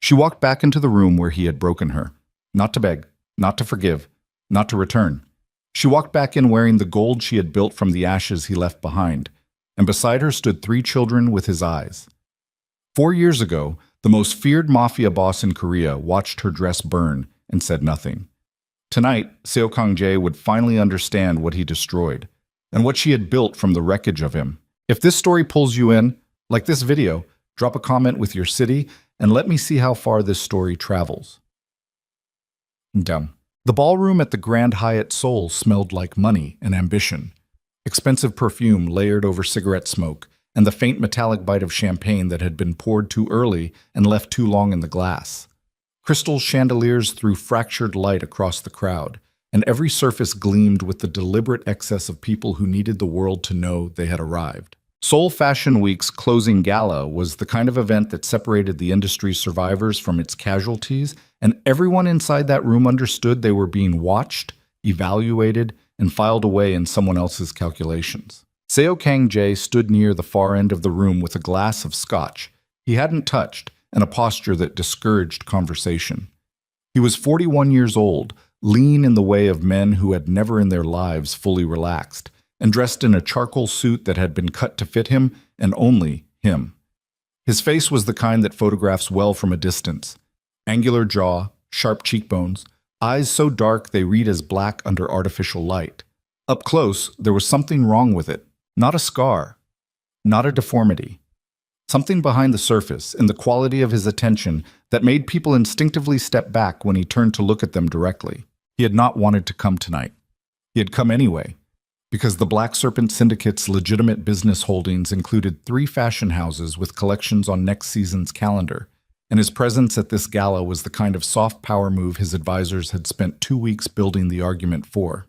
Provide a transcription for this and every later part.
She walked back into the room where he had broken her. Not to beg, not to forgive, not to return. She walked back in wearing the gold she had built from the ashes he left behind, and beside her stood 3 children with his eyes. 4 years ago, the most feared mafia boss in Korea watched her dress burn and said nothing. Tonight, Seo Kang-jae would finally understand what he destroyed, and what she had built from the wreckage of him. If this story pulls you in, like this video, drop a comment with your city and let me see how far this story travels. Dumb. The ballroom at the Grand Hyatt Seoul smelled like money and ambition. Expensive perfume layered over cigarette smoke, and the faint metallic bite of champagne that had been poured too early and left too long in the glass. Crystal chandeliers threw fractured light across the crowd, and every surface gleamed with the deliberate excess of people who needed the world to know they had arrived. Seoul Fashion Week's closing gala was the kind of event that separated the industry's survivors from its casualties, and everyone inside that room understood they were being watched, evaluated, and filed away in someone else's calculations. Seo Kang-jae stood near the far end of the room with a glass of scotch he hadn't touched and a posture that discouraged conversation. He was 41 years old, lean in the way of men who had never in their lives fully relaxed, and dressed in a charcoal suit that had been cut to fit him and only him. His face was the kind that photographs well from a distance. Angular jaw, sharp cheekbones, eyes so dark they read as black under artificial light. Up close, there was something wrong with it. Not a scar, not a deformity. Something behind the surface, in the quality of his attention, that made people instinctively step back when he turned to look at them directly. He had not wanted to come tonight. He had come anyway, because the Black Serpent Syndicate's legitimate business holdings included 3 fashion houses with collections on next season's calendar, and his presence at this gala was the kind of soft power move his advisors had spent 2 weeks building the argument for.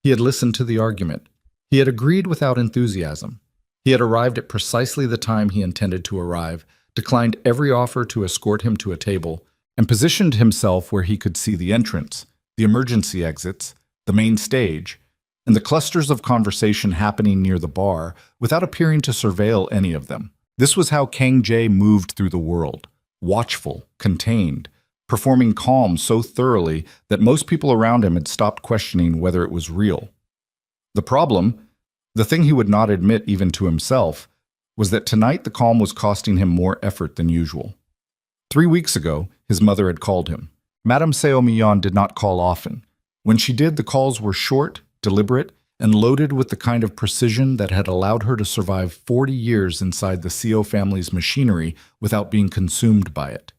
He had listened to the argument. He had agreed without enthusiasm. He had arrived at precisely the time he intended to arrive, declined every offer to escort him to a table, and positioned himself where he could see the entrance, the emergency exits, the main stage, and the clusters of conversation happening near the bar without appearing to surveil any of them. This was how Kang-jae moved through the world, watchful, contained, performing calm so thoroughly that most people around him had stopped questioning whether it was real. The problem, the thing he would not admit even to himself, was that tonight the calm was costing him more effort than usual. 3 weeks ago, his mother had called him. Madame Seo Myeon did not call often. When she did, the calls were short, deliberate, and loaded with the kind of precision that had allowed her to survive 40 years inside the Seo family's machinery without being consumed by it.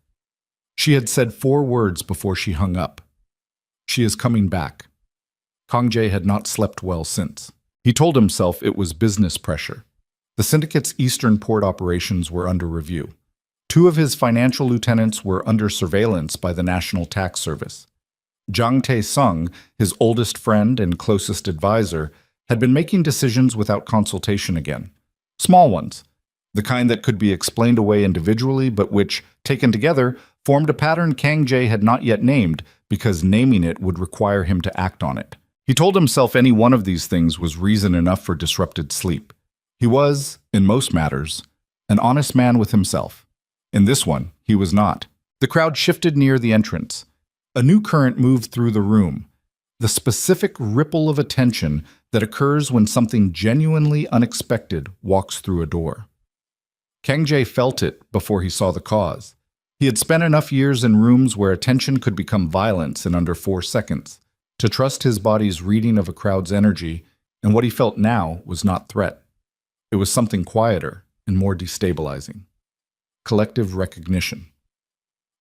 She had said 4 words before she hung up. She is coming back. Kang-jae had not slept well since. He told himself it was business pressure. The syndicate's eastern port operations were under review. 2 of his financial lieutenants were under surveillance by the National Tax Service. Jang Tae-sung, his oldest friend and closest advisor, had been making decisions without consultation again. Small ones, the kind that could be explained away individually but which, taken together, formed a pattern Kang-jae had not yet named because naming it would require him to act on it. He told himself any one of these things was reason enough for disrupted sleep. He was, in most matters, an honest man with himself. In this one, he was not. The crowd shifted near the entrance. A new current moved through the room, the specific ripple of attention that occurs when something genuinely unexpected walks through a door. Kang-jae felt it before he saw the cause. He had spent enough years in rooms where attention could become violence in under 4 seconds. To trust his body's reading of a crowd's energy, and what he felt now was not threat. It was something quieter and more destabilizing. Collective recognition.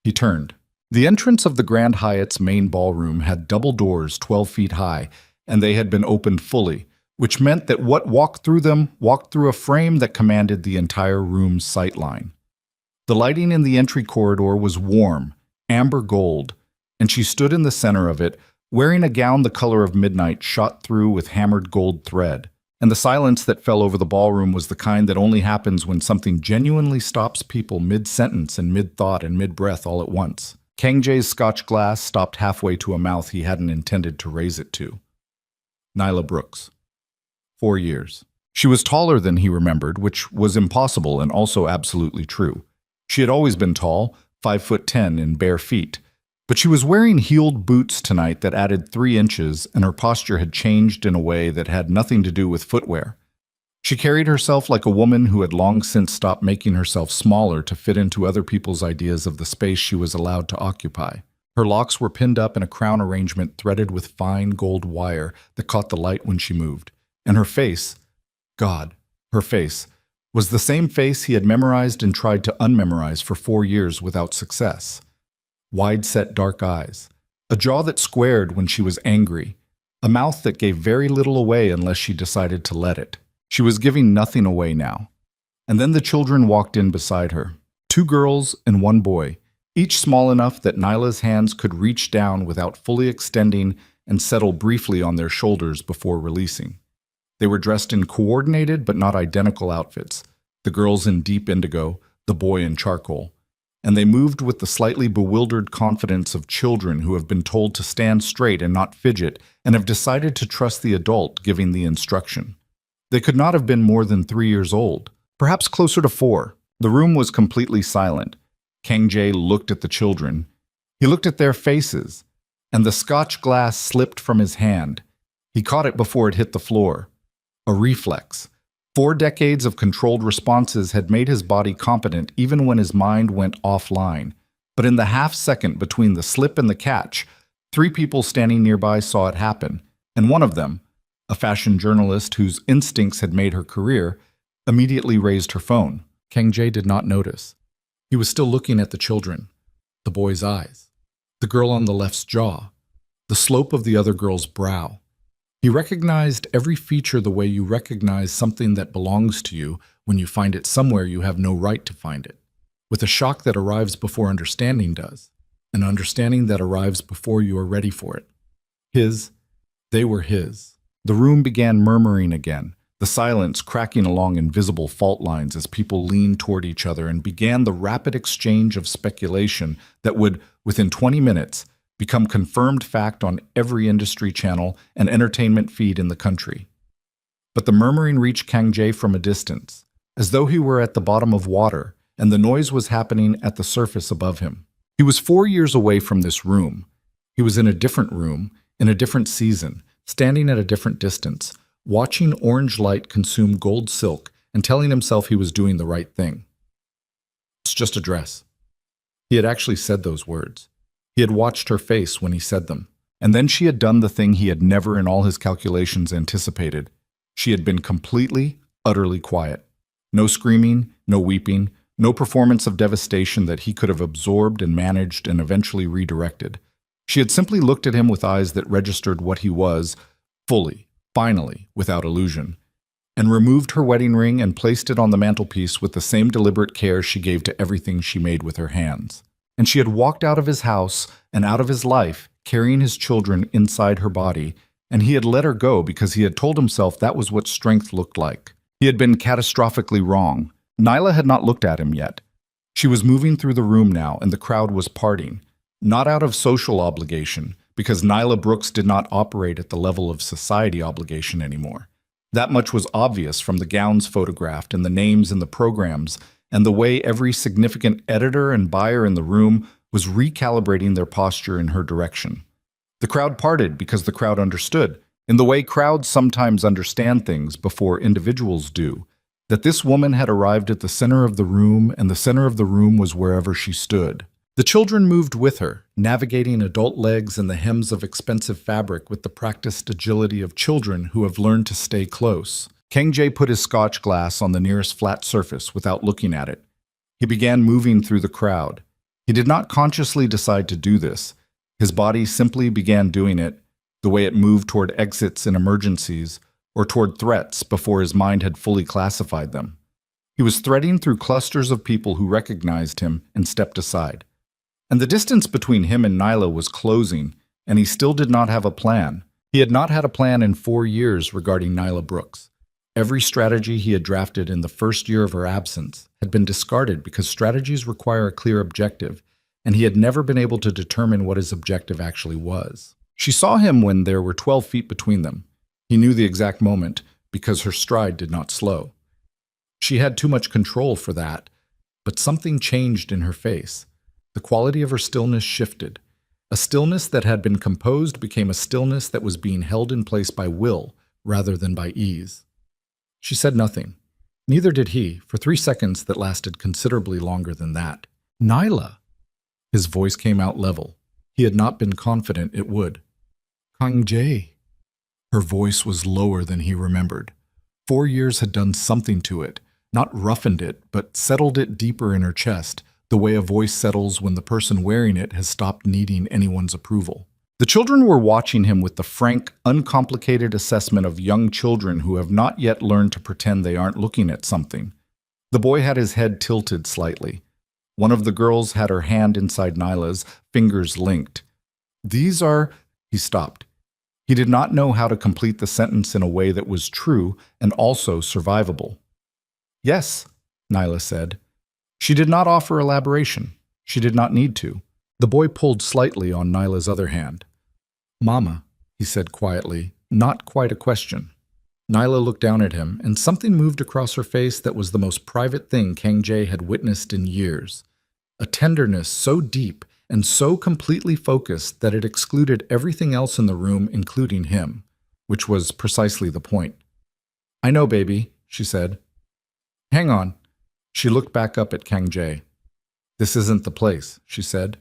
He turned. The entrance of the Grand Hyatt's main ballroom had double doors 12 feet high, and they had been opened fully, which meant that what walked through them walked through a frame that commanded the entire room's sightline. The lighting in the entry corridor was warm, amber gold, and she stood in the center of it, wearing a gown the color of midnight shot through with hammered gold thread, and the silence that fell over the ballroom was the kind that only happens when something genuinely stops people mid-sentence and mid-thought and mid-breath all at once. Kang-jae's scotch glass stopped halfway to a mouth he hadn't intended to raise it to. Nyla Brooks. 4 years. She was taller than he remembered, which was impossible and also absolutely true. She had always been tall, 5'10" in bare feet. But she was wearing heeled boots tonight that added 3 inches, and her posture had changed in a way that had nothing to do with footwear. She carried herself like a woman who had long since stopped making herself smaller to fit into other people's ideas of the space she was allowed to occupy. Her locks were pinned up in a crown arrangement threaded with fine gold wire that caught the light when she moved. And her face, God, her face, was the same face he had memorized and tried to unmemorize for 4 years without success. Wide-set dark eyes, a jaw that squared when she was angry, a mouth that gave very little away unless she decided to let it. She was giving nothing away now. And then the children walked in beside her. 2 girls and 1 boy, each small enough that Nyla's hands could reach down without fully extending and settle briefly on their shoulders before releasing. They were dressed in coordinated but not identical outfits, the girls in deep indigo, the boy in charcoal. And they moved with the slightly bewildered confidence of children who have been told to stand straight and not fidget and have decided to trust the adult giving the instruction. They could not have been more than 3 years old, perhaps closer to 4. The room was completely silent. Kang Jae looked at the children. He looked at their faces, and the scotch glass slipped from his hand. He caught it before it hit the floor. A reflex. 4 decades of controlled responses had made his body competent even when his mind went offline. But in the half-second between the slip and the catch, 3 people standing nearby saw it happen, and one of them, a fashion journalist whose instincts had made her career, immediately raised her phone. Kang Jae did not notice. He was still looking at the children, the boy's eyes, the girl on the left's jaw, the slope of the other girl's brow. He recognized every feature the way you recognize something that belongs to you when you find it somewhere you have no right to find it, with a shock that arrives before understanding does, an understanding that arrives before you are ready for it. They were his. The room began murmuring again, the silence cracking along invisible fault lines as people leaned toward each other and began the rapid exchange of speculation that would, within 20 minutes, become confirmed fact on every industry channel and entertainment feed in the country. But the murmuring reached Kang Jae from a distance, as though he were at the bottom of water, and the noise was happening at the surface above him. He was 4 years away from this room. He was in a different room, in a different season, standing at a different distance, watching orange light consume gold silk and telling himself he was doing the right thing. It's just a dress. He had actually said those words. He had watched her face when he said them. And then she had done the thing he had never in all his calculations anticipated. She had been completely, utterly quiet. No screaming, no weeping, no performance of devastation that he could have absorbed and managed and eventually redirected. She had simply looked at him with eyes that registered what he was, fully, finally, without illusion, and removed her wedding ring and placed it on the mantelpiece with the same deliberate care she gave to everything she made with her hands. And she had walked out of his house and out of his life, carrying his children inside her body, and he had let her go because he had told himself that was what strength looked like. He had been catastrophically wrong. Nyla had not looked at him yet. She was moving through the room now, and the crowd was parting. Not out of social obligation, because Nyla Brooks did not operate at the level of society obligation anymore. That much was obvious from the gowns photographed and the names in the programs and the way every significant editor and buyer in the room was recalibrating their posture in her direction. The crowd parted because the crowd understood, in the way crowds sometimes understand things before individuals do, that this woman had arrived at the center of the room, and the center of the room was wherever she stood. The children moved with her, navigating adult legs and the hems of expensive fabric with the practiced agility of children who have learned to stay close. Kang Jae put his scotch glass on the nearest flat surface without looking at it. He began moving through the crowd. He did not consciously decide to do this. His body simply began doing it, the way it moved toward exits in emergencies or toward threats before his mind had fully classified them. He was threading through clusters of people who recognized him and stepped aside. And the distance between him and Nyla was closing, and he still did not have a plan. He had not had a plan in 4 years regarding Nyla Brooks. Every strategy he had drafted in the first year of her absence had been discarded because strategies require a clear objective, and he had never been able to determine what his objective actually was. She saw him when there were 12 feet between them. He knew the exact moment because her stride did not slow. She had too much control for that, but something changed in her face. The quality of her stillness shifted. A stillness that had been composed became a stillness that was being held in place by will rather than by ease. She said nothing. Neither did he, for 3 seconds that lasted considerably longer than that. Nyla! His voice came out level. He had not been confident it would. Kang Jae. Her voice was lower than he remembered. 4 years had done something to it, not roughened it, but settled it deeper in her chest, the way a voice settles when the person wearing it has stopped needing anyone's approval. The children were watching him with the frank, uncomplicated assessment of young children who have not yet learned to pretend they aren't looking at something. The boy had his head tilted slightly. One of the girls had her hand inside Nyla's, fingers linked. These are... He stopped. He did not know how to complete the sentence in a way that was true and also survivable. Yes, Nyla said. She did not offer elaboration. She did not need to. The boy pulled slightly on Nyla's other hand. Mama, he said quietly, not quite a question. Nyla looked down at him, and something moved across her face that was the most private thing Kang Jae had witnessed in years. A tenderness so deep and so completely focused that it excluded everything else in the room, including him, which was precisely the point. I know, baby, she said. Hang on. She looked back up at Kang Jae. This isn't the place, she said.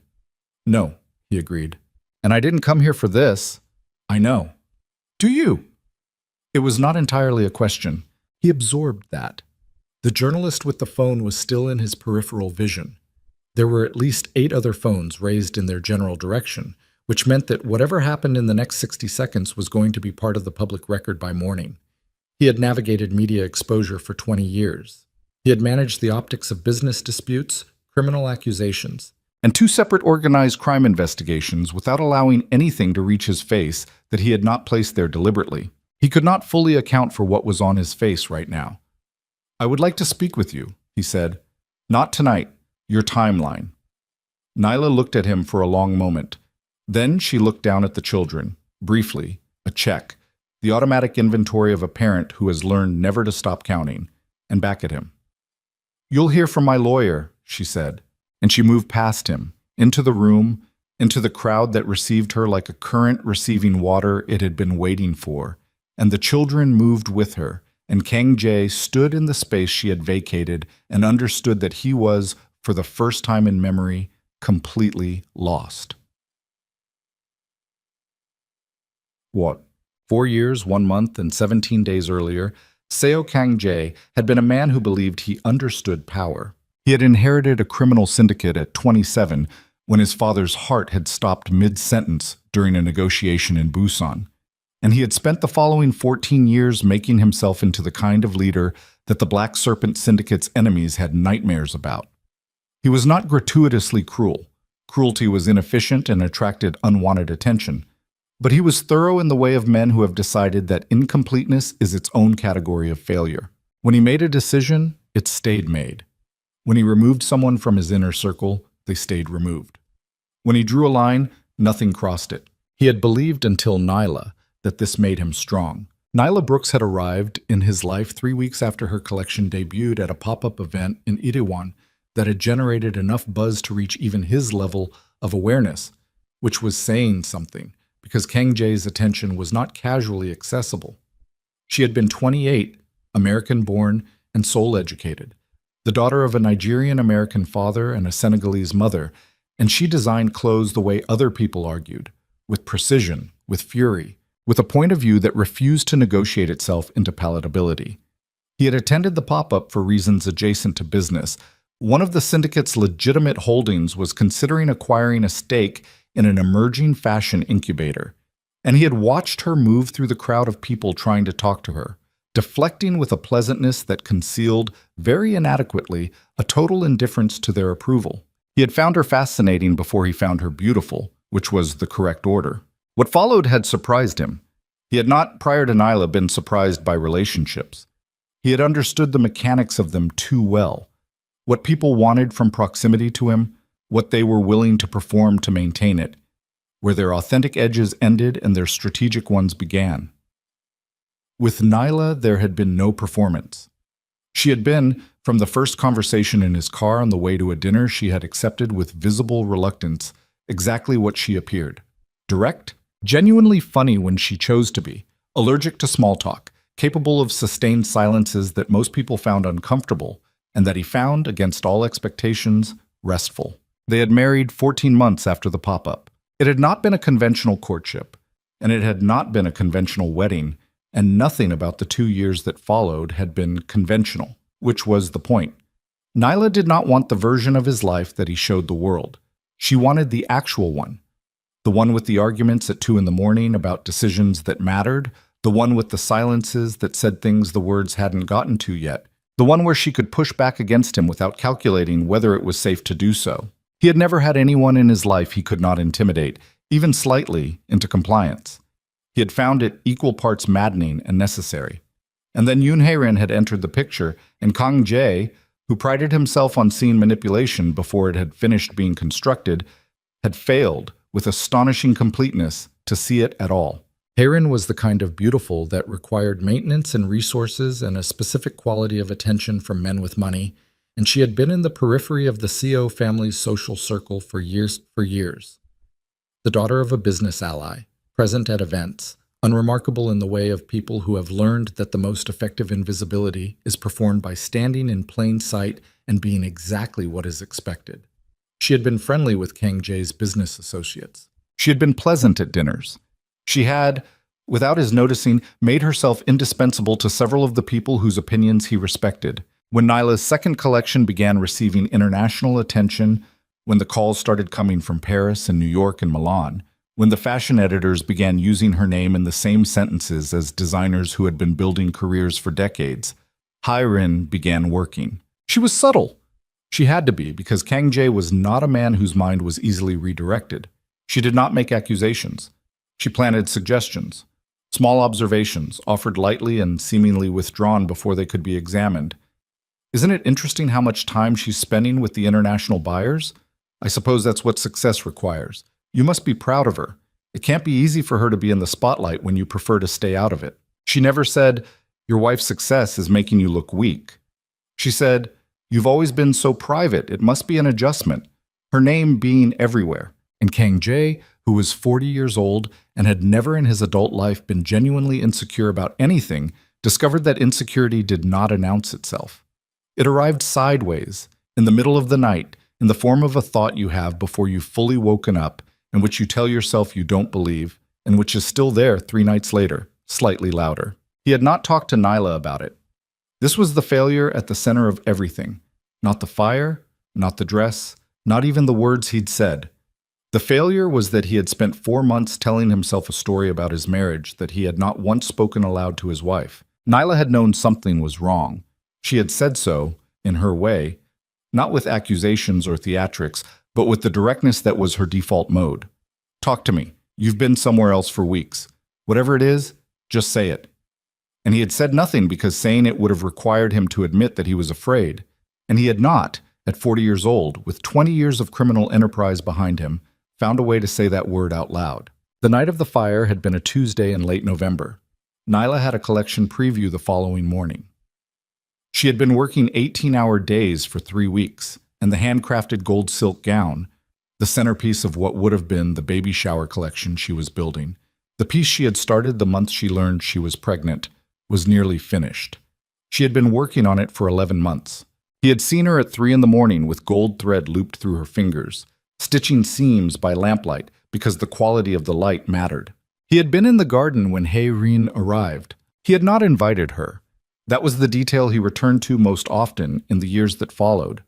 No, he agreed. And I didn't come here for this. I know. Do you? It was not entirely a question. He absorbed that. The journalist with the phone was still in his peripheral vision. There were at least 8 other phones raised in their general direction, which meant that whatever happened in the next 60 seconds was going to be part of the public record by morning. He had navigated media exposure for 20 years. He had managed the optics of business disputes, criminal accusations, and 2 separate organized crime investigations without allowing anything to reach his face that he had not placed there deliberately. He could not fully account for what was on his face right now. I would like to speak with you, he said. Not tonight. Your timeline. Nyla looked at him for a long moment. Then she looked down at the children. Briefly, a check, the automatic inventory of a parent who has learned never to stop counting, and back at him. You'll hear from my lawyer, she said, and she moved past him, into the room, into the crowd that received her like a current receiving water it had been waiting for, and the children moved with her, and Kang Jae stood in the space she had vacated and understood that he was, for the first time in memory, completely lost. What? 4 years, 1 month, and 17 days earlier, Seo Kang Jae had been a man who believed he understood power. He had inherited a criminal syndicate at 27 when his father's heart had stopped mid-sentence during a negotiation in Busan. And he had spent the following 14 years making himself into the kind of leader that the Black Serpent Syndicate's enemies had nightmares about. He was not gratuitously cruel. Cruelty was inefficient and attracted unwanted attention. But he was thorough in the way of men who have decided that incompleteness is its own category of failure. When he made a decision, it stayed made. When he removed someone from his inner circle, they stayed removed. When he drew a line, nothing crossed it. He had believed until Nyla that this made him strong. Nyla Brooks had arrived in his life 3 weeks after her collection debuted at a pop-up event in Itaewon that had generated enough buzz to reach even his level of awareness, which was saying something, because Kang Jae's attention was not casually accessible. She had been 28, American-born, and Seoul-educated, the daughter of a Nigerian-American father and a Senegalese mother, and she designed clothes the way other people argued, with precision, with fury, with a point of view that refused to negotiate itself into palatability. He had attended the pop-up for reasons adjacent to business. One of the syndicate's legitimate holdings was considering acquiring a stake in an emerging fashion incubator, and he had watched her move through the crowd of people trying to talk to her, deflecting with a pleasantness that concealed, very inadequately, a total indifference to their approval. He had found her fascinating before he found her beautiful, which was the correct order. What followed had surprised him. He had not, prior to Nyla, been surprised by relationships. He had understood the mechanics of them too well. What people wanted from proximity to him, what they were willing to perform to maintain it, where their authentic edges ended and their strategic ones began. With Nyla, there had been no performance. She had been, From the first conversation in his car on the way to a dinner, she had accepted with visible reluctance exactly what she appeared. Direct, genuinely funny when she chose to be, allergic to small talk, capable of sustained silences that most people found uncomfortable, and that he found, against all expectations, restful. They had married 14 months after the pop-up. It had not been a conventional courtship, and it had not been a conventional wedding, and nothing about the 2 years that followed had been conventional, which was the point. Nyla did not want the version of his life that he showed the world. She wanted the actual one. The one with the arguments at 2 a.m. about decisions that mattered, the one with the silences that said things the words hadn't gotten to yet, the one where she could push back against him without calculating whether it was safe to do so. He had never had anyone in his life he could not intimidate, even slightly, into compliance. He had found it equal parts maddening and necessary. And then Yoon Hae-rin had entered the picture, and Kang Jae, who prided himself on seeing manipulation before it had finished being constructed, had failed, with astonishing completeness, to see it at all. Hae-rin was the kind of beautiful that required maintenance and resources and a specific quality of attention from men with money, and she had been in the periphery of the CO family's social circle for years. The daughter of a business ally, present at events, unremarkable in the way of people who have learned that the most effective invisibility is performed by standing in plain sight and being exactly what is expected. She had been friendly with Kang Jae's business associates. She had been pleasant at dinners. She had, without his noticing, made herself indispensable to several of the people whose opinions he respected. When Nyla's second collection began receiving international attention, when the calls started coming from Paris and New York and Milan, when the fashion editors began using her name in the same sentences as designers who had been building careers for decades, Hae-rin began working. She was subtle. She had to be, because Kang Jae was not a man whose mind was easily redirected. She did not make accusations. She planted suggestions, small observations, offered lightly and seemingly withdrawn before they could be examined. Isn't it interesting how much time she's spending with the international buyers? I suppose that's what success requires. You must be proud of her. It can't be easy for her to be in the spotlight when you prefer to stay out of it. She never said, "Your wife's success is making you look weak." She said, "You've always been so private, it must be an adjustment." Her name being everywhere. And Kang Jae, who was 40 years old and had never in his adult life been genuinely insecure about anything, discovered that insecurity did not announce itself. It arrived sideways, in the middle of the night, in the form of a thought you have before you've fully woken up, in which you tell yourself you don't believe, and which is still there 3 nights later, slightly louder. He had not talked to Nyla about it. This was the failure at the center of everything. Not the fire, not the dress, not even the words he'd said. The failure was that he had spent 4 months telling himself a story about his marriage that he had not once spoken aloud to his wife. Nyla had known something was wrong. She had said so, in her way, not with accusations or theatrics, but with the directness that was her default mode. "Talk to me. You've been somewhere else for weeks. Whatever it is, just say it." And he had said nothing because saying it would have required him to admit that he was afraid. And he had not, at 40 years old, with 20 years of criminal enterprise behind him, found a way to say that word out loud. The night of the fire had been a Tuesday in late November. Nyla had a collection preview the following morning. She had been working 18-hour days for 3 weeks, and the handcrafted gold silk gown, the centerpiece of what would have been the baby shower collection she was building, the piece she had started the month she learned she was pregnant, was nearly finished. She had been working on it for 11 months. He had seen her at 3 a.m. with gold thread looped through her fingers, stitching seams by lamplight because the quality of the light mattered. He had been in the garden when Hae-rin arrived. He had not invited her. That was the detail he returned to most often in the years that followed,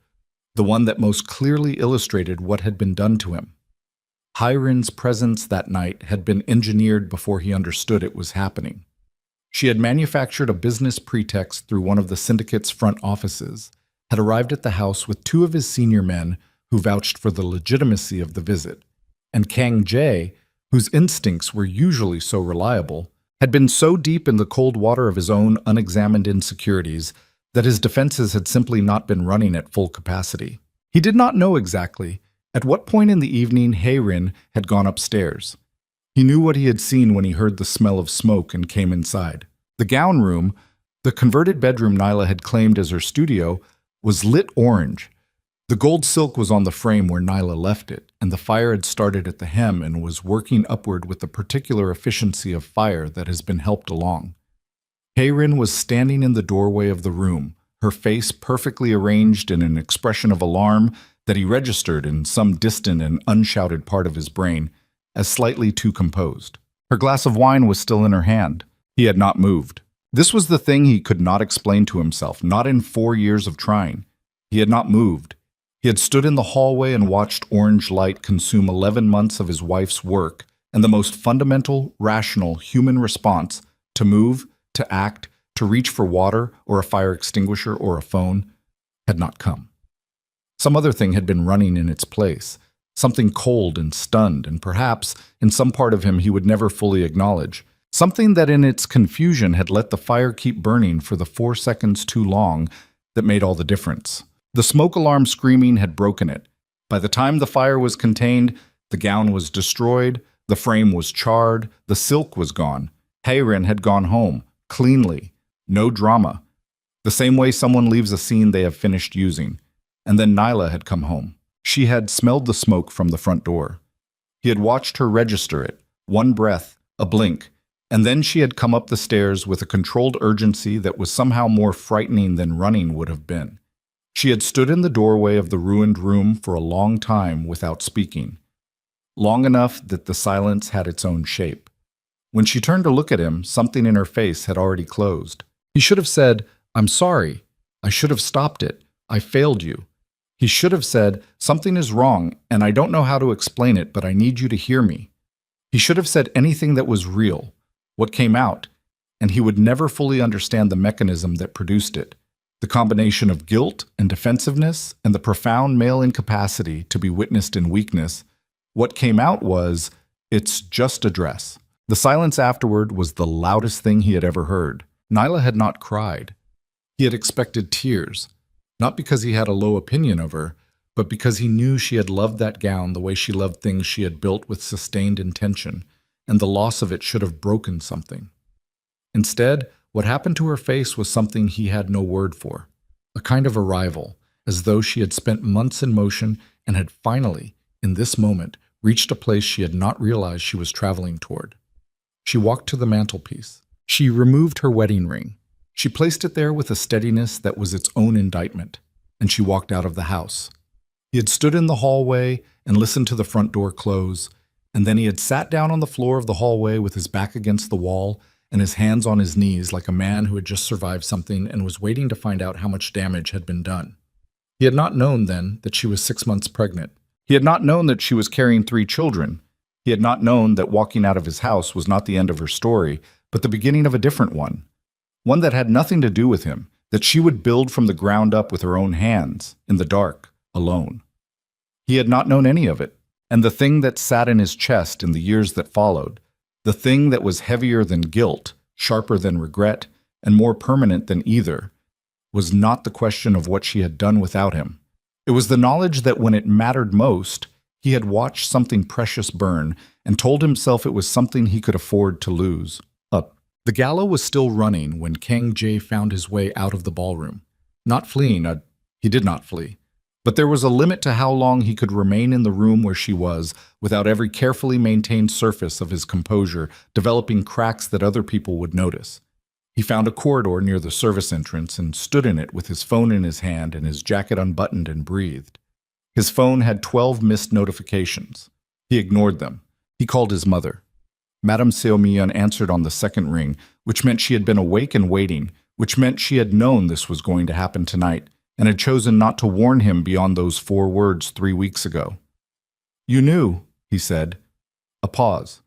the one that most clearly illustrated what had been done to him. Hae-rin's presence that night had been engineered before he understood it was happening. She had manufactured a business pretext through one of the syndicate's front offices, had arrived at the house with 2 of his senior men who vouched for the legitimacy of the visit, and Kang Jae, whose instincts were usually so reliable, had been so deep in the cold water of his own unexamined insecurities that his defenses had simply not been running at full capacity. He did not know exactly at what point in the evening Hae-rin had gone upstairs. He knew what he had seen when he heard the smell of smoke and came inside. The gown room, the converted bedroom Nyla had claimed as her studio, was lit orange. The gold silk was on the frame where Nyla left it, and the fire had started at the hem and was working upward with the particular efficiency of fire that has been helped along. Hayrin was standing in the doorway of the room, her face perfectly arranged in an expression of alarm that he registered in some distant and unshouted part of his brain as slightly too composed. Her glass of wine was still in her hand. He had not moved. This was the thing he could not explain to himself, not in 4 years of trying. He had not moved. He had stood in the hallway and watched orange light consume 11 months of his wife's work, and the most fundamental, rational human response to move, to act, to reach for water or a fire extinguisher or a phone had not come. Some other thing had been running in its place, something cold and stunned, and perhaps, in some part of him he would never fully acknowledge, something that in its confusion had let the fire keep burning for the 4 seconds too long that made all the difference. The smoke alarm screaming had broken it. By the time the fire was contained, the gown was destroyed, the frame was charred, the silk was gone. Hayrin had gone home, cleanly, no drama, the same way someone leaves a scene they have finished using. And then Nyla had come home. She had smelled the smoke from the front door. He had watched her register it, one breath, a blink, and then she had come up the stairs with a controlled urgency that was somehow more frightening than running would have been. She had stood in the doorway of the ruined room for a long time without speaking, long enough that the silence had its own shape. When she turned to look at him, something in her face had already closed. He should have said, "I'm sorry. I should have stopped it. I failed you." He should have said, "Something is wrong, and I don't know how to explain it, but I need you to hear me." He should have said anything that was real, what came out, and he would never fully understand the mechanism that produced it, the combination of guilt and defensiveness and the profound male incapacity to be witnessed in weakness. What came out was, "It's just a dress." The silence afterward was the loudest thing he had ever heard. Nyla had not cried. He had expected tears, not because he had a low opinion of her, but because he knew she had loved that gown the way she loved things she had built with sustained intention, and the loss of it should have broken something. Instead, what happened to her face was something he had no word for, a kind of arrival, as though she had spent months in motion and had finally, in this moment, reached a place she had not realized she was traveling toward. She walked to the mantelpiece. She removed her wedding ring. She placed it there with a steadiness that was its own indictment, and she walked out of the house. He had stood in the hallway and listened to the front door close, and then he had sat down on the floor of the hallway with his back against the wall and his hands on his knees like a man who had just survived something and was waiting to find out how much damage had been done. He had not known then that she was 6 months pregnant. He had not known that she was carrying 3 children. He had not known that walking out of his house was not the end of her story, but the beginning of a different one that had nothing to do with him, that she would build from the ground up with her own hands, in the dark, alone. He had not known any of it, and the thing that sat in his chest in the years that followed, the thing that was heavier than guilt, sharper than regret, and more permanent than either, was not the question of what she had done without him. It was the knowledge that when it mattered most, he had watched something precious burn and told himself it was something he could afford to lose. The gala was still running when Kang Jae found his way out of the ballroom. Not fleeing, he did not flee. But there was a limit to how long he could remain in the room where she was without every carefully maintained surface of his composure developing cracks that other people would notice. He found a corridor near the service entrance and stood in it with his phone in his hand and his jacket unbuttoned and breathed. His phone had 12 missed notifications. He ignored them. He called his mother. Madame Seomiyeon answered on the second ring, which meant she had been awake and waiting, which meant she had known this was going to happen tonight, and had chosen not to warn him beyond those 4 words 3 weeks ago. "You knew," he said. A pause.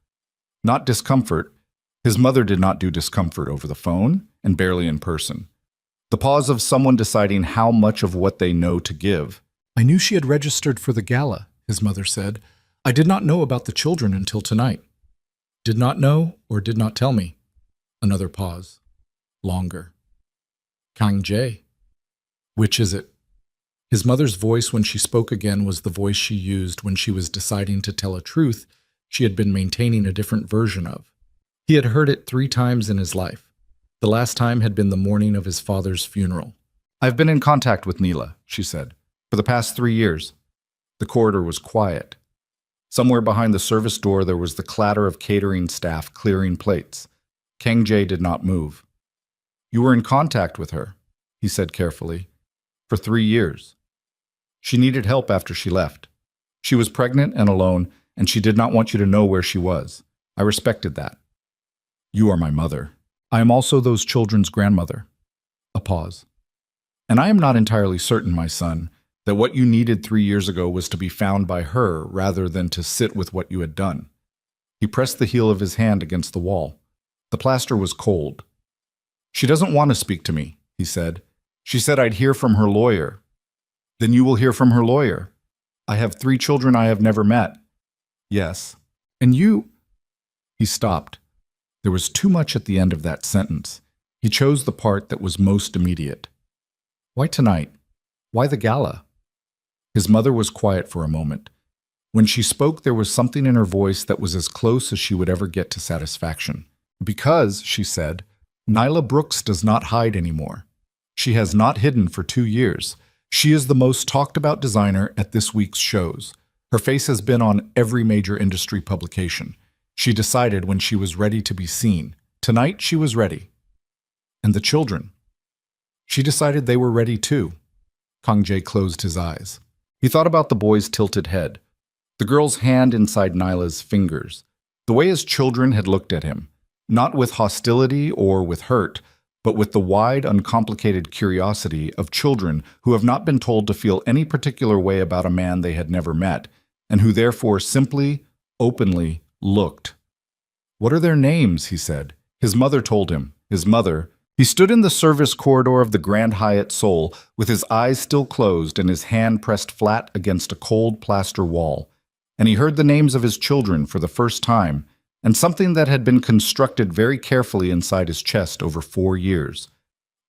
Not discomfort. His mother did not do discomfort over the phone, and barely in person. The pause of someone deciding how much of what they know to give. "I knew she had registered for the gala," his mother said. "I did not know about the children until tonight." "Did not know or did not tell me?" Another pause. Longer. "Kang Jae. Which is it?" His mother's voice when she spoke again was the voice she used when she was deciding to tell a truth she had been maintaining a different version of. He had heard it 3 times in his life. The last time had been the morning of his father's funeral. I've been in contact with Neela, she said, for the past 3 years. The corridor was quiet. Somewhere behind the service door there was the clatter of catering staff clearing plates. Kang Jae did not move. You were in contact with her, he said carefully, for 3 years. She needed help after she left. She was pregnant and alone, and she did not want you to know where she was. I respected that. You are my mother. I am also those children's grandmother. A pause. And I am not entirely certain, my son, that what you needed 3 years ago was to be found by her rather than to sit with what you had done. He pressed the heel of his hand against the wall. The plaster was cold. She doesn't want to speak to me, he said. She said I'd hear from her lawyer. Then you will hear from her lawyer. I have 3 children I have never met. Yes. And you... He stopped. There was too much at the end of that sentence. He chose the part that was most immediate. Why tonight? Why the gala? His mother was quiet for a moment. When she spoke, there was something in her voice that was as close as she would ever get to satisfaction. Because, she said, Nyla Brooks does not hide anymore. She has not hidden for 2 years. She is the most talked about designer at this week's shows. Her face has been on every major industry publication. She decided when she was ready to be seen. Tonight she was ready. And the children. She decided they were ready too. Kang Jae closed his eyes. He thought about the boy's tilted head, the girl's hand inside Nyla's fingers, the way his children had looked at him, not with hostility or with hurt, but with the wide, uncomplicated curiosity of children who have not been told to feel any particular way about a man they had never met, and who therefore simply, openly, looked. What are their names? He said. His mother told him. His mother. He stood in the service corridor of the Grand Hyatt Seoul with his eyes still closed and his hand pressed flat against a cold plaster wall, and he heard the names of his children for the first time, and something that had been constructed very carefully inside his chest over 4 years.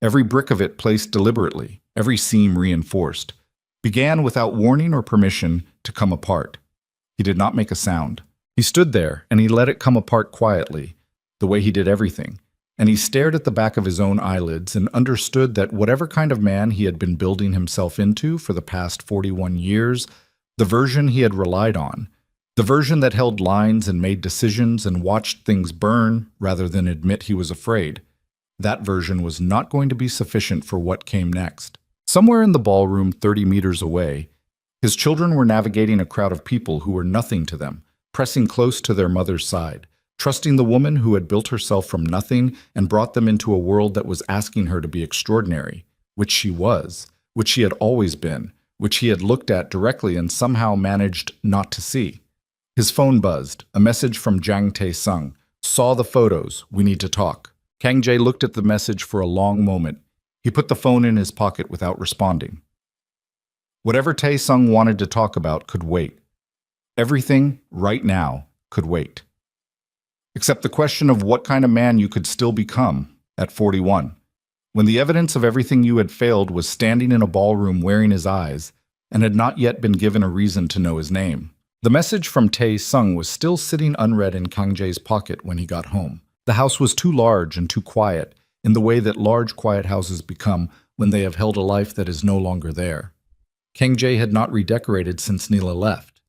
Every brick of it placed deliberately, every seam reinforced, began without warning or permission to come apart. He did not make a sound. He stood there, and he let it come apart quietly, the way he did everything, and he stared at the back of his own eyelids and understood that whatever kind of man he had been building himself into for the past 41 years, the version he had relied on, the version that held lines and made decisions and watched things burn rather than admit he was afraid, that version was not going to be sufficient for what came next. Somewhere in the ballroom 30 meters away, his children were navigating a crowd of people who were nothing to them, pressing close to their mother's side, trusting the woman who had built herself from nothing and brought them into a world that was asking her to be extraordinary, which she was, which she had always been, which he had looked at directly and somehow managed not to see. His phone buzzed, a message from Jang Tae-sung. Saw the photos, we need to talk. Kang Jae looked at the message for a long moment. He put the phone in his pocket without responding. Whatever Tae-sung wanted to talk about could wait. Everything, right now, could wait. Except the question of what kind of man you could still become at 41, when the evidence of everything you had failed was standing in a ballroom wearing his eyes and had not yet been given a reason to know his name. The message from Tae-sung was still sitting unread in Kang Jae's pocket when he got home. The house was too large and too quiet, in the way that large, quiet houses become when they have held a life that is no longer there. Kang Jae had not redecorated since Neela left.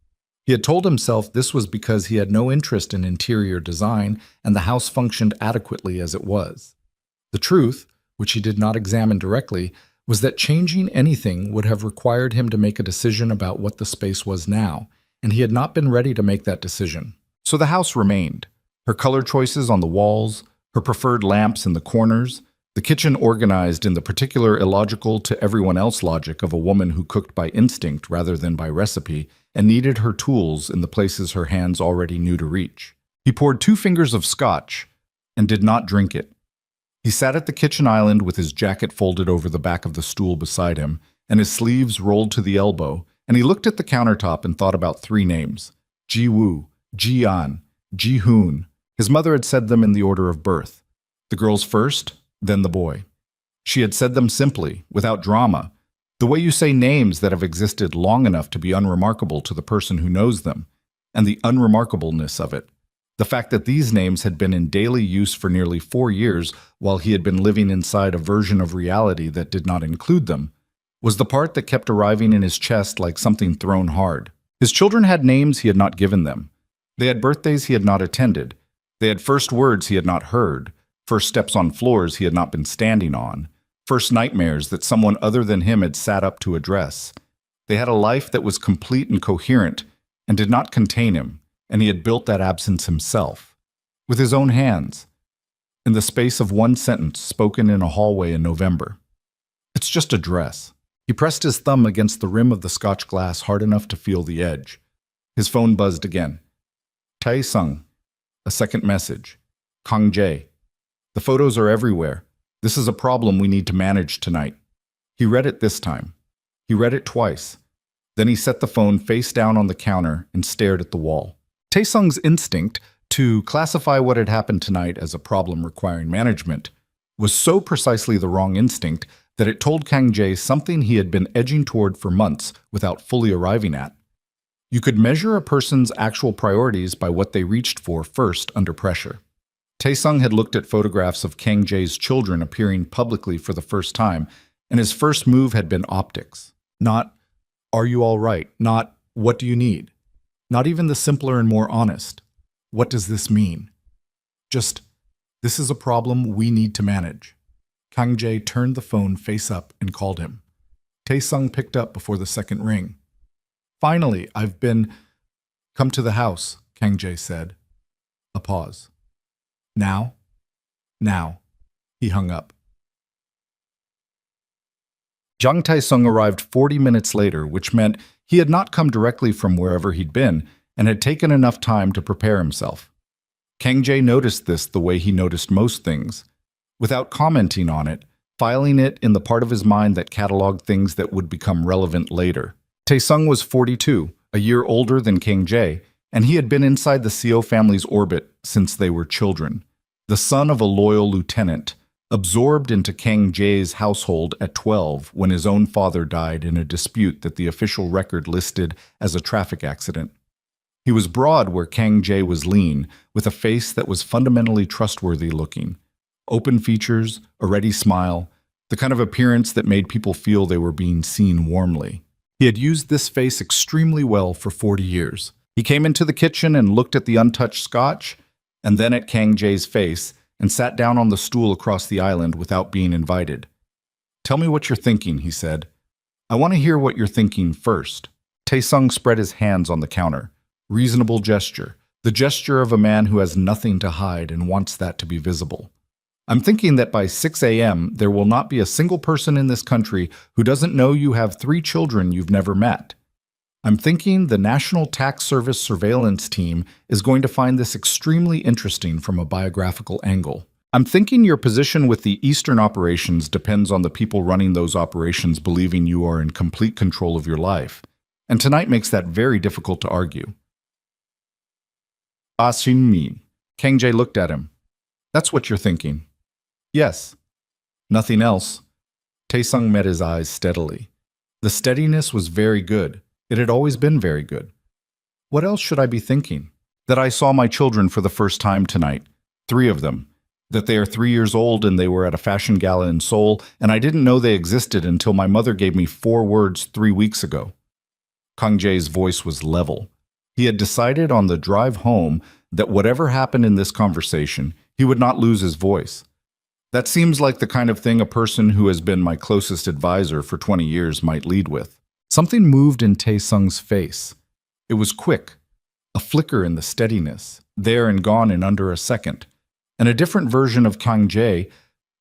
He had told himself this was because he had no interest in interior design and the house functioned adequately as it was. The truth, which he did not examine directly, was that changing anything would have required him to make a decision about what the space was now, and he had not been ready to make that decision. So the house remained. Her color choices on the walls, her preferred lamps in the corners, the kitchen organized in the particular illogical to everyone else logic of a woman who cooked by instinct rather than by recipe, and needed her tools in the places her hands already knew to reach. He poured 2 fingers of scotch and did not drink it. He sat at the kitchen island with his jacket folded over the back of the stool beside him and his sleeves rolled to the elbow, and he looked at the countertop and thought about 3 names: Ji-woo, Ji-an, Ji-hoon. His mother had said them in the order of birth. The girls first, then the boy. She had said them simply, without drama, the way you say names that have existed long enough to be unremarkable to the person who knows them, and the unremarkableness of it, The fact that these names had been in daily use for nearly 4 years while he had been living inside a version of reality that did not include them was the part that kept arriving in his chest like something thrown hard. His children had names he had not given them. They had birthdays he had not attended. They had first words he had not heard, first steps on floors he had not been standing on, first nightmares that someone other than him had sat up to address. They had a life that was complete and coherent and did not contain him, and he had built that absence himself, with his own hands, in the space of one sentence spoken in a hallway in November. It's just a dress. He pressed his thumb against the rim of the Scotch glass hard enough to feel the edge. His phone buzzed again. Tae-sung. A second message. Kang Jae. The photos are everywhere. This is a problem we need to manage tonight. He read it this time. He read it twice. Then he set the phone face down on the counter and stared at the wall. Tae-sung's instinct to classify what had happened tonight as a problem requiring management was so precisely the wrong instinct that it told Kang Jae something he had been edging toward for months without fully arriving at. You could measure a person's actual priorities by what they reached for first under pressure. Tae-sung had looked at photographs of Kang Jae's children appearing publicly for the first time, and his first move had been optics. Not, "Are you all right?" Not, "What do you need?" Not even the simpler and more honest, "What does this mean?" Just, "This is a problem we need to manage." Kang Jae turned the phone face up and called him. Tae-sung picked up before the second ring. "Finally, Come to the house," Kang Jae said. A pause. "Now?" "Now." He hung up. Jang Tae-sung arrived 40 minutes later, which meant he had not come directly from wherever he'd been and had taken enough time to prepare himself. Kang Jae noticed this the way he noticed most things, without commenting on it, filing it in the part of his mind that cataloged things that would become relevant later. Tae-sung was 42, a year older than Kang Jae, and he had been inside the Seo family's orbit since they were children. The son of a loyal lieutenant, absorbed into Kang Jae's household at 12 when his own father died in a dispute that the official record listed as a traffic accident. He was broad where Kang Jae was lean, with a face that was fundamentally trustworthy looking. Open features, a ready smile, the kind of appearance that made people feel they were being seen warmly. He had used this face extremely well for 40 years. He came into the kitchen and looked at the untouched scotch, and then at Kang Jae's face, and sat down on the stool across the island without being invited. "Tell me what you're thinking," he said. "I want to hear what you're thinking first." Tae-sung spread his hands on the counter. Reasonable gesture. The gesture of a man who has nothing to hide and wants that to be visible. "I'm thinking that by 6 a.m. there will not be a single person in this country who doesn't know you have 3 children you've never met. I'm thinking the National Tax Service surveillance team is going to find this extremely interesting from a biographical angle. I'm thinking your position with the Eastern operations depends on the people running those operations believing you are in complete control of your life, and tonight makes that very difficult to argue." Ah Shin-min. Kang Jae looked at him. "That's what you're thinking." "Yes." "Nothing else." Tae-sung met his eyes steadily. The steadiness was very good. It had always been very good. "What else should I be thinking?" "That I saw my children for the first time tonight. 3 of them. That they are 3 years old and they were at a fashion gala in Seoul, and I didn't know they existed until my mother gave me 4 words 3 weeks ago." Kang Jae's voice was level. He had decided on the drive home that whatever happened in this conversation, he would not lose his voice. That seems like the kind of thing a person who has been my closest advisor for 20 years might lead with. Something moved in Tae-sung's face. It was quick, a flicker in the steadiness, there and gone in under a second. And a different version of Kang Jae,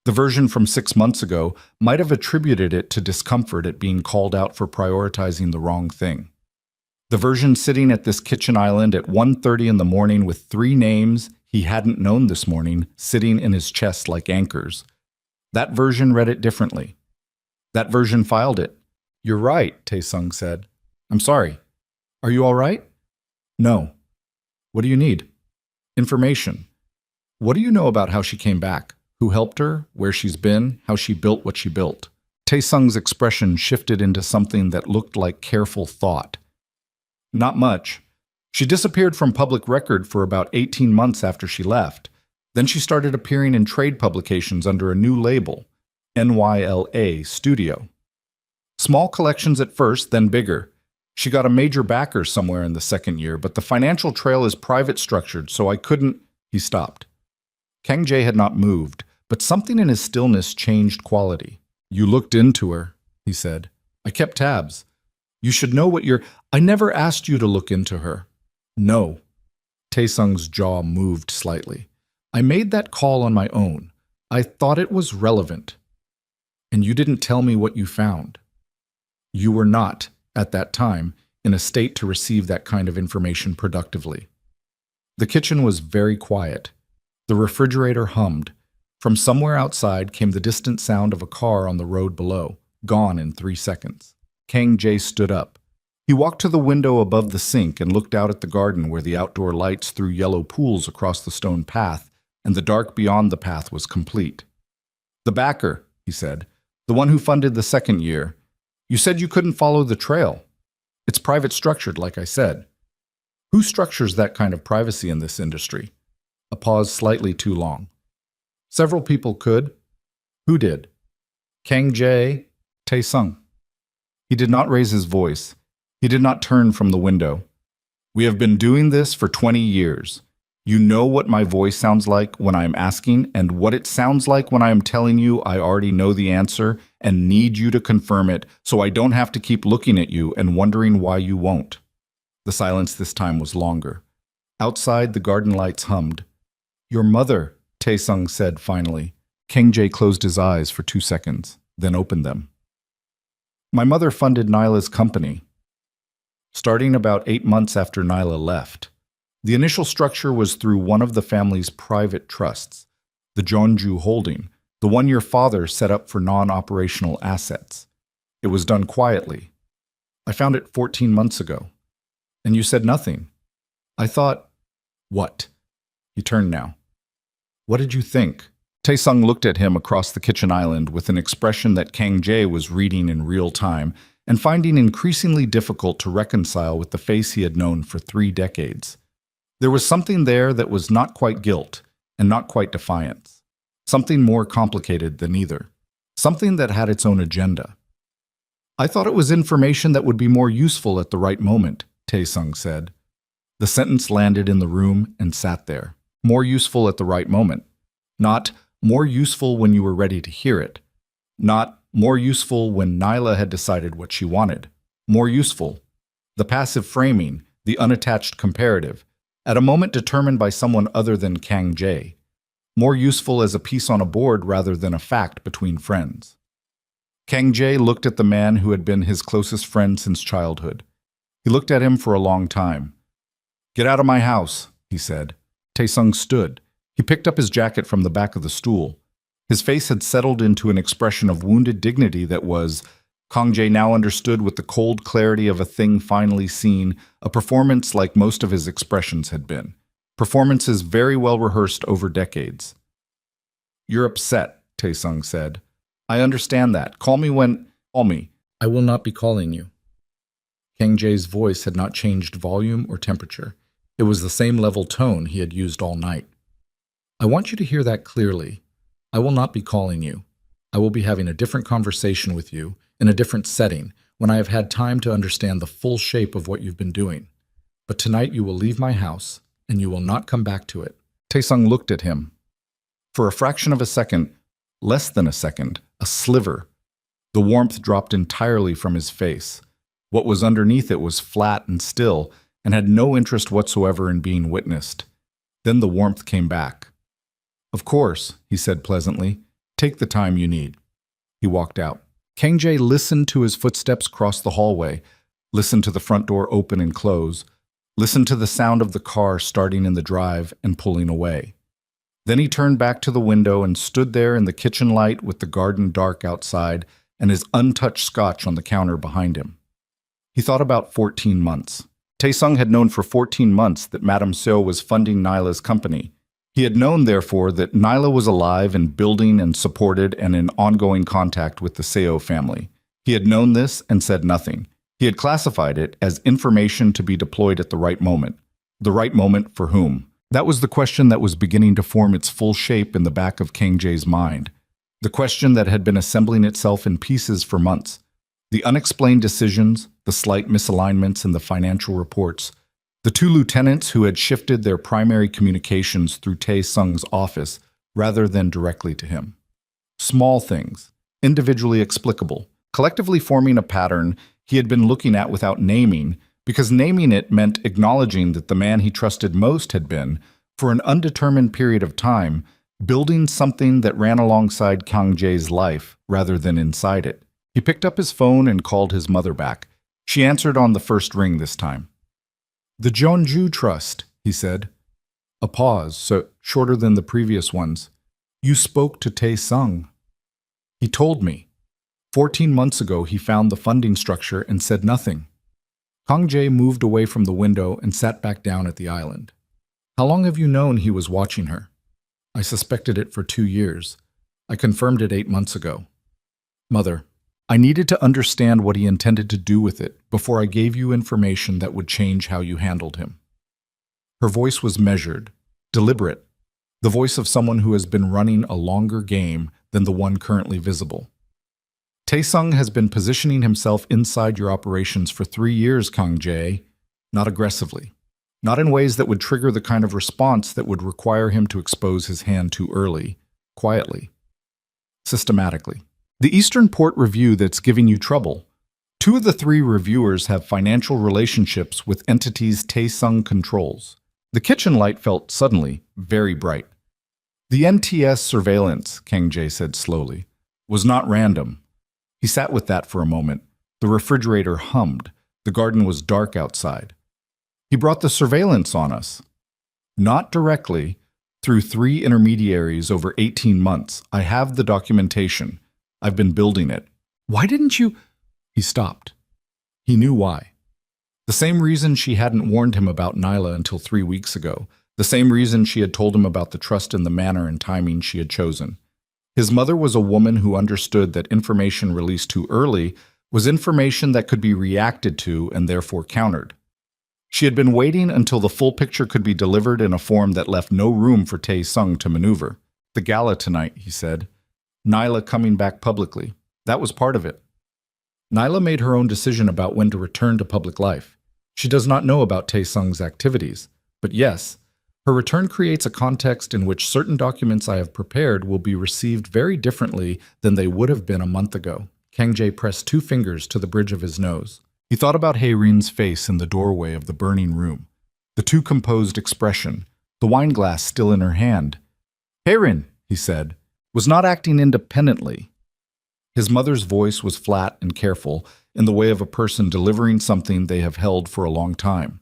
the version from 6 months ago, might have attributed it to discomfort at being called out for prioritizing the wrong thing. The version sitting at this kitchen island at 1:30 in the morning with 3 names he hadn't known this morning sitting in his chest like anchors. That version read it differently. That version filed it. "You're right," Tae-sung said. "I'm sorry. Are you all right?" "No." "What do you need?" "Information. What do you know about how she came back? Who helped her? Where she's been? How she built what she built?" Tae-sung's expression shifted into something that looked like careful thought. "Not much. She disappeared from public record for about 18 months after she left. Then she started appearing in trade publications under a new label, NYLA Studio. Small collections at first, then bigger. She got a major backer somewhere in the second year, but the financial trail is private structured, so I couldn't. He stopped. Kang Jae had not moved, but something in his stillness changed quality. You looked into her, he said. I kept tabs. You should know what you're... I never asked you to look into her. No. Taesung's jaw moved slightly. I made that call on my own. I thought it was relevant. And you didn't tell me what you found. You were not, at that time, in a state to receive that kind of information productively. The kitchen was very quiet. The refrigerator hummed. From somewhere outside came the distant sound of a car on the road below, gone in 3 seconds. Kang Jae stood up. He walked to the window above the sink and looked out at the garden where the outdoor lights threw yellow pools across the stone path, and the dark beyond the path was complete. The backer, he said, the one who funded the second year. You said you couldn't follow the trail. It's private structured, like I said. Who structures that kind of privacy in this industry? A pause slightly too long. Several people could. Who did? Kang Jae, Taesung. He did not raise his voice. He did not turn from the window. We have been doing this for 20 years. You know what my voice sounds like when I am asking and what it sounds like when I am telling you I already know the answer and need you to confirm it so I don't have to keep looking at you and wondering why you won't. The silence this time was longer. Outside, the garden lights hummed. Your mother, Taesung said finally. Kang Jae closed his eyes for 2 seconds, then opened them. My mother funded Nyla's company. Starting about 8 months after Nyla left. The initial structure was through one of the family's private trusts, the Jeonju Holding, the one your father set up for non-operational assets. It was done quietly. I found it 14 months ago. And you said nothing. I thought, what? He turned now. What did you think? Taesung looked at him across the kitchen island with an expression that Kang Jae was reading in real time and finding increasingly difficult to reconcile with the face he had known for 3 decades. There was something there that was not quite guilt and not quite defiance. Something more complicated than either. Something that had its own agenda. I thought it was information that would be more useful at the right moment, Taesung said. The sentence landed in the room and sat there. More useful at the right moment. Not more useful when you were ready to hear it. Not more useful when Nyla had decided what she wanted. More useful. The passive framing, the unattached comparative, at a moment determined by someone other than Kang Jae. More useful as a piece on a board rather than a fact between friends. Kang Jae looked at the man who had been his closest friend since childhood. He looked at him for a long time. Get out of my house, he said. Taesung stood. He picked up his jacket from the back of the stool. His face had settled into an expression of wounded dignity that was, Kang Jae now understood with the cold clarity of a thing finally seen, a performance like most of his expressions had been. Performances very well rehearsed over decades. You're upset, Taesung said. I understand that. Call me when... Call me. I will not be calling you. Kang Jae's voice had not changed volume or temperature. It was the same level tone he had used all night. I want you to hear that clearly. I will not be calling you. I will be having a different conversation with you, in a different setting, when I have had time to understand the full shape of what you've been doing. But tonight you will leave my house, and you will not come back to it. Taesung looked at him. For a fraction of a second, less than a second, a sliver, the warmth dropped entirely from his face. What was underneath it was flat and still, and had no interest whatsoever in being witnessed. Then the warmth came back. Of course, he said pleasantly. Take the time you need. He walked out. Kang Jae listened to his footsteps cross the hallway, listened to the front door open and close, listened to the sound of the car starting in the drive and pulling away. Then he turned back to the window and stood there in the kitchen light with the garden dark outside and his untouched scotch on the counter behind him. He thought about 14 months. Taesung had known for 14 months that Madame Seo was funding Nyla's company. He had known, therefore, that Nyla was alive and building and supported and in ongoing contact with the Seo family. He had known this and said nothing. He had classified it as information to be deployed at the right moment. The right moment for whom? That was the question that was beginning to form its full shape in the back of Kang Jae's mind. The question that had been assembling itself in pieces for months. The unexplained decisions, the slight misalignments in the financial reports, the two lieutenants who had shifted their primary communications through Tae Sung's office rather than directly to him. Small things, individually explicable, collectively forming a pattern he had been looking at without naming, because naming it meant acknowledging that the man he trusted most had been, for an undetermined period of time, building something that ran alongside Kang Jae's life rather than inside it. He picked up his phone and called his mother back. She answered on the first ring this time. "The Jeonju Trust," he said. A pause, so shorter than the previous ones. "You spoke to Tae Sung." "He told me. 14 months ago he found the funding structure and said nothing." Kang Jae moved away from the window and sat back down at the island. "How long have you known he was watching her?" "I suspected it for 2 years. I confirmed it 8 months ago." "Mother, I needed to understand what he intended to do with it before I gave you information that would change how you handled him." Her voice was measured, deliberate, the voice of someone who has been running a longer game than the one currently visible. "Tae Sung has been positioning himself inside your operations for 3 years, Kang Jae, not aggressively, not in ways that would trigger the kind of response that would require him to expose his hand too early, quietly, systematically. The Eastern Port Review that's giving you trouble. 2 of the 3 reviewers have financial relationships with entities Tae Sung controls." The kitchen light felt suddenly very bright. "The NTS surveillance," Kang Jae said slowly, "was not random." He sat with that for a moment. The refrigerator hummed. The garden was dark outside. "He brought the surveillance on us." "Not directly. Through 3 intermediaries over 18 months. I have the documentation. I've been building it." "Why didn't you—" He stopped. He knew why. The same reason she hadn't warned him about Nyla until 3 weeks ago. The same reason she had told him about the trust in the manner and timing she had chosen. His mother was a woman who understood that information released too early was information that could be reacted to and therefore countered. She had been waiting until the full picture could be delivered in a form that left no room for Tae Sung to maneuver. "The gala tonight," he said. "Nyla coming back publicly. That was part of it." Nyla made her own decision about when to return to public life. She does not know about Tae Sung's activities, but yes, her return creates a context in which certain documents I have prepared will be received very differently than they would have been a month ago. Kang Jae pressed 2 fingers to the bridge of his nose. He thought about Hae-rin's face in the doorway of the burning room, the too composed expression, the wine glass still in her hand. Hae-rin, he said, was not acting independently. His mother's voice was flat and careful, in the way of a person delivering something they have held for a long time.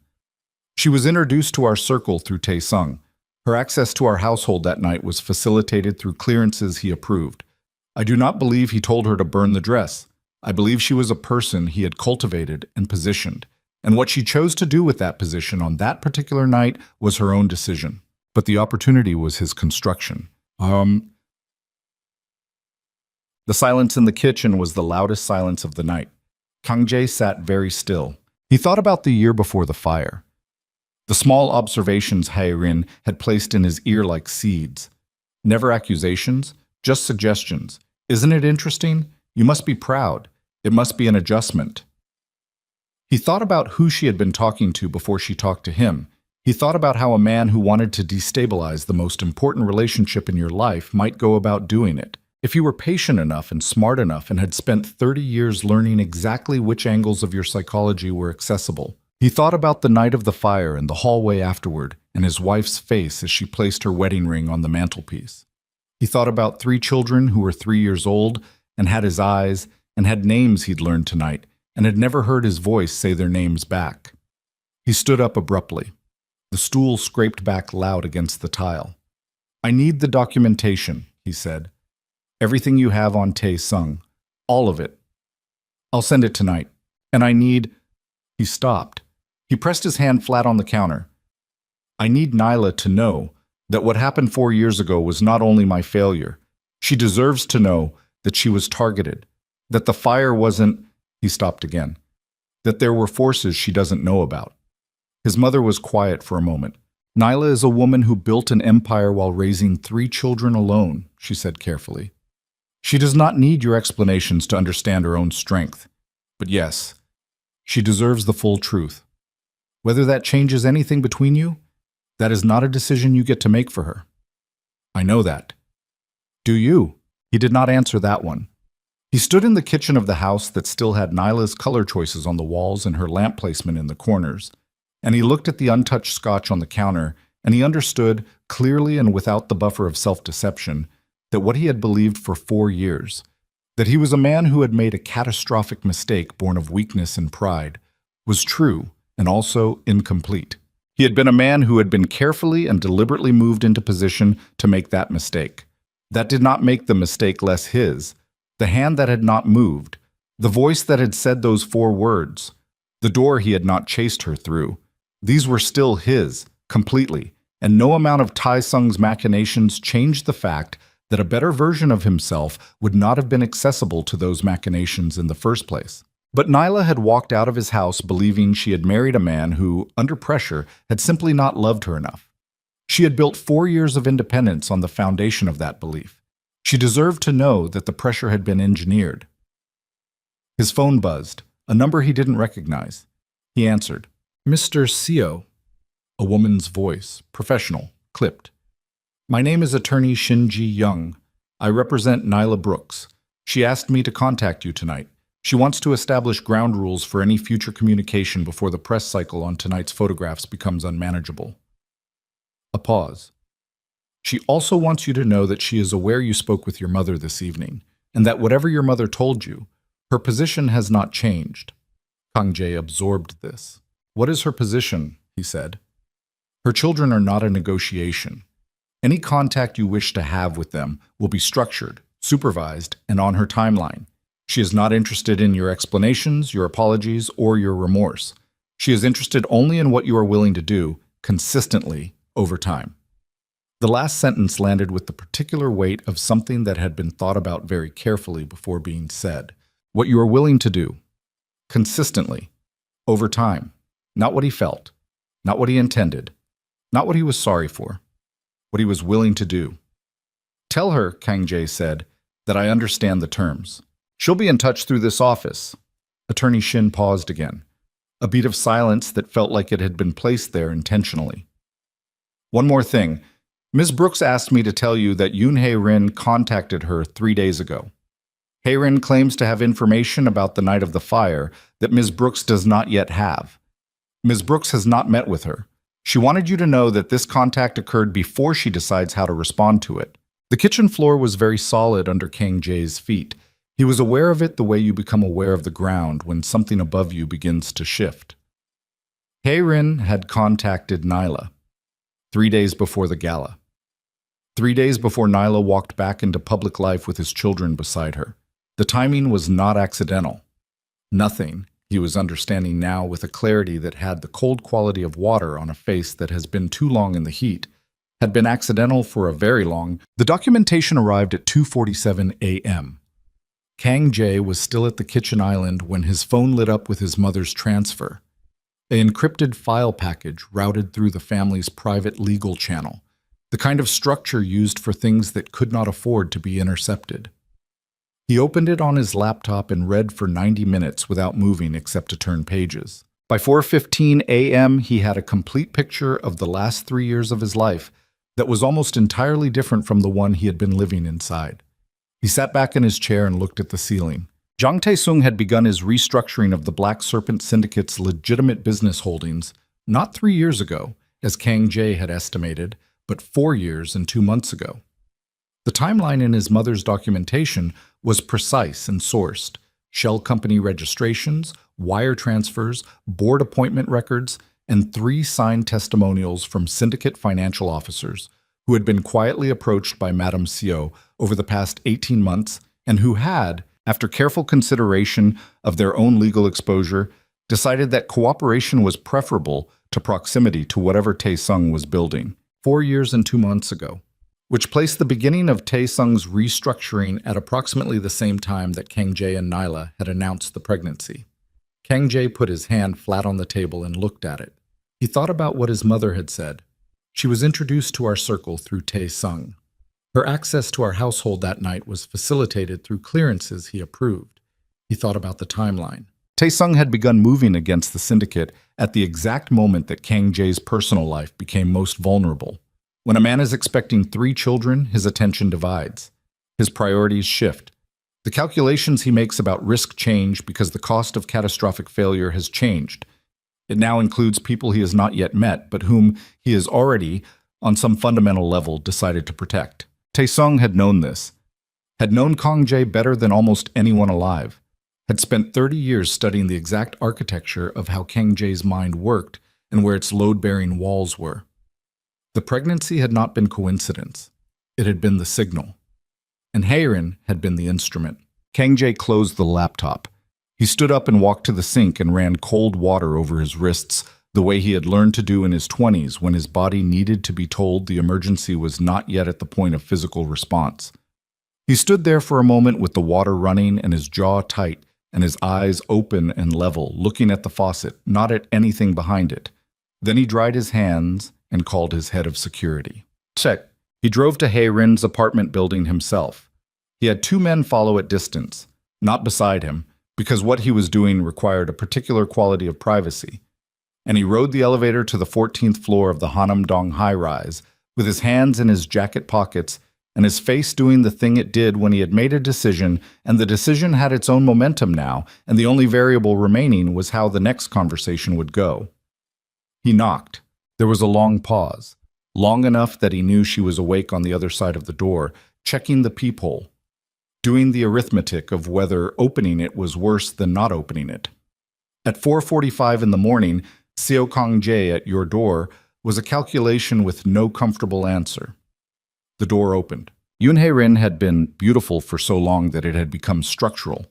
She was introduced to our circle through Tae Sung. Her access to our household that night was facilitated through clearances he approved. I do not believe he told her to burn the dress. I believe she was a person he had cultivated and positioned, and what she chose to do with that position on that particular night was her own decision. But the opportunity was his construction. The silence in the kitchen was the loudest silence of the night. Kang Jae sat very still. He thought about the year before the fire. The small observations Hae-rin had placed in his ear like seeds. Never accusations, just suggestions. Isn't it interesting? You must be proud. It must be an adjustment. He thought about who she had been talking to before she talked to him. He thought about how a man who wanted to destabilize the most important relationship in your life might go about doing it. If you were patient enough and smart enough and had spent 30 years learning exactly which angles of your psychology were accessible. He thought about the night of the fire and the hallway afterward and his wife's face as she placed her wedding ring on the mantelpiece. He thought about 3 children who were 3 years old and had his eyes and had names he'd learned tonight and had never heard his voice say their names back. He stood up abruptly. The stool scraped back loud against the tile. I need the documentation, he said. Everything you have on Tae Sung. All of it. I'll send it tonight. And I need... He stopped. He pressed his hand flat on the counter. I need Nyla to know that what happened 4 years ago was not only my failure. She deserves to know that she was targeted, that the fire wasn't... He stopped again. that there were forces she doesn't know about. His mother was quiet for a moment. Nyla is a woman who built an empire while raising 3 children alone, she said carefully. She does not need your explanations to understand her own strength. But yes, she deserves the full truth. Whether that changes anything between you, that is not a decision you get to make for her. I know that. Do you? He did not answer that one. He stood in the kitchen of the house that still had Nyla's color choices on the walls and her lamp placement in the corners, and he looked at the untouched scotch on the counter, and he understood, clearly and without the buffer of self-deception, that what he had believed for 4 years, that he was a man who had made a catastrophic mistake born of weakness and pride, was true and also incomplete. He had been a man who had been carefully and deliberately moved into position to make that mistake. That did not make the mistake less his. The hand that had not moved, the voice that had said those 4 words, the door he had not chased her through, these were still his, completely, and no amount of Tai Sung's machinations changed the fact that a better version of himself would not have been accessible to those machinations in the first place. But Nyla had walked out of his house believing she had married a man who, under pressure, had simply not loved her enough. She had built 4 years of independence on the foundation of that belief. She deserved to know that the pressure had been engineered. His phone buzzed, a number he didn't recognize. He answered. Mr. Seo, a woman's voice, professional, clipped. My name is attorney Shinji Young. I represent Nyla Brooks. She asked me to contact you tonight. She wants to establish ground rules for any future communication before the press cycle on tonight's photographs becomes unmanageable. A pause. She also wants you to know that she is aware you spoke with your mother this evening, and that whatever your mother told you, her position has not changed. Kang Jae absorbed this. What is her position? He said. Her children are not a negotiation. Any contact you wish to have with them will be structured, supervised, and on her timeline. She is not interested in your explanations, your apologies, or your remorse. She is interested only in what you are willing to do, consistently, over time. The last sentence landed with the particular weight of something that had been thought about very carefully before being said. What you are willing to do, consistently, over time. Not what he felt, not what he intended, not what he was sorry for, what he was willing to do. Tell her, Kang Jae said, that I understand the terms. She'll be in touch through this office. Attorney Shin paused again, a beat of silence that felt like it had been placed there intentionally. One more thing. Ms. Brooks asked me to tell you that Yoon Hae-rin contacted her 3 days ago. Hae-rin claims to have information about the night of the fire that Ms. Brooks does not yet have. Ms. Brooks has not met with her. She wanted you to know that this contact occurred before she decides how to respond to it. The kitchen floor was very solid under Kang Jae's feet. He was aware of it the way you become aware of the ground when something above you begins to shift. Hae-rin had contacted Nyla 3 days before the gala. 3 days before Nyla walked back into public life with his children beside her. The timing was not accidental. Nothing, he was understanding now with a clarity that had the cold quality of water on a face that has been too long in the heat, had been accidental for a very long. The documentation arrived at 2:47 a.m. Kang Jae was still at the kitchen island when his phone lit up with his mother's transfer. An encrypted file package routed through the family's private legal channel, the kind of structure used for things that could not afford to be intercepted. He opened it on his laptop and read for 90 minutes without moving except to turn pages. By 4:15 a.m., he had a complete picture of the last 3 years of his life that was almost entirely different from the one he had been living inside. He sat back in his chair and looked at the ceiling. Jang Tae-sung had begun his restructuring of the Black Serpent Syndicate's legitimate business holdings not 3 years ago, as Kang Jae had estimated, but 4 years and 2 months ago. The timeline in his mother's documentation was precise and sourced. Shell company registrations, wire transfers, board appointment records, and 3 signed testimonials from syndicate financial officers who had been quietly approached by Madame Seo over the past 18 months and who had, after careful consideration of their own legal exposure, decided that cooperation was preferable to proximity to whatever Tae-sung was building 4 years and 2 months ago, which placed the beginning of Tae-sung's restructuring at approximately the same time that Kang Jae and Nyla had announced the pregnancy. Kang Jae put his hand flat on the table and looked at it. He thought about what his mother had said. She was introduced to our circle through Tae Sung. Her access to our household that night was facilitated through clearances he approved. He thought about the timeline. Tae Sung had begun moving against the syndicate at the exact moment that Kang Jae's personal life became most vulnerable. When a man is expecting 3 children, his attention divides. His priorities shift. The calculations he makes about risk change because the cost of catastrophic failure has changed. It now includes people he has not yet met, but whom he has already, on some fundamental level, decided to protect. Tae Sung had known this, had known Kang Jae better than almost anyone alive, had spent 30 years studying the exact architecture of how Kang Jae's mind worked and where its load-bearing walls were. The pregnancy had not been coincidence. It had been the signal. And Haerin had been the instrument. Kang Jae closed the laptop. He stood up and walked to the sink and ran cold water over his wrists, the way he had learned to do in his 20s when his body needed to be told the emergency was not yet at the point of physical response. He stood there for a moment with the water running and his jaw tight and his eyes open and level, looking at the faucet, not at anything behind it. Then he dried his hands and called his head of security. Check. He drove to Haerin's apartment building himself. He had 2 men follow at distance, not beside him, because what he was doing required a particular quality of privacy. And he rode the elevator to the 14th floor of the Hanam-dong high-rise, with his hands in his jacket pockets and his face doing the thing it did when he had made a decision, and the decision had its own momentum now, and the only variable remaining was how the next conversation would go. He knocked. There was a long pause, long enough that he knew she was awake on the other side of the door, checking the peephole, doing the arithmetic of whether opening it was worse than not opening it. At 4:45 in the morning, Seo Kang Jae at your door was a calculation with no comfortable answer. The door opened. Yoon Hae-rin had been beautiful for so long that it had become structural.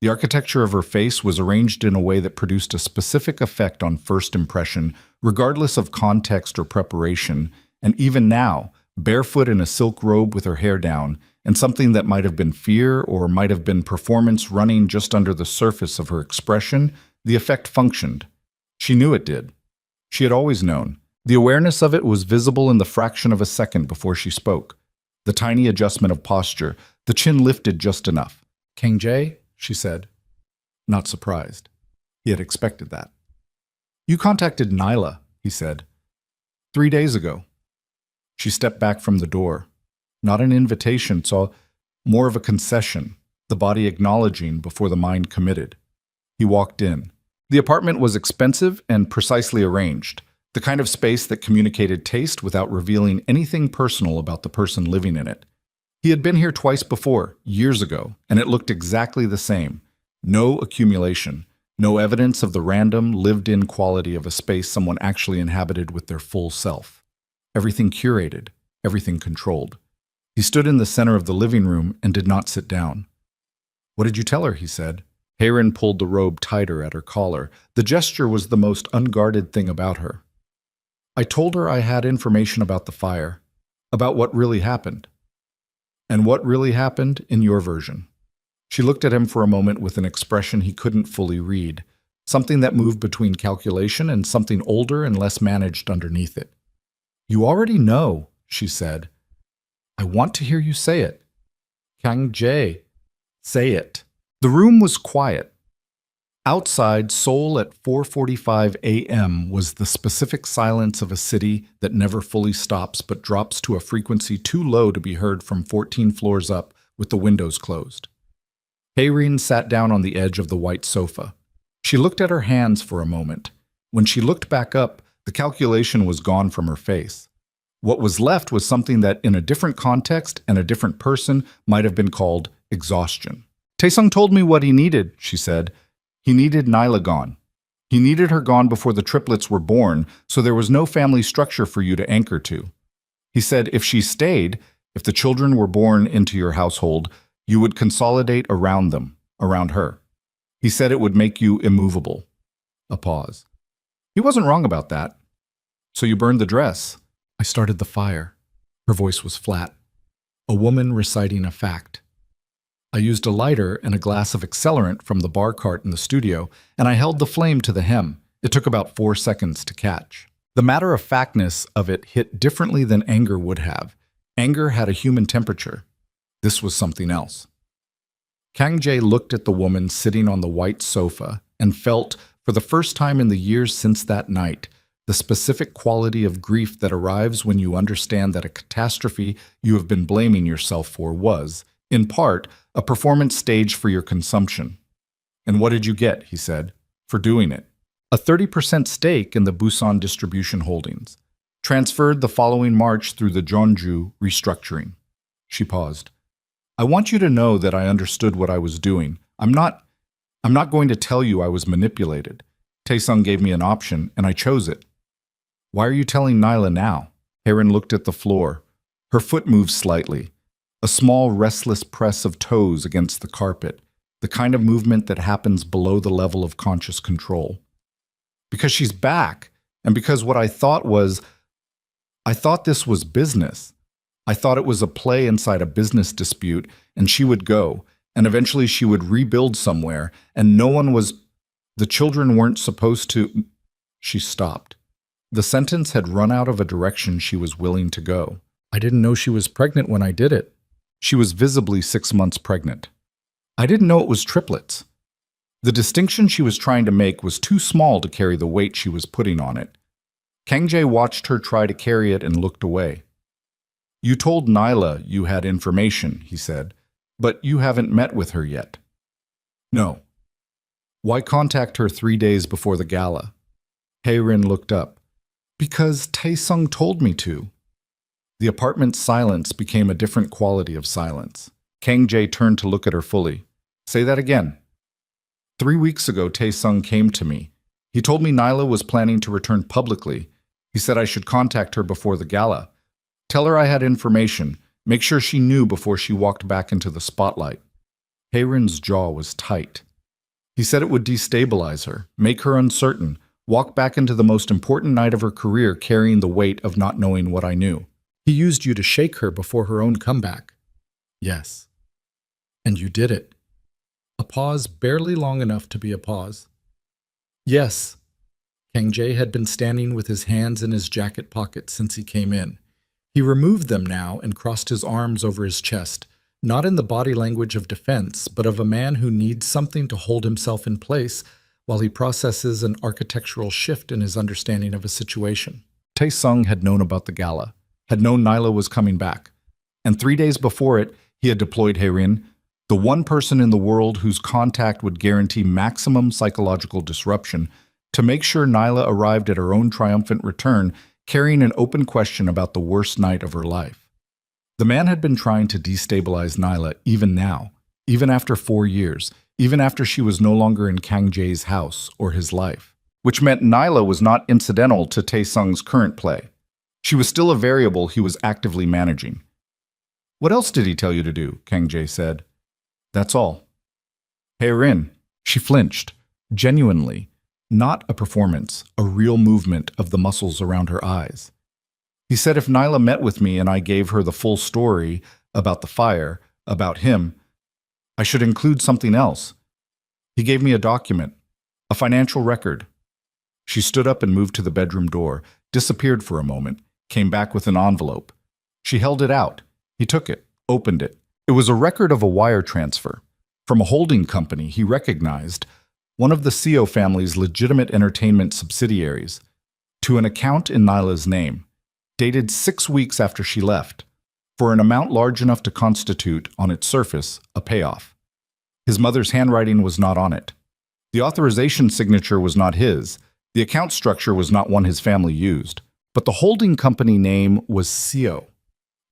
The architecture of her face was arranged in a way that produced a specific effect on first impression, regardless of context or preparation, and even now, barefoot in a silk robe with her hair down, and something that might have been fear or might have been performance running just under the surface of her expression, the effect functioned. She knew it did. She had always known. The awareness of it was visible in the fraction of a second before she spoke. The tiny adjustment of posture, the chin lifted just enough. "Kang Jae?" she said. Not surprised. He had expected that. "You contacted Nyla," he said. 3 days ago." She stepped back from the door. Not an invitation, so more of a concession, the body acknowledging before the mind committed. He walked in. The apartment was expensive and precisely arranged, the kind of space that communicated taste without revealing anything personal about the person living in it. He had been here twice before, years ago, and it looked exactly the same. No accumulation, no evidence of the random, lived-in quality of a space someone actually inhabited with their full self. Everything curated, everything controlled. He stood in the center of the living room and did not sit down. "What did you tell her?" he said. Haerin pulled the robe tighter at her collar. The gesture was the most unguarded thing about her. "I told her I had information about the fire, about what really happened." "And what really happened in your version?" She looked at him for a moment with an expression he couldn't fully read, something that moved between calculation and something older and less managed underneath it. "You already know," she said. "I want to hear you say it. Kang Jae, say it." The room was quiet. Outside, Seoul at 4:45 a.m. was the specific silence of a city that never fully stops but drops to a frequency too low to be heard from 14 floors up with the windows closed. Haerin sat down on the edge of the white sofa. She looked at her hands for a moment. When she looked back up, the calculation was gone from her face. What was left was something that, in a different context and a different person, might have been called exhaustion. "Taesung told me what he needed," she said. "He needed Nyla gone. He needed her gone before the triplets were born, so there was no family structure for you to anchor to. He said if she stayed, if the children were born into your household, you would consolidate around them, around her. He said it would make you immovable." A pause. He wasn't wrong about that. "So you burned the dress." "I started the fire." Her voice was flat. A woman reciting a fact. I used a lighter and a glass of accelerant from the bar cart in the studio, and I held the flame to the hem. It took about 4 seconds to catch. The matter-of-factness of it hit differently than anger would have. Anger had a human temperature. This was something else. Kang Jae looked at the woman sitting on the white sofa and felt, for the first time in the years since that night, the specific quality of grief that arrives when you understand that a catastrophe you have been blaming yourself for was, in part, a performance stage for your consumption. "And what did you get," he said, "for doing it?" "A 30% stake in the Busan Distribution Holdings, transferred the following March through the Jeonju restructuring." She paused. "I want you to know that I understood what I was doing. I'm not going to tell you I was manipulated. Taesung gave me an option, and I chose it." "Why are you telling Nyla now?" Heron looked at the floor. Her foot moved slightly. A small, restless press of toes against the carpet, the kind of movement that happens below the level of conscious control. "Because she's back, and because I thought this was business. I thought it was a play inside a business dispute, and she would go, and eventually she would rebuild somewhere, and the children weren't supposed to—" She stopped. The sentence had run out of a direction she was willing to go. "I didn't know she was pregnant when I did it." She was visibly 6 months pregnant. "I didn't know it was triplets." The distinction she was trying to make was too small to carry the weight she was putting on it. Kang Jae watched her try to carry it and looked away. "You told Nyla you had information," he said, "but you haven't met with her yet." "No." "Why contact her 3 days before the gala?" Hae-rin looked up. "Because Taesung told me to." The apartment's silence became a different quality of silence. Kang Jae turned to look at her fully. "Say that again." 3 weeks ago, Taesung came to me. He told me Nyla was planning to return publicly. He said I should contact her before the gala. Tell her I had information. Make sure she knew before she walked back into the spotlight. Hae-rin's jaw was tight. He said it would destabilize her, make her uncertain, walk back into the most important night of her career carrying the weight of not knowing what I knew. "He used you to shake her before her own comeback." "Yes." "And you did it." A pause barely long enough to be a pause. "Yes." Kang Jae had been standing with his hands in his jacket pocket since he came in. He removed them now and crossed his arms over his chest, not in the body language of defense, but of a man who needs something to hold himself in place while he processes an architectural shift in his understanding of a situation. Taesung had known about the gala, had known Nyla was coming back, and 3 days before it, he had deployed Hae-rin, the one person in the world whose contact would guarantee maximum psychological disruption, to make sure Nyla arrived at her own triumphant return, carrying an open question about the worst night of her life. The man had been trying to destabilize Nyla even now, even after 4 years, even after she was no longer in Kang Jae's house or his life, which meant Nyla was not incidental to Taesung's current play. She was still a variable he was actively managing. "What else did he tell you to do?" Kang Jae said. "That's all." Hae-rin, she flinched, genuinely, not a performance, a real movement of the muscles around her eyes. "He said if Nyla met with me and I gave her the full story about the fire, about him, I should include something else. He gave me a document, a financial record." She stood up and moved to the bedroom door, disappeared for a moment, came back with an envelope. She held it out. He took it, opened it. It was a record of a wire transfer from a holding company he recognized, one of the Seo family's legitimate entertainment subsidiaries, to an account in Nyla's name, dated 6 weeks after she left, for an amount large enough to constitute, on its surface, a payoff. His mother's handwriting was not on it. The authorization signature was not his. The account structure was not one his family used. But the holding company name was Seo,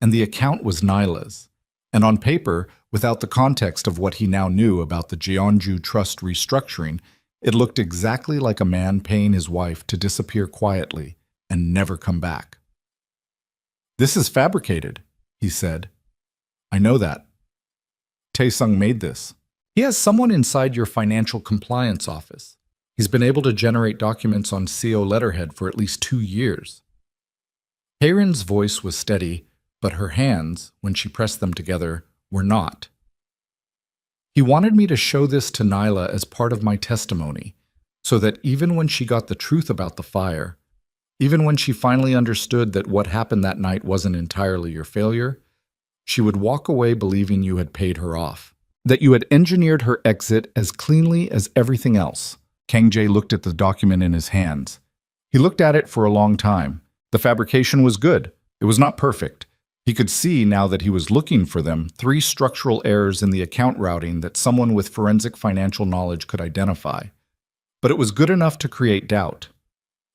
and the account was Nyla's. And on paper, without the context of what he now knew about the Jeonju Trust restructuring, it looked exactly like a man paying his wife to disappear quietly and never come back. "This is fabricated," he said. "I know that. Taesung made this. He has someone inside your financial compliance office. He's been able to generate documents on Seo letterhead for at least 2 years." Hae-rin's voice was steady, but her hands, when she pressed them together, were not. He wanted me to show this to Nyla as part of my testimony, so that even when she got the truth about the fire, even when she finally understood that what happened that night wasn't entirely your failure, she would walk away believing you had paid her off, that you had engineered her exit as cleanly as everything else. Kang Jae looked at the document in his hands. He looked at it for a long time. The fabrication was good. It was not perfect. He could see, now that he was looking for them, 3 structural errors in the account routing that someone with forensic financial knowledge could identify. But it was good enough to create doubt.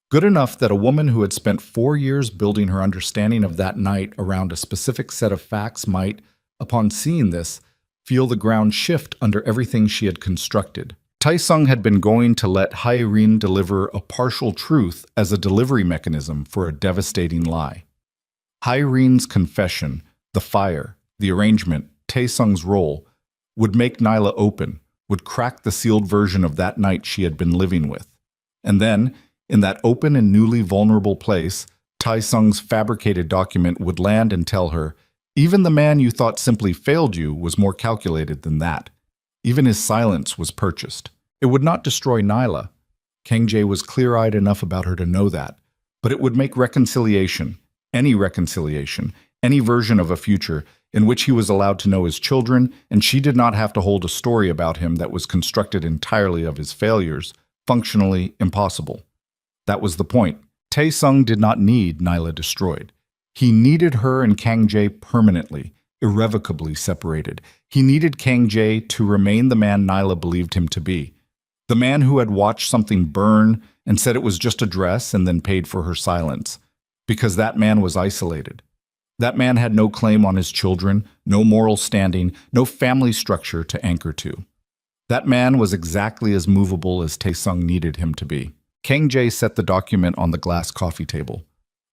Good enough that a woman who had spent 4 years building her understanding of that night around a specific set of facts might, upon seeing this, feel the ground shift under everything she had constructed. Taesung had been going to let Hae-rin deliver a partial truth as a delivery mechanism for a devastating lie. Hae-rin's confession, the fire, the arrangement, Taesung's role, would make Nyla open, would crack the sealed version of that night she had been living with. And then, in that open and newly vulnerable place, Taesung's fabricated document would land and tell her, even the man you thought simply failed you was more calculated than that. Even his silence was purchased. It would not destroy Nyla. Kang Jae was clear-eyed enough about her to know that. But it would make reconciliation, any version of a future in which he was allowed to know his children, and she did not have to hold a story about him that was constructed entirely of his failures, functionally impossible. That was the point. Taesung did not need Nyla destroyed. He needed her and Kang Jae permanently, irrevocably separated. He needed Kang Jae to remain the man Nyla believed him to be. The man who had watched something burn and said it was just a dress and then paid for her silence. Because that man was isolated. That man had no claim on his children, no moral standing, no family structure to anchor to. That man was exactly as movable as Taesung needed him to be. Kang Jae set the document on the glass coffee table.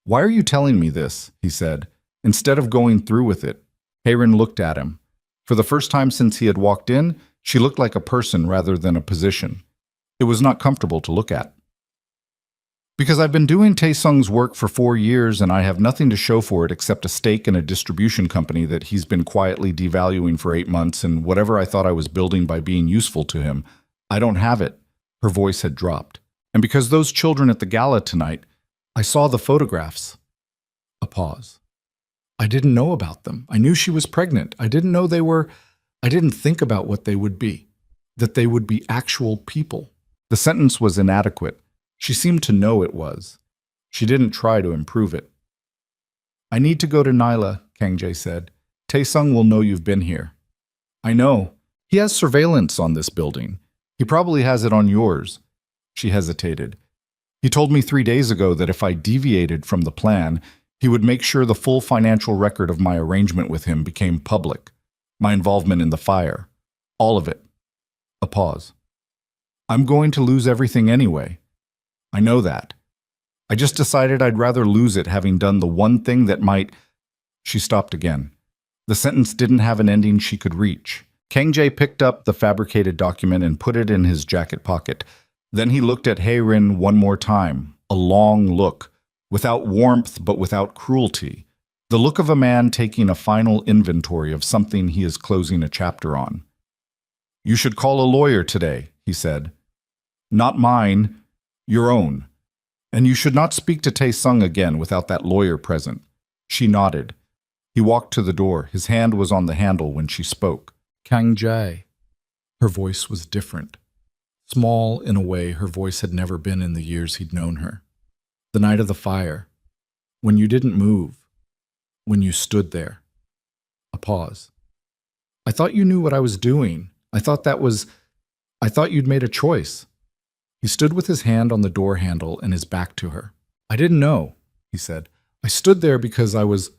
"Why are you telling me this?" he said, instead of going through with it. Hae-rin looked at him. For the first time since he had walked in, she looked like a person rather than a position. It was not comfortable to look at. "Because I've been doing Taesung's work for 4 years and I have nothing to show for it except a stake in a distribution company that he's been quietly devaluing for 8 months, and whatever I thought I was building by being useful to him, I don't have it." Her voice had dropped. "And because those children at the gala tonight, I saw the photographs." A pause. "I didn't know about them. I knew she was pregnant. I didn't know they were. I didn't think about what they would be. That they would be actual people." The sentence was inadequate. She seemed to know it was. She didn't try to improve it. "I need to go to Nyla," Kang Jae said. "Taesung will know you've been here." "I know. He has surveillance on this building. He probably has it on yours." She hesitated. "He told me 3 days ago that if I deviated from the plan, he would make sure the full financial record of my arrangement with him became public. My involvement in the fire. All of it." A pause. "I'm going to lose everything anyway. I know that. I just decided I'd rather lose it having done the one thing that might—" She stopped again. The sentence didn't have an ending she could reach. Kang Jae picked up the fabricated document and put it in his jacket pocket. Then he looked at Hae-rin one more time, a long look, without warmth but without cruelty. The look of a man taking a final inventory of something he is closing a chapter on. "You should call a lawyer today," he said. "Not mine. Your own. And you should not speak to Taesung again without that lawyer present." She nodded. He walked to the door. His hand was on the handle when she spoke. "Kang Jae." Her voice was different. Small in a way her voice had never been in the years he'd known her. "The night of the fire. When you didn't move. When you stood there." A pause. "I thought you knew what I was doing. I thought you'd made a choice." He stood with his hand on the door handle and his back to her. "I didn't know," he said. "I stood there because I was—"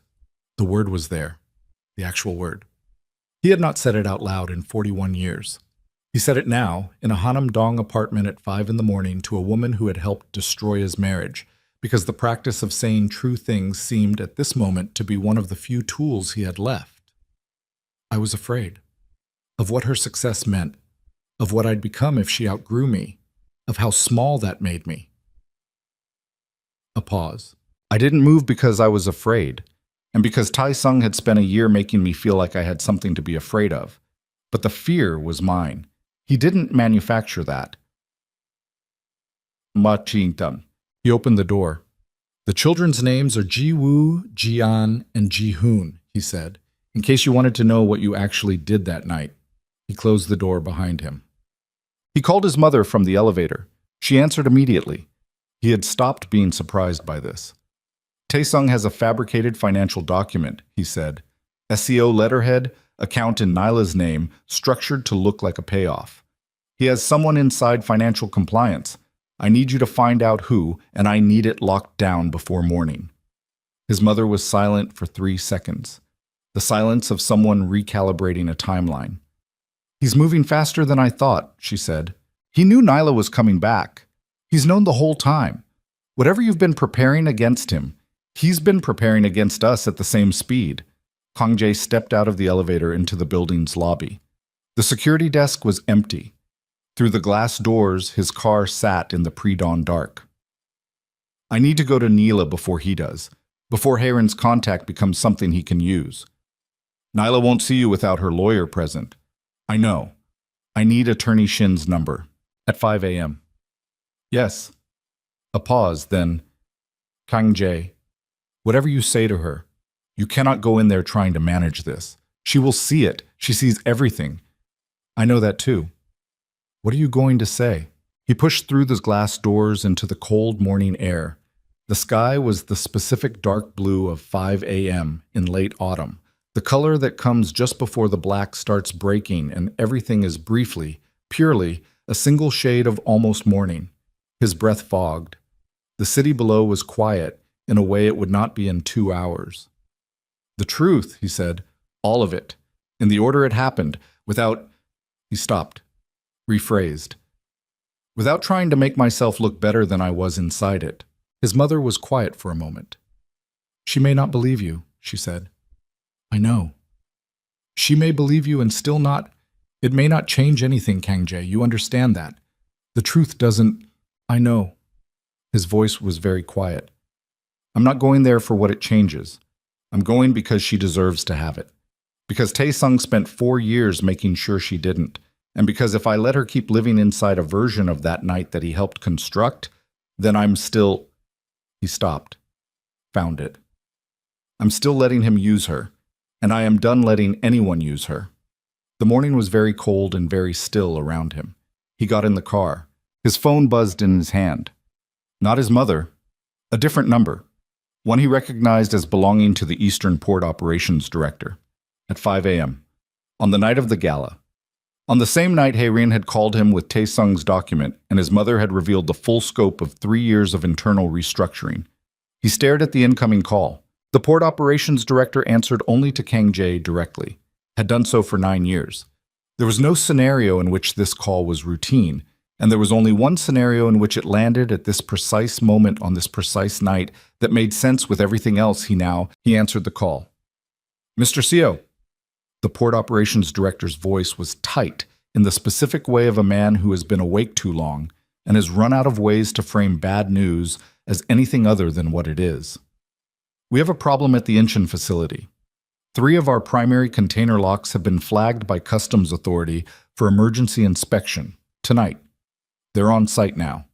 The word was there. The actual word. He had not said it out loud in 41 years. He said it now, in a Hanam-dong apartment at 5 in the morning to a woman who had helped destroy his marriage, because the practice of saying true things seemed at this moment to be one of the few tools he had left. I was afraid. Of what her success meant. Of what I'd become if she outgrew me. Of how small that made me. A pause. "I didn't move because I was afraid, and because Taesung had spent a year making me feel like I had something to be afraid of. But the fear was mine. He didn't manufacture that. Machintan. He opened the door. The children's names are Ji-woo, Ji-an, and Ji-hoon, he said, in case you wanted to know what you actually did that night. He closed the door behind him. He called his mother from the elevator. She answered immediately. He had stopped being surprised by this. Taesung has a fabricated financial document, he said. SEO letterhead, account in Nyla's name, structured to look like a payoff. He has someone inside financial compliance. I need you to find out who, and I need it locked down before morning. His mother was silent for 3 seconds. The silence of someone recalibrating a timeline. He's moving faster than I thought, she said. He knew Nyla was coming back. He's known the whole time. Whatever you've been preparing against him, he's been preparing against us at the same speed. Kang Jae stepped out of the elevator into the building's lobby. The security desk was empty. Through the glass doors, his car sat in the pre-dawn dark. I need to go to Nyla before he does, before Haren's contact becomes something he can use. Nyla won't see you without her lawyer present. I know. I need Attorney Shin's number. At 5 a.m. Yes. A pause, then. Kang Jae, whatever you say to her, you cannot go in there trying to manage this. She will see it. She sees everything. I know that too. What are you going to say? He pushed through the glass doors into the cold morning air. The sky was the specific dark blue of 5 a.m. in late autumn, the color that comes just before the black starts breaking and everything is briefly, purely, a single shade of almost morning. His breath fogged. The city below was quiet in a way it would not be in 2 hours. The truth, he said, all of it, in the order it happened, without... He stopped. Rephrased. Without trying to make myself look better than I was inside it. His mother was quiet for a moment. She may not believe you, she said. I know. She may believe you and still not... It may not change anything, Kang Jae. You understand that. The truth doesn't... I know. His voice was very quiet. I'm not going there for what it changes. I'm going because she deserves to have it. Because Taesung spent 4 years making sure she didn't. And because if I let her keep living inside a version of that night that he helped construct, then I'm still... He stopped. Found it. I'm still letting him use her, and I am done letting anyone use her. The morning was very cold and very still around him. He got in the car. His phone buzzed in his hand. Not his mother. A different number. One he recognized as belonging to the Eastern Port Operations Director. At 5 a.m. On the night of the gala. On the same night, Haerin had called him with Taesung's document, and his mother had revealed the full scope of 3 years of internal restructuring. He stared at the incoming call. The Port Operations Director answered only to Kang Jae directly, had done so for 9 years. There was no scenario in which this call was routine, and there was only one scenario in which it landed at this precise moment on this precise night that made sense with everything else. He answered the call. Mr. Seo. The Port Operations Director's voice was tight in the specific way of a man who has been awake too long and has run out of ways to frame bad news as anything other than what it is. We have a problem at the Incheon facility. 3 of our primary container locks have been flagged by Customs Authority for emergency inspection tonight. They're on site now.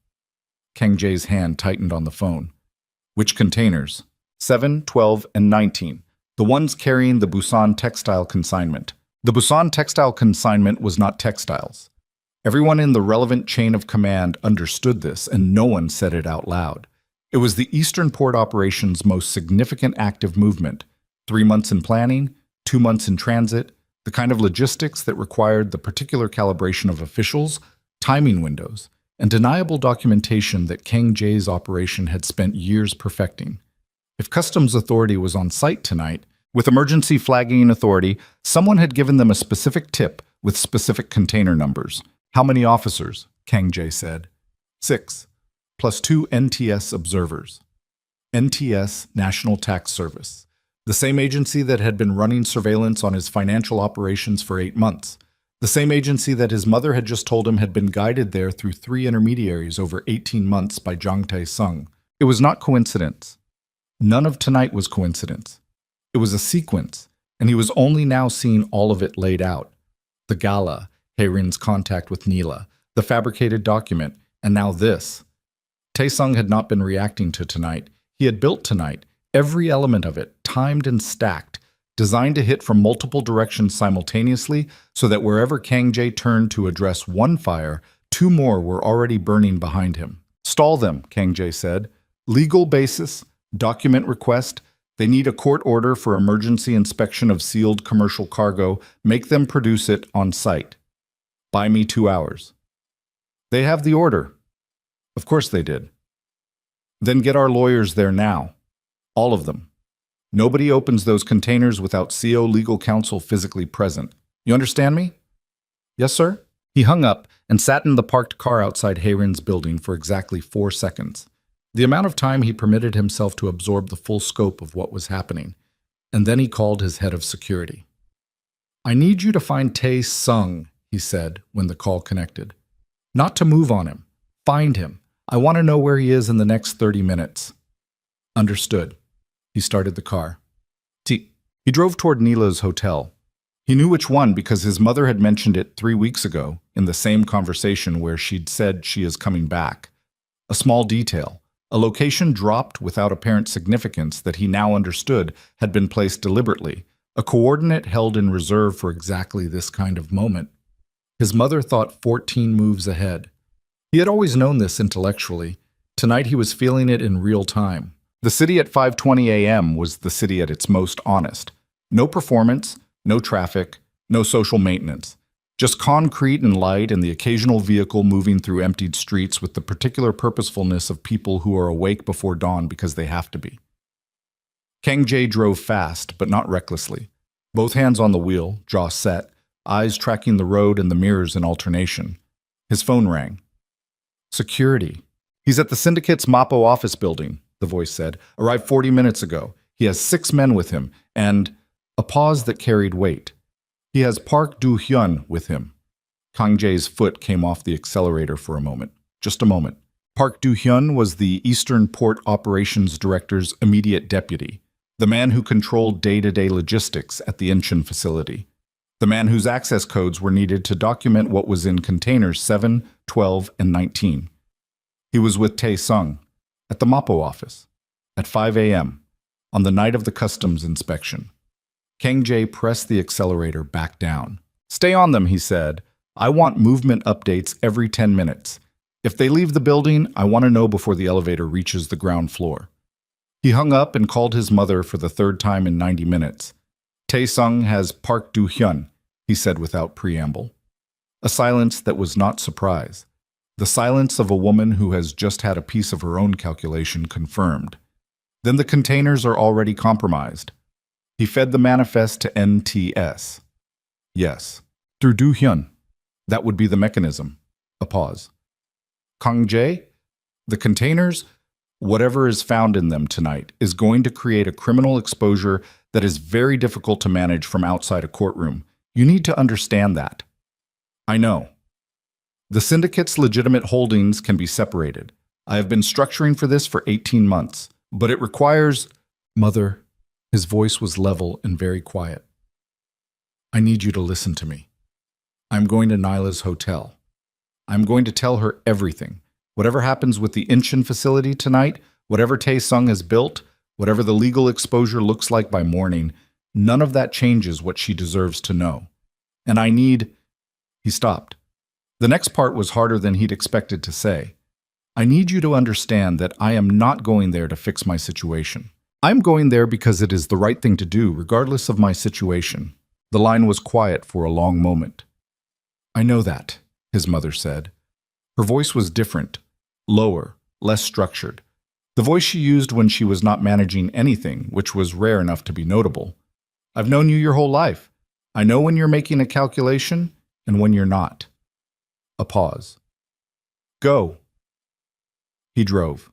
Kang Jae's hand tightened on the phone. Which containers? 7, 12, and 19. The ones carrying the Busan textile consignment. The Busan textile consignment was not textiles. Everyone in the relevant chain of command understood this, and no one said it out loud. It was the Eastern Port Operations' most significant active movement. 3 months in planning, 2 months in transit, the kind of logistics that required the particular calibration of officials, timing windows, and deniable documentation that Kang Jae's operation had spent years perfecting. If Customs Authority was on site tonight, with Emergency Flagging Authority, someone had given them a specific tip with specific container numbers. How many officers? Kang Jae said. 6, plus 2 NTS observers. NTS, National Tax Service. The same agency that had been running surveillance on his financial operations for 8 months. The same agency that his mother had just told him had been guided there through 3 intermediaries over 18 months by Jang Tae-sung. It was not coincidence. None of tonight was coincidence. It was a sequence, and he was only now seeing all of it laid out. The gala, Haerin's contact with Neela, the fabricated document, and now this. Taesung had not been reacting to tonight. He had built tonight, every element of it, timed and stacked, designed to hit from multiple directions simultaneously so that wherever Kang Jae turned to address one fire, two more were already burning behind him. Stall them, Kang Jae said. Legal basis, document request. They need a court order for emergency inspection of sealed commercial cargo. Make them produce it on site. Buy me 2 hours. They have the order. Of course they did. Then get our lawyers there now. All of them. Nobody opens those containers without CO legal counsel physically present. You understand me? Yes, sir. He hung up and sat in the parked car outside Haerin's building for exactly 4 seconds. The amount of time he permitted himself to absorb the full scope of what was happening. And then he called his head of security. I need you to find Tae-sung, he said when the call connected. Not to move on him. Find him. I want to know where he is in the next 30 minutes. Understood. He started the car. He drove toward Neela's hotel. He knew which one because his mother had mentioned it 3 weeks ago in the same conversation where she'd said she is coming back. A small detail, a location dropped without apparent significance that he now understood had been placed deliberately, a coordinate held in reserve for exactly this kind of moment. His mother thought 14 moves ahead. He had always known this intellectually. Tonight he was feeling it in real time. The city at 5:20 a.m. was the city at its most honest. No performance, no traffic, no social maintenance. Just concrete and light and the occasional vehicle moving through emptied streets with the particular purposefulness of people who are awake before dawn because they have to be. Kang Jae drove fast, but not recklessly. Both hands on the wheel, jaw set, eyes tracking the road and the mirrors in alternation. His phone rang. Security. He's at the syndicate's Mapo office building, the voice said. Arrived 40 minutes ago. He has 6 men with him, and a pause that carried weight. He has Park Do-hyun with him. Kang Jae's foot came off the accelerator for a moment. Just a moment. Park Do-hyun was the Eastern Port Operations Director's immediate deputy, the man who controlled day-to-day logistics at the Incheon facility, the man whose access codes were needed to document what was in containers 7, 12, and 19. He was with Tae-sung at the Mapo office at 5 a.m. on the night of the customs inspection. Kang Jae pressed the accelerator back down. Stay on them, he said. I want movement updates every 10 minutes. If they leave the building, I want to know before the elevator reaches the ground floor. He hung up and called his mother for the 3rd time in 90 minutes. Tae-sung has Park Do-hyun, he said without preamble. A silence that was not surprise. The silence of a woman who has just had a piece of her own calculation confirmed. Then the containers are already compromised. He fed the manifest to NTS. Yes, through Do-hyun. That would be the mechanism. A pause. Kang Jae, the containers, whatever is found in them tonight, is going to create a criminal exposure that is very difficult to manage from outside a courtroom. You need to understand that. I know. The syndicate's legitimate holdings can be separated. I have been structuring for this for 18 months, but it requires... Mother, his voice was level and very quiet. I need you to listen to me. I'm going to Nyla's hotel. I'm going to tell her everything. Whatever happens with the Incheon facility tonight, whatever Tae-sung has built, whatever the legal exposure looks like by morning, none of that changes what she deserves to know. And I need... He stopped. The next part was harder than he'd expected to say. I need you to understand that I am not going there to fix my situation. I'm going there because it is the right thing to do, regardless of my situation. The line was quiet for a long moment. I know that, his mother said. Her voice was different, lower, less structured. The voice she used when she was not managing anything, which was rare enough to be notable. I've known you your whole life. I know when you're making a calculation and when you're not. A pause. Go. He drove.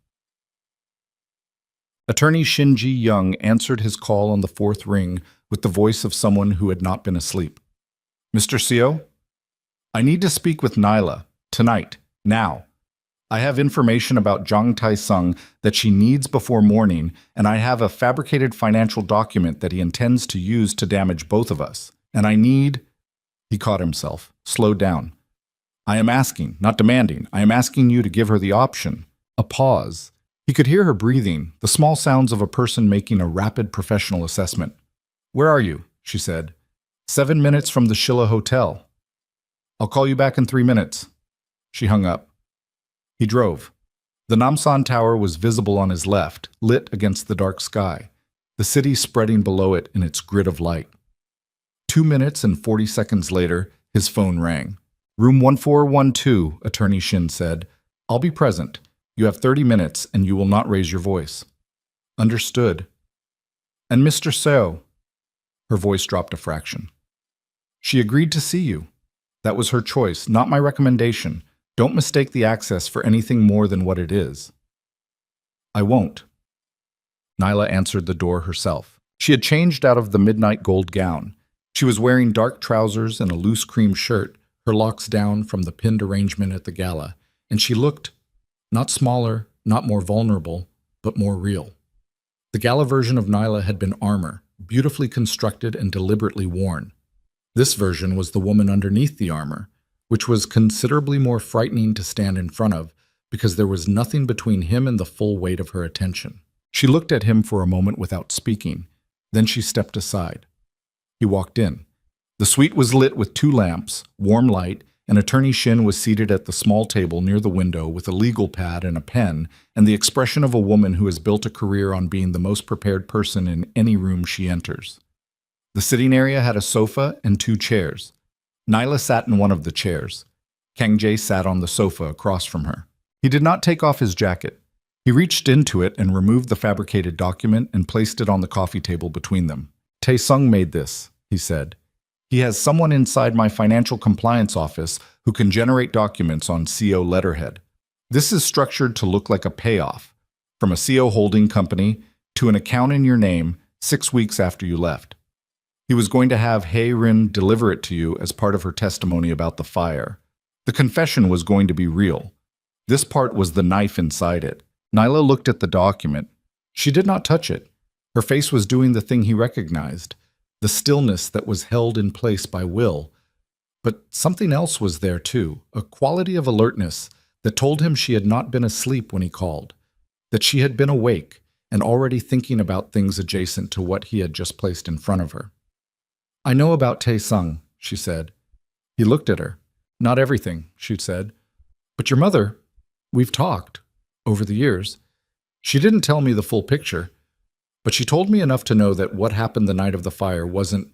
Attorney Shin-ji Young answered his call on the 4th ring with the voice of someone who had not been asleep. Mr. Seo? I need to speak with Nyla, tonight, now. I have information about Jang Tae-sung that she needs before morning, and I have a fabricated financial document that he intends to use to damage both of us. And I need... He caught himself, slowed down. I am asking, not demanding. I am asking you to give her the option. A pause. He could hear her breathing, the small sounds of a person making a rapid professional assessment. Where are you? She said. 7 minutes from the Shilla Hotel. I'll call you back in 3 minutes. She hung up. He drove. The Namsan Tower was visible on his left, lit against the dark sky, the city spreading below it in its grid of light. 2 minutes and 40 seconds later, his phone rang. Room 1412, Attorney Shin said. I'll be present. You have 30 minutes and you will not raise your voice. Understood. And Mr. Seo? Her voice dropped a fraction. She agreed to see you. That was her choice, not my recommendation. Don't mistake the access for anything more than what it is. I won't. Nyla answered the door herself. She had changed out of the midnight gold gown. She was wearing dark trousers and a loose cream shirt, her locks down from the pinned arrangement at the gala, and she looked not smaller, not more vulnerable, but more real. The gala version of Nyla had been armor, beautifully constructed and deliberately worn. This version was the woman underneath the armor, which was considerably more frightening to stand in front of because there was nothing between him and the full weight of her attention. She looked at him for a moment without speaking. Then she stepped aside. He walked in. The suite was lit with 2 lamps, warm light, and Attorney Shin was seated at the small table near the window with a legal pad and a pen and the expression of a woman who has built a career on being the most prepared person in any room she enters. The sitting area had a sofa and 2 chairs. Nyla sat in one of the chairs. Kang Jae sat on the sofa across from her. He did not take off his jacket. He reached into it and removed the fabricated document and placed it on the coffee table between them. Tae-sung made this, he said. He has someone inside my financial compliance office who can generate documents on CO letterhead. This is structured to look like a payoff, from a CO holding company to an account in your name 6 weeks after you left. He was going to have Hae-rin deliver it to you as part of her testimony about the fire. The confession was going to be real. This part was the knife inside it. Nyla looked at the document. She did not touch it. Her face was doing the thing he recognized, the stillness that was held in place by will. But something else was there too, a quality of alertness that told him she had not been asleep when he called, that she had been awake and already thinking about things adjacent to what he had just placed in front of her. I know about Tae-sung, she said. He looked at her. Not everything, she said. But your mother, we've talked, over the years. She didn't tell me the full picture, but she told me enough to know that what happened the night of the fire wasn't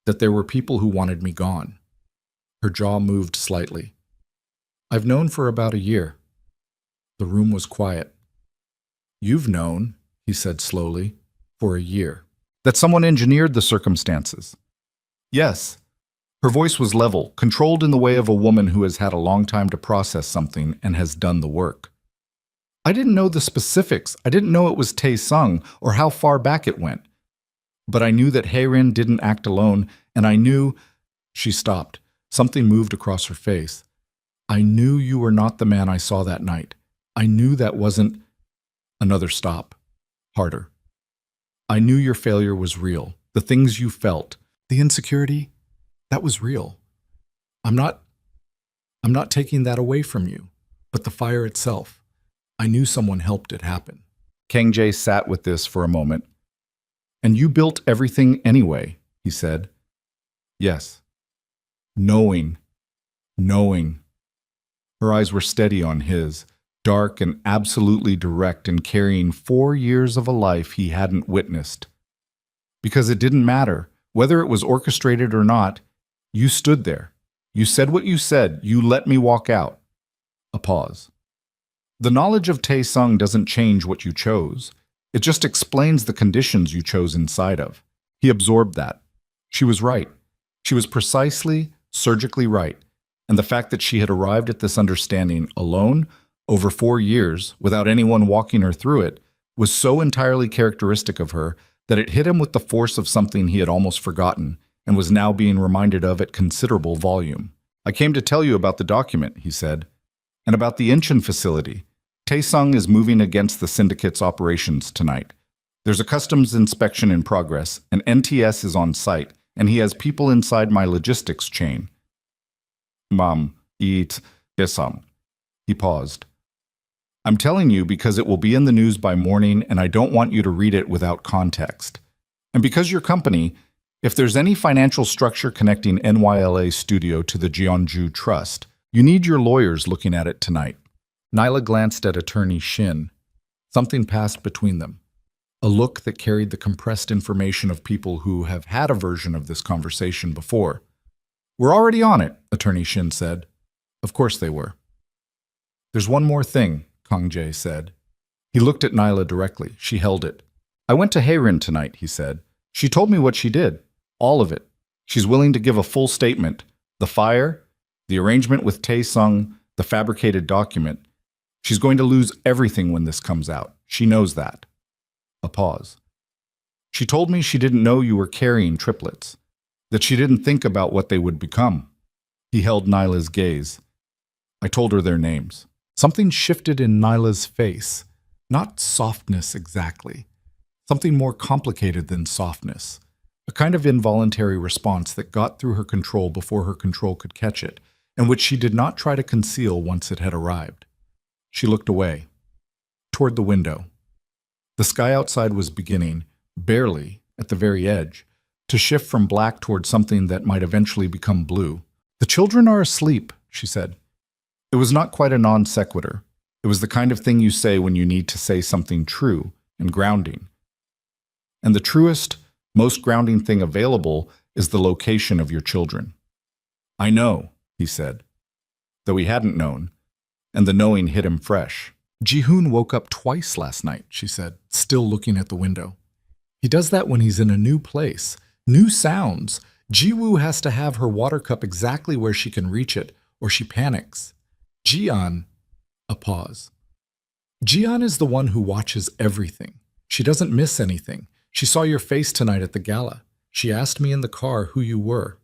that there were people who wanted me gone. Her jaw moved slightly. I've known for about a year. The room was quiet. You've known, he said slowly, for a year. That someone engineered the circumstances. Yes. Her voice was level, controlled in the way of a woman who has had a long time to process something and has done the work. I didn't know the specifics. I didn't know it was Tae-sung or how far back it went. But I knew that Hae-rin didn't act alone, and I knew... She stopped. Something moved across her face. I knew you were not the man I saw that night. I knew that wasn't... Another stop. Harder. I knew your failure was real. The things you felt. The insecurity, that was real. I'm not taking that away from you, but the fire itself, I knew someone helped it happen. Kang Jae sat with this for a moment. And you built everything anyway, he said. Yes. Knowing. Her eyes were steady on his, dark and absolutely direct and carrying 4 years of a life he hadn't witnessed. Because it didn't matter. Whether it was orchestrated or not, you stood there. You said what you said. You let me walk out. A pause. The knowledge of Tae-sung doesn't change what you chose. It just explains the conditions you chose inside of. He absorbed that. She was right. She was precisely, surgically right. And the fact that she had arrived at this understanding alone, over 4 years, without anyone walking her through it, was so entirely characteristic of her that it hit him with the force of something he had almost forgotten and was now being reminded of at considerable volume. I came to tell you about the document, he said, and about the Incheon facility. Tae-sung is moving against the syndicate's operations tonight. There's a customs inspection in progress, and NTS is on site, and he has people inside my logistics chain. Mom, eat some. He paused. I'm telling you because it will be in the news by morning, and I don't want you to read it without context. And because your company, if there's any financial structure connecting NYLA Studio to the Jeonju Trust, you need your lawyers looking at it tonight. Nyla glanced at Attorney Shin. Something passed between them. A look that carried the compressed information of people who have had a version of this conversation before. We're already on it, Attorney Shin said. Of course they were. There's one more thing, Kang Jae said. He looked at Nyla directly. She held it. I went to Heirin tonight, he said. She told me what she did. All of it. She's willing to give a full statement. The fire, the arrangement with Tae-sung, the fabricated document. She's going to lose everything when this comes out. She knows that. A pause. She told me she didn't know you were carrying triplets, that she didn't think about what they would become. He held Nyla's gaze. I told her their names. Something shifted in Nyla's face. Not softness exactly. Something more complicated than softness. A kind of involuntary response that got through her control before her control could catch it, and which she did not try to conceal once it had arrived. She looked away, toward the window. The sky outside was beginning, barely, at the very edge, to shift from black toward something that might eventually become blue. The children are asleep, she said. It was not quite a non sequitur. It was the kind of thing you say when you need to say something true and grounding. And the truest, most grounding thing available is the location of your children. I know, he said, though he hadn't known, and the knowing hit him fresh. Ji-hoon woke up twice last night, she said, still looking at the window. He does that when he's in a new place, new sounds. Ji-woo has to have her water cup exactly where she can reach it, or she panics. Ji-an, a pause. Ji-an is the one who watches everything. She doesn't miss anything. She saw your face tonight at the gala. She asked me in the car who you were.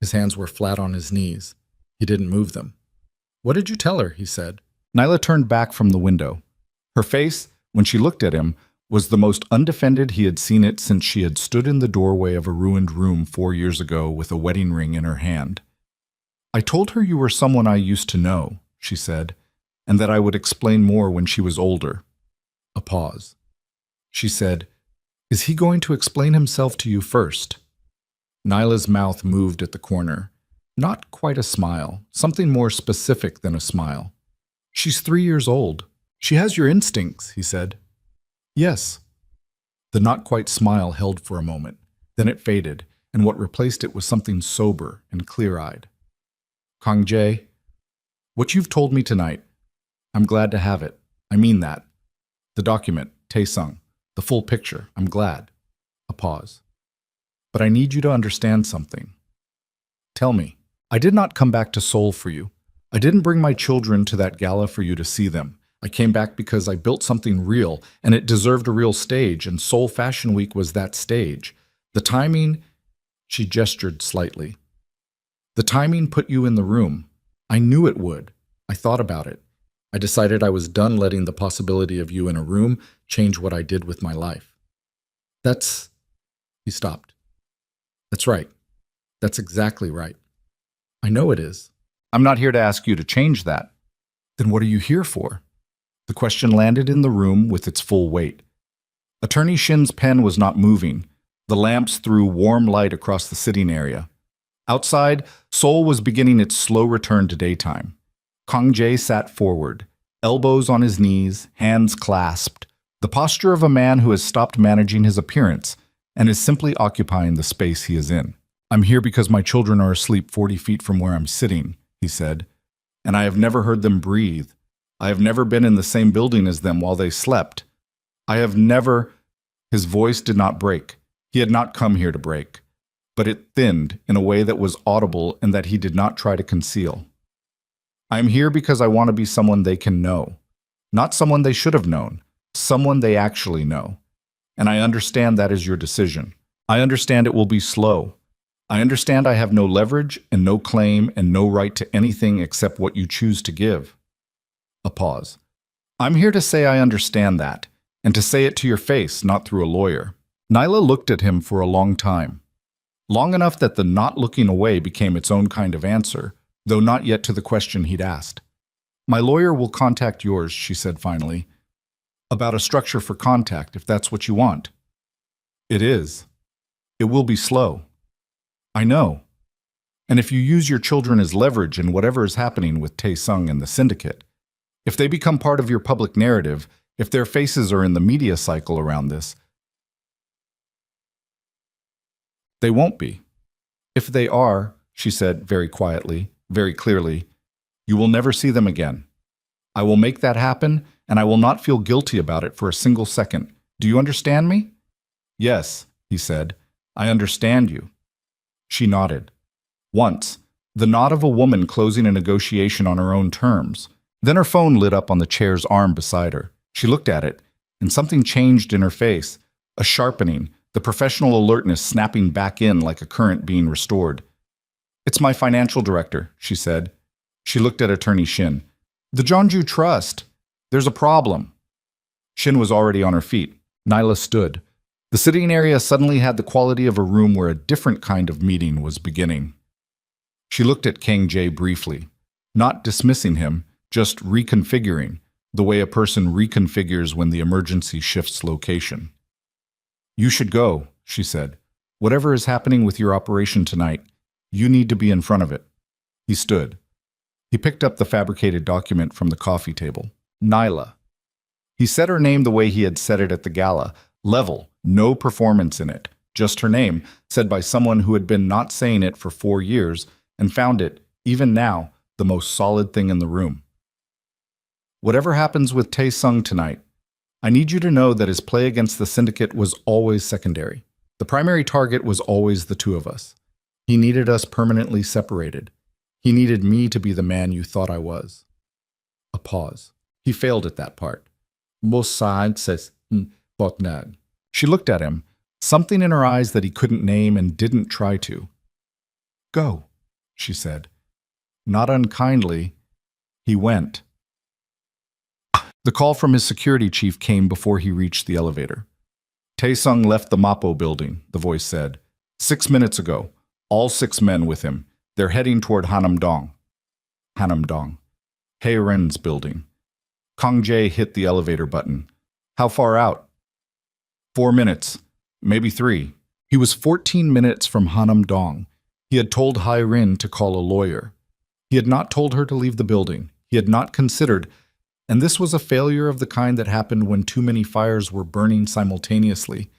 His hands were flat on his knees. He didn't move them. What did you tell her? He said. Nyla turned back from the window. Her face, when she looked at him, was the most undefended he had seen it since she had stood in the doorway of a ruined room 4 years ago with a wedding ring in her hand. I told her you were someone I used to know, she said, and that I would explain more when she was older. A pause. She said, Is he going to explain himself to you first? Nyla's mouth moved at the corner. Not quite a smile, something more specific than a smile. She's 3 years old. She has your instincts, he said. Yes. The not-quite smile held for a moment. Then it faded, and what replaced it was something sober and clear-eyed. Kang Jae, what you've told me tonight, I'm glad to have it. I mean that. The document, Tae-sung, the full picture, I'm glad. A pause. But I need you to understand something. Tell me. I did not come back to Seoul for you. I didn't bring my children to that gala for you to see them. I came back because I built something real, and it deserved a real stage, and Seoul Fashion Week was that stage. The timing, she gestured slightly. The timing put you in the room. I knew it would. I thought about it. I decided I was done letting the possibility of you in a room change what I did with my life. That's... He stopped. That's right. That's exactly right. I know it is. I'm not here to ask you to change that. Then what are you here for? The question landed in the room with its full weight. Attorney Shin's pen was not moving. The lamps threw warm light across the sitting area. Outside, Seoul was beginning its slow return to daytime. Kang Jae sat forward, elbows on his knees, hands clasped, the posture of a man who has stopped managing his appearance and is simply occupying the space he is in. I'm here because my children are asleep 40 feet from where I'm sitting, he said, and I have never heard them breathe. I have never been in the same building as them while they slept. I have never... His voice did not break. He had not come here to break, but it thinned in a way that was audible and that he did not try to conceal. I am here because I want to be someone they can know, not someone they should have known, someone they actually know. And I understand that is your decision. I understand it will be slow. I understand I have no leverage and no claim and no right to anything except what you choose to give. A pause. I'm here to say I understand that, and to say it to your face, not through a lawyer. Nyla looked at him for a long time. long enough that the not looking away became its own kind of answer, though not yet to the question he'd asked. My lawyer will contact yours, she said finally. About a structure for contact, if that's what you want. It is. It will be slow. I know. And if you use your children as leverage in whatever is happening with Tae-sung and the syndicate, if they become part of your public narrative, if their faces are in the media cycle around this, they won't be. If they are, she said very quietly, very clearly, you will never see them again. I will make that happen, and I will not feel guilty about it for a single second. Do you understand me? Yes, he said. I understand you. She nodded. Once, the nod of a woman closing a negotiation on her own terms. Then her phone lit up on the chair's arm beside her. She looked at it, and something changed in her face, a sharpening, the professional alertness snapping back in like a current being restored. It's my financial director, she said. She looked at Attorney Shin. The Jeonju Trust. There's a problem. Shin was already on her feet. Nyla stood. The sitting area suddenly had the quality of a room where a different kind of meeting was beginning. She looked at Kang Jae briefly, not dismissing him, just reconfiguring, the way a person reconfigures when the emergency shifts location. You should go, she said. Whatever is happening with your operation tonight, you need to be in front of it. He stood. He picked up the fabricated document from the coffee table. Nyla. He said her name the way he had said it at the gala. Level, no performance in it. Just her name, said by someone who had been not saying it for 4 years and found it, even now, the most solid thing in the room. Whatever happens with Tae-sung tonight, I need you to know that his play against the syndicate was always secondary. The primary target was always the two of us. He needed us permanently separated. He needed me to be the man you thought I was. A pause. He failed at that part. Mossad says, Botnad. She looked at him, something in her eyes that he couldn't name and didn't try to. Go, she said. Not unkindly, he went. The call from his security chief came before he reached the elevator. Tae-sung left the Mapo building, the voice said. 6 minutes ago, all 6 men with him. They're heading toward Hanam-dong. Hanam-dong. Hae-ren's building. Kang Jae hit the elevator button. How far out? 4 minutes. Maybe 3. He was 14 minutes from Hanam-dong. He had told Hae-ren to call a lawyer. He had not told her to leave the building. He had not considered, and this was a failure of the kind that happened when too many fires were burning simultaneously,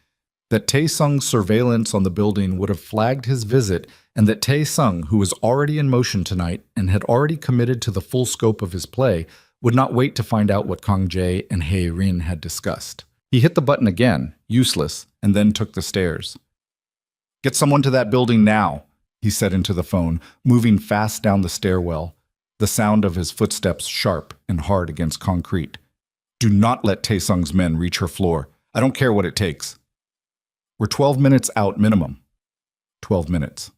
that Tae-sung's surveillance on the building would have flagged his visit, and that Tae-sung, who was already in motion tonight and had already committed to the full scope of his play, would not wait to find out what Kang Jae and Hae-ren had discussed. He hit the button again, useless, and then took the stairs. Get someone to that building now, he said into the phone, moving fast down the stairwell, the sound of his footsteps sharp and hard against concrete. Do not let Tae-sung's men reach her floor. I don't care what it takes. We're 12 minutes out minimum. 12 minutes.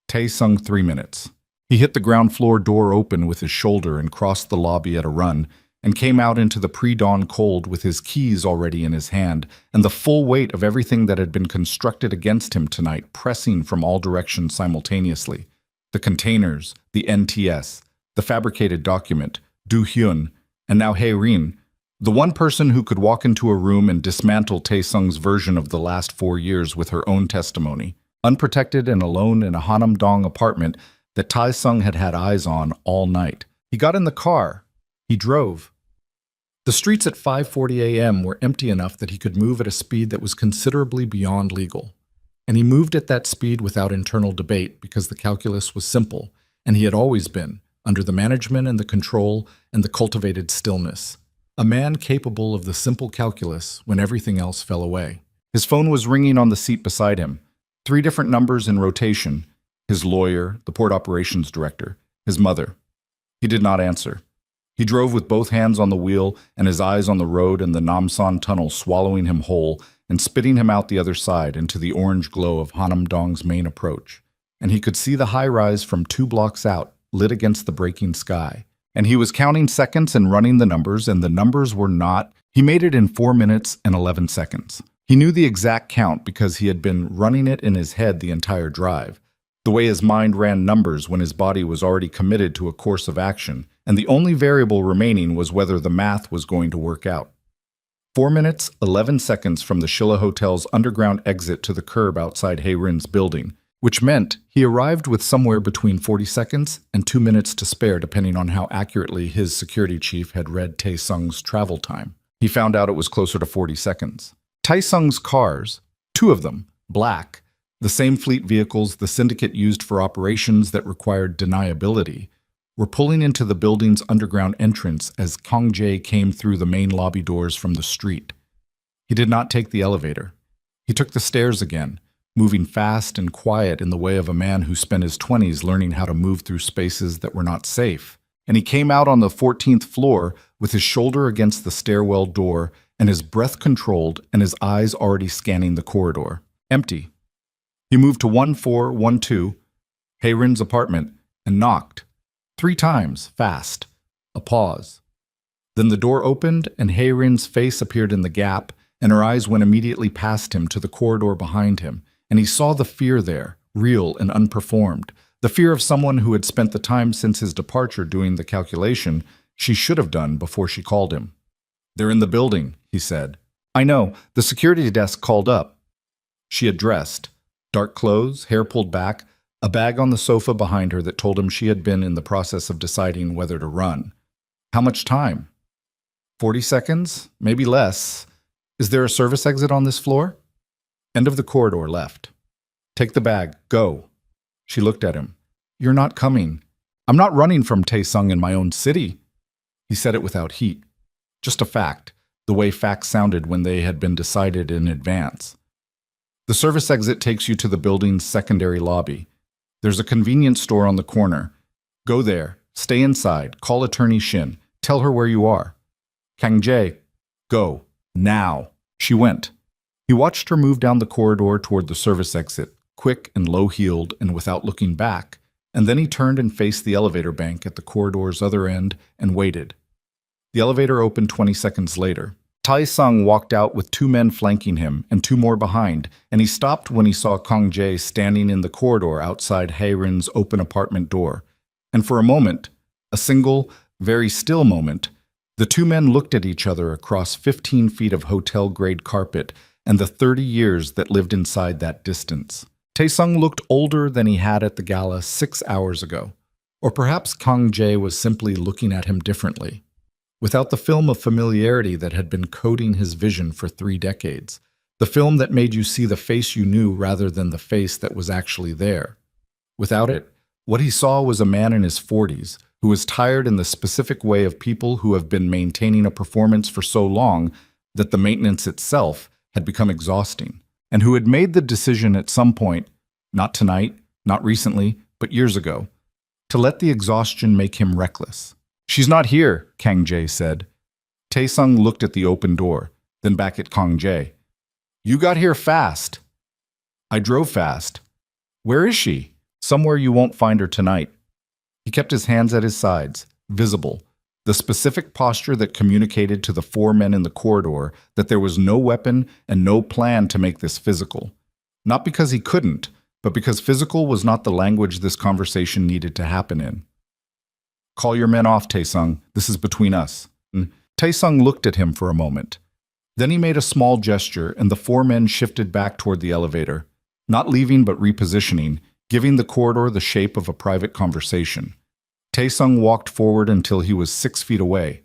Tae-sung 3 minutes. He hit the ground floor door open with his shoulder and crossed the lobby at a run, and came out into the pre-dawn cold with his keys already in his hand, and the full weight of everything that had been constructed against him tonight pressing from all directions simultaneously. The containers, the NTS, the fabricated document, Do-hyun, and now Hae-ren, the one person who could walk into a room and dismantle Tae-sung's version of the last 4 years with her own testimony, unprotected and alone in a Hanam-dong apartment that Tae-sung had had eyes on all night. He got in the car. He drove. The streets at 5:40 a.m. were empty enough that he could move at a speed that was considerably beyond legal. And he moved at that speed without internal debate because the calculus was simple, and he had always been, under the management and the control and the cultivated stillness. A man capable of the simple calculus when everything else fell away. His phone was ringing on the seat beside him. 3 different numbers in rotation. His lawyer, the port operations director, his mother. He did not answer. He drove with both hands on the wheel and his eyes on the road and the Namsan tunnel swallowing him whole and spitting him out the other side into the orange glow of Hanam-dong's main approach. And he could see the high-rise from 2 blocks out, lit against the breaking sky. And he was counting seconds and running the numbers, and the numbers were not. He made it in 4 minutes and 11 seconds. He knew the exact count because he had been running it in his head the entire drive, the way his mind ran numbers when his body was already committed to a course of action, and the only variable remaining was whether the math was going to work out. 4 minutes, 11 seconds from the Shilla Hotel's underground exit to the curb outside Hayrin's building, which meant he arrived with somewhere between 40 seconds and 2 minutes to spare depending on how accurately his security chief had read Tae-sung's travel time. He found out it was closer to 40 seconds. Tae-sung's cars, 2 of them, black, the same fleet vehicles the syndicate used for operations that required deniability, were pulling into the building's underground entrance as Kang Jae came through the main lobby doors from the street. He did not take the elevator. He took the stairs again, moving fast and quiet in the way of a man who spent his 20s learning how to move through spaces that were not safe. And he came out on the 14th floor with his shoulder against the stairwell door and his breath controlled and his eyes already scanning the corridor. Empty. He moved to 1412, Hayrin's apartment, and knocked. 3 times, fast. A pause. Then the door opened and Hayrin's face appeared in the gap, and her eyes went immediately past him to the corridor behind him, and he saw the fear there, real and unperformed, the fear of someone who had spent the time since his departure doing the calculation she should have done before she called him. "They're in the building," he said. "I know. The security desk called up." She had dressed. Dark clothes, hair pulled back, a bag on the sofa behind her that told him she had been in the process of deciding whether to run. How much time? 40 seconds? Maybe less. Is there a service exit on this floor? End of the corridor left. Take the bag. Go. She looked at him. You're not coming. I'm not running from Tae-sung in my own city. He said it without heat. Just a fact, the way facts sounded when they had been decided in advance. The service exit takes you to the building's secondary lobby. There's a convenience store on the corner. Go there, stay inside, call attorney Shin, tell her where you are. Kang Jae, go, now. She went. He watched her move down the corridor toward the service exit, quick and low-heeled and without looking back, and then he turned and faced the elevator bank at the corridor's other end and waited. The elevator opened 20 seconds later. Tae-sung walked out with 2 men flanking him and 2 more behind, and he stopped when he saw Kang Jae standing in the corridor outside Hayrin's open apartment door. And for a moment, a single, very still moment, the 2 men looked at each other across 15 feet of hotel-grade carpet and the 30 years that lived inside that distance. Tae-sung looked older than he had at the gala 6 hours ago. Or perhaps Kang Jae was simply looking at him differently. Without the film of familiarity that had been coating his vision for 3 decades, the film that made you see the face you knew rather than the face that was actually there. Without it, what he saw was a man in his 40s who was tired in the specific way of people who have been maintaining a performance for so long that the maintenance itself had become exhausting, and who had made the decision at some point, not tonight, not recently, but years ago, to let the exhaustion make him reckless. She's not here, Kang Jae said. Tae-sung looked at the open door, then back at Kang Jae. You got here fast. I drove fast. Where is she? Somewhere you won't find her tonight. He kept his hands at his sides, visible, the specific posture that communicated to the 4 men in the corridor that there was no weapon and no plan to make this physical. Not because he couldn't, but because physical was not the language this conversation needed to happen in. Call your men off, Tae-sung. This is between us. Tae-sung looked at him for a moment. Then he made a small gesture, and the 4 men shifted back toward the elevator, not leaving but repositioning, giving the corridor the shape of a private conversation. Tae-sung walked forward until he was 6 feet away,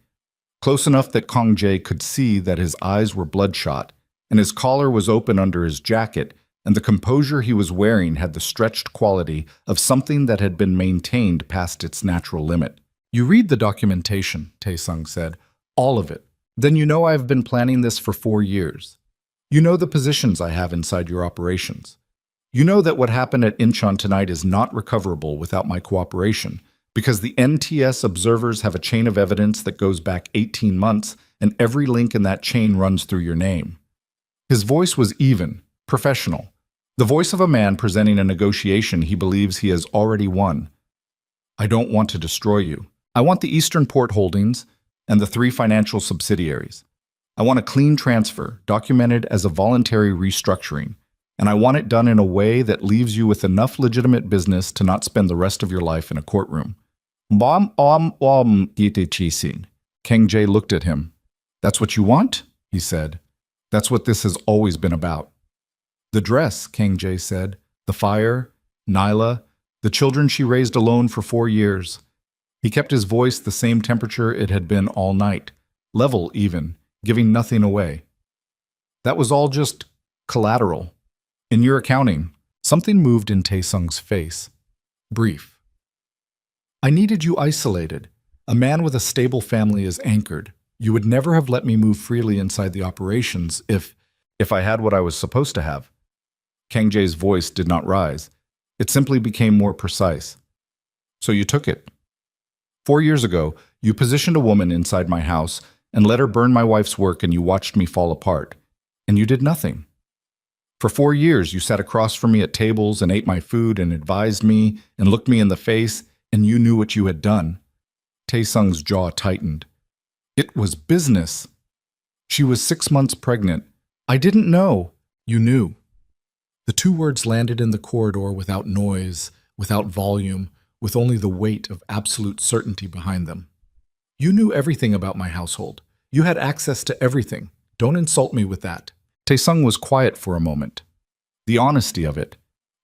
close enough that Kang Jae could see that his eyes were bloodshot, and his collar was open under his jacket, and the composure he was wearing had the stretched quality of something that had been maintained past its natural limit. You read the documentation, Tae-sung said. All of it. Then you know I have been planning this for 4 years. You know the positions I have inside your operations. You know that what happened at Incheon tonight is not recoverable without my cooperation, because the NTS observers have a chain of evidence that goes back 18 months, and every link in that chain runs through your name. His voice was even, professional. The voice of a man presenting a negotiation he believes he has already won. I don't want to destroy you. I want the Eastern Port Holdings and the 3 financial subsidiaries. I want a clean transfer, documented as a voluntary restructuring, and I want it done in a way that leaves you with enough legitimate business to not spend the rest of your life in a courtroom. Kang Jae looked at him. That's what you want? He said. That's what this has always been about. The dress, Kang Jae said, the fire, Nyla, the children she raised alone for 4 years. He kept his voice the same temperature it had been all night, level even, giving nothing away. That was all just collateral. In your accounting, something moved in Taesung's face. Brief. I needed you isolated. A man with a stable family is anchored. You would never have let me move freely inside the operations if I had what I was supposed to have. Kang Jae's voice did not rise. It simply became more precise. So you took it. 4 years ago, you positioned a woman inside my house and let her burn my wife's work, and you watched me fall apart. And you did nothing. For 4 years, you sat across from me at tables and ate my food and advised me and looked me in the face, and you knew what you had done. Taesung's jaw tightened. It was business. She was 6 months pregnant. I didn't know. You knew. The 2 words landed in the corridor without noise, without volume, with only the weight of absolute certainty behind them. You knew everything about my household. You had access to everything. Don't insult me with that. Taesung was quiet for a moment. The honesty of it,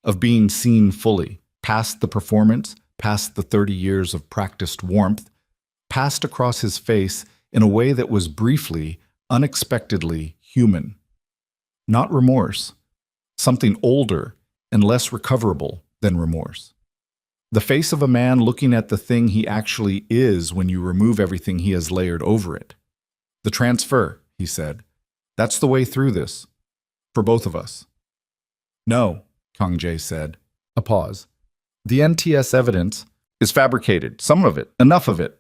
of being seen fully, past the performance, past the 30 years of practiced warmth, passed across his face in a way that was briefly, unexpectedly human. Not remorse. Something older and less recoverable than remorse. The face of a man looking at the thing he actually is when you remove everything he has layered over it. The transfer, he said. That's the way through this. For both of us. No, Kang Jae said. A pause. The NTS evidence is fabricated. Some of it. Enough of it.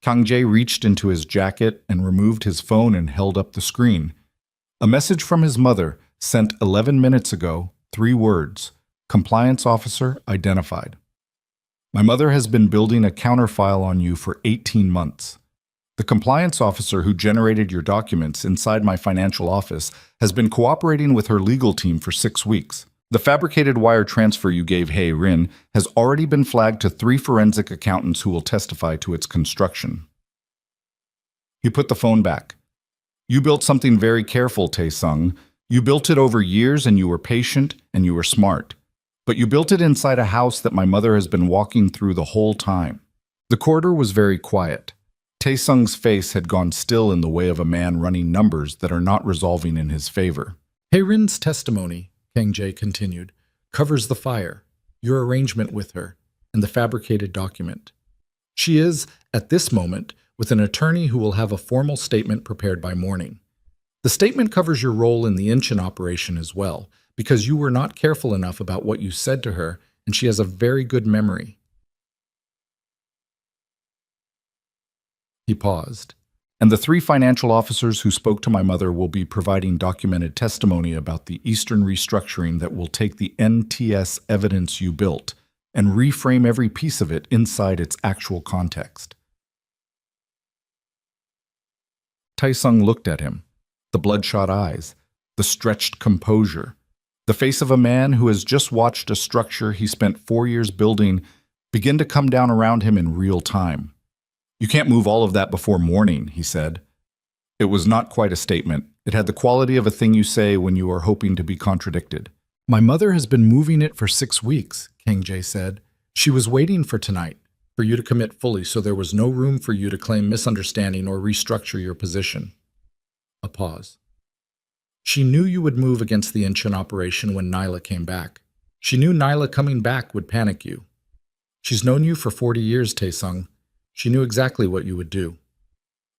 Kang Jae reached into his jacket and removed his phone and held up the screen. A message from his mother, sent 11 minutes ago, 3 words. Compliance officer identified. My mother has been building a counterfile on you for 18 months. The compliance officer who generated your documents inside my financial office has been cooperating with her legal team for 6 weeks. The fabricated wire transfer you gave Hae Rin has already been flagged to 3 forensic accountants who will testify to its construction. He put the phone back. You built something very careful, Taesung. You built it over years, and you were patient and you were smart. But you built it inside a house that my mother has been walking through the whole time. The corridor was very quiet. Taesung's face had gone still in the way of a man running numbers that are not resolving in his favor. Hae Rin's testimony, Kang Jae continued, covers the fire, your arrangement with her, and the fabricated document. She is, at this moment, with an attorney who will have a formal statement prepared by morning. The statement covers your role in the Incheon operation as well, because you were not careful enough about what you said to her, and she has a very good memory. He paused. And the 3 financial officers who spoke to my mother will be providing documented testimony about the Eastern restructuring that will take the NTS evidence you built and reframe every piece of it inside its actual context. Taesung looked at him, the bloodshot eyes, the stretched composure, the face of a man who has just watched a structure he spent 4 years building begin to come down around him in real time. You can't move all of that before morning, he said. It was not quite a statement. It had the quality of a thing you say when you are hoping to be contradicted. My mother has been moving it for 6 weeks, Kang Jae said. She was waiting for tonight, for you to commit fully, so there was no room for you to claim misunderstanding or restructure your position. A pause. She knew you would move against the Incheon operation when Nyla came back. She knew Nyla coming back would panic you. She's known you for 40 years, Taesung. She knew exactly what you would do.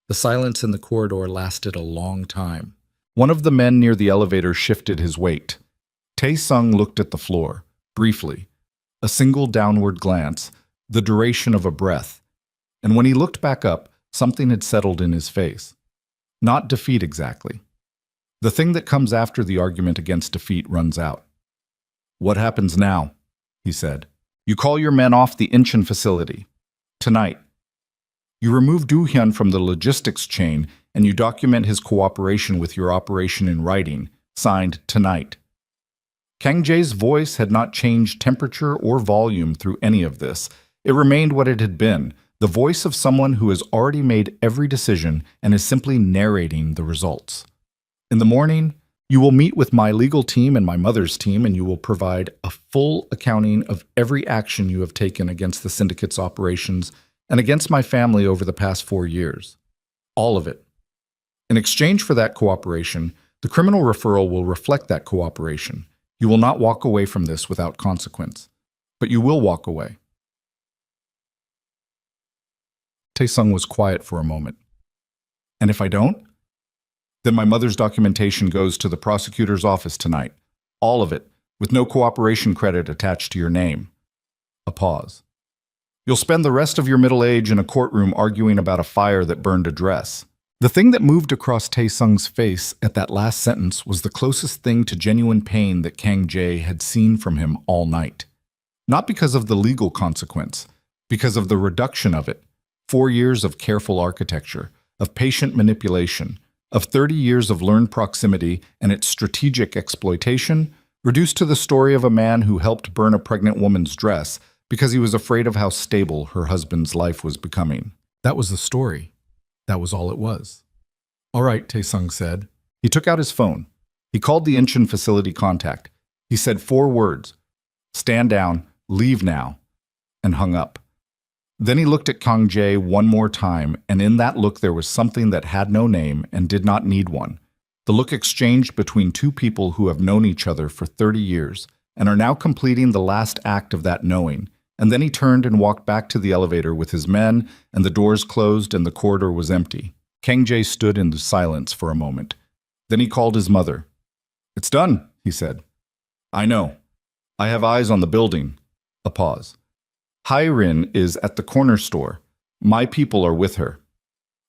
The silence in the corridor lasted a long time. One of the men near the elevator shifted his weight. Taesung looked at the floor, briefly. A single downward glance, the duration of a breath. And when he looked back up, something had settled in his face. Not defeat exactly. The thing that comes after the argument against defeat runs out. What happens now? He said. You call your men off the Incheon facility. Tonight. You remove Do-hyun from the logistics chain, and you document his cooperation with your operation in writing, signed tonight. Kang Jae's voice had not changed temperature or volume through any of this. It remained what it had been, the voice of someone who has already made every decision and is simply narrating the results. In the morning, you will meet with my legal team and my mother's team, and you will provide a full accounting of every action you have taken against the syndicate's operations and against my family over the past 4 years. All of it. In exchange for that cooperation, the criminal referral will reflect that cooperation. You will not walk away from this without consequence, but you will walk away. Tae-sung was quiet for a moment. And if I don't? Then my mother's documentation goes to the prosecutor's office tonight. All of it, with no cooperation credit attached to your name. A pause. You'll spend the rest of your middle age in a courtroom arguing about a fire that burned a dress. The thing that moved across Tae-sung's face at that last sentence was the closest thing to genuine pain that Kang Jae had seen from him all night. Not because of the legal consequence, because of the reduction of it. 4 years of careful architecture, of patient manipulation, of 30 years of learned proximity and its strategic exploitation, reduced to the story of a man who helped burn a pregnant woman's dress because he was afraid of how stable her husband's life was becoming. That was the story. That was all it was. All right, Tae-sung said. He took out his phone. He called the Incheon facility contact. He said 4 words, "Stand down, leave now," and hung up. Then he looked at Kang Jae one more time, and in that look there was something that had no name and did not need one. The look exchanged between 2 people who have known each other for 30 years and are now completing the last act of that knowing. And then he turned and walked back to the elevator with his men, and the doors closed and the corridor was empty. Kang Jae stood in the silence for a moment. Then he called his mother. "It's done," he said. "I know. I have eyes on the building." A pause. "Hye-rin is at the corner store. My people are with her.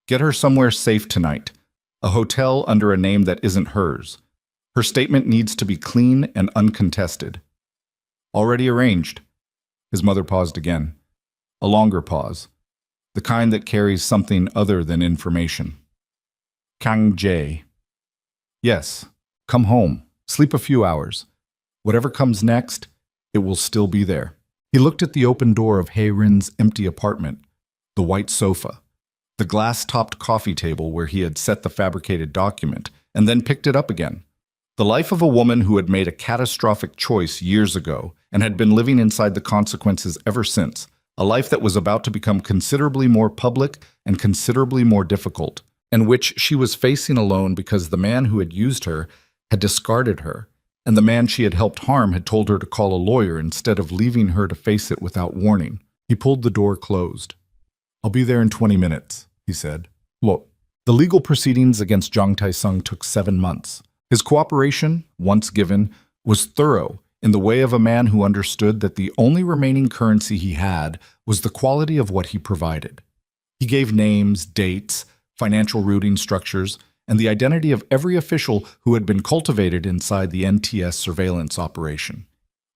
Get her somewhere safe tonight. A hotel under a name that isn't hers. Her statement needs to be clean and uncontested." "Already arranged." His mother paused again. A longer pause. The kind that carries something other than information. Kang Jae. "Yes. Come home. Sleep a few hours. Whatever comes next, it will still be there." He looked at the open door of Hye-rin's empty apartment, the white sofa, the glass-topped coffee table where he had set the fabricated document, and then picked it up again. The life of a woman who had made a catastrophic choice years ago and had been living inside the consequences ever since, a life that was about to become considerably more public and considerably more difficult, and which she was facing alone because the man who had used her had discarded her, and the man she had helped harm had told her to call a lawyer instead of leaving her to face it without warning. He pulled the door closed. "I'll be there in 20 minutes, he said. Look, the legal proceedings against Jang Tae-sung took 7 months. His cooperation, once given, was thorough in the way of a man who understood that the only remaining currency he had was the quality of what he provided. He gave names, dates, financial routing structures, and the identity of every official who had been cultivated inside the NTS surveillance operation.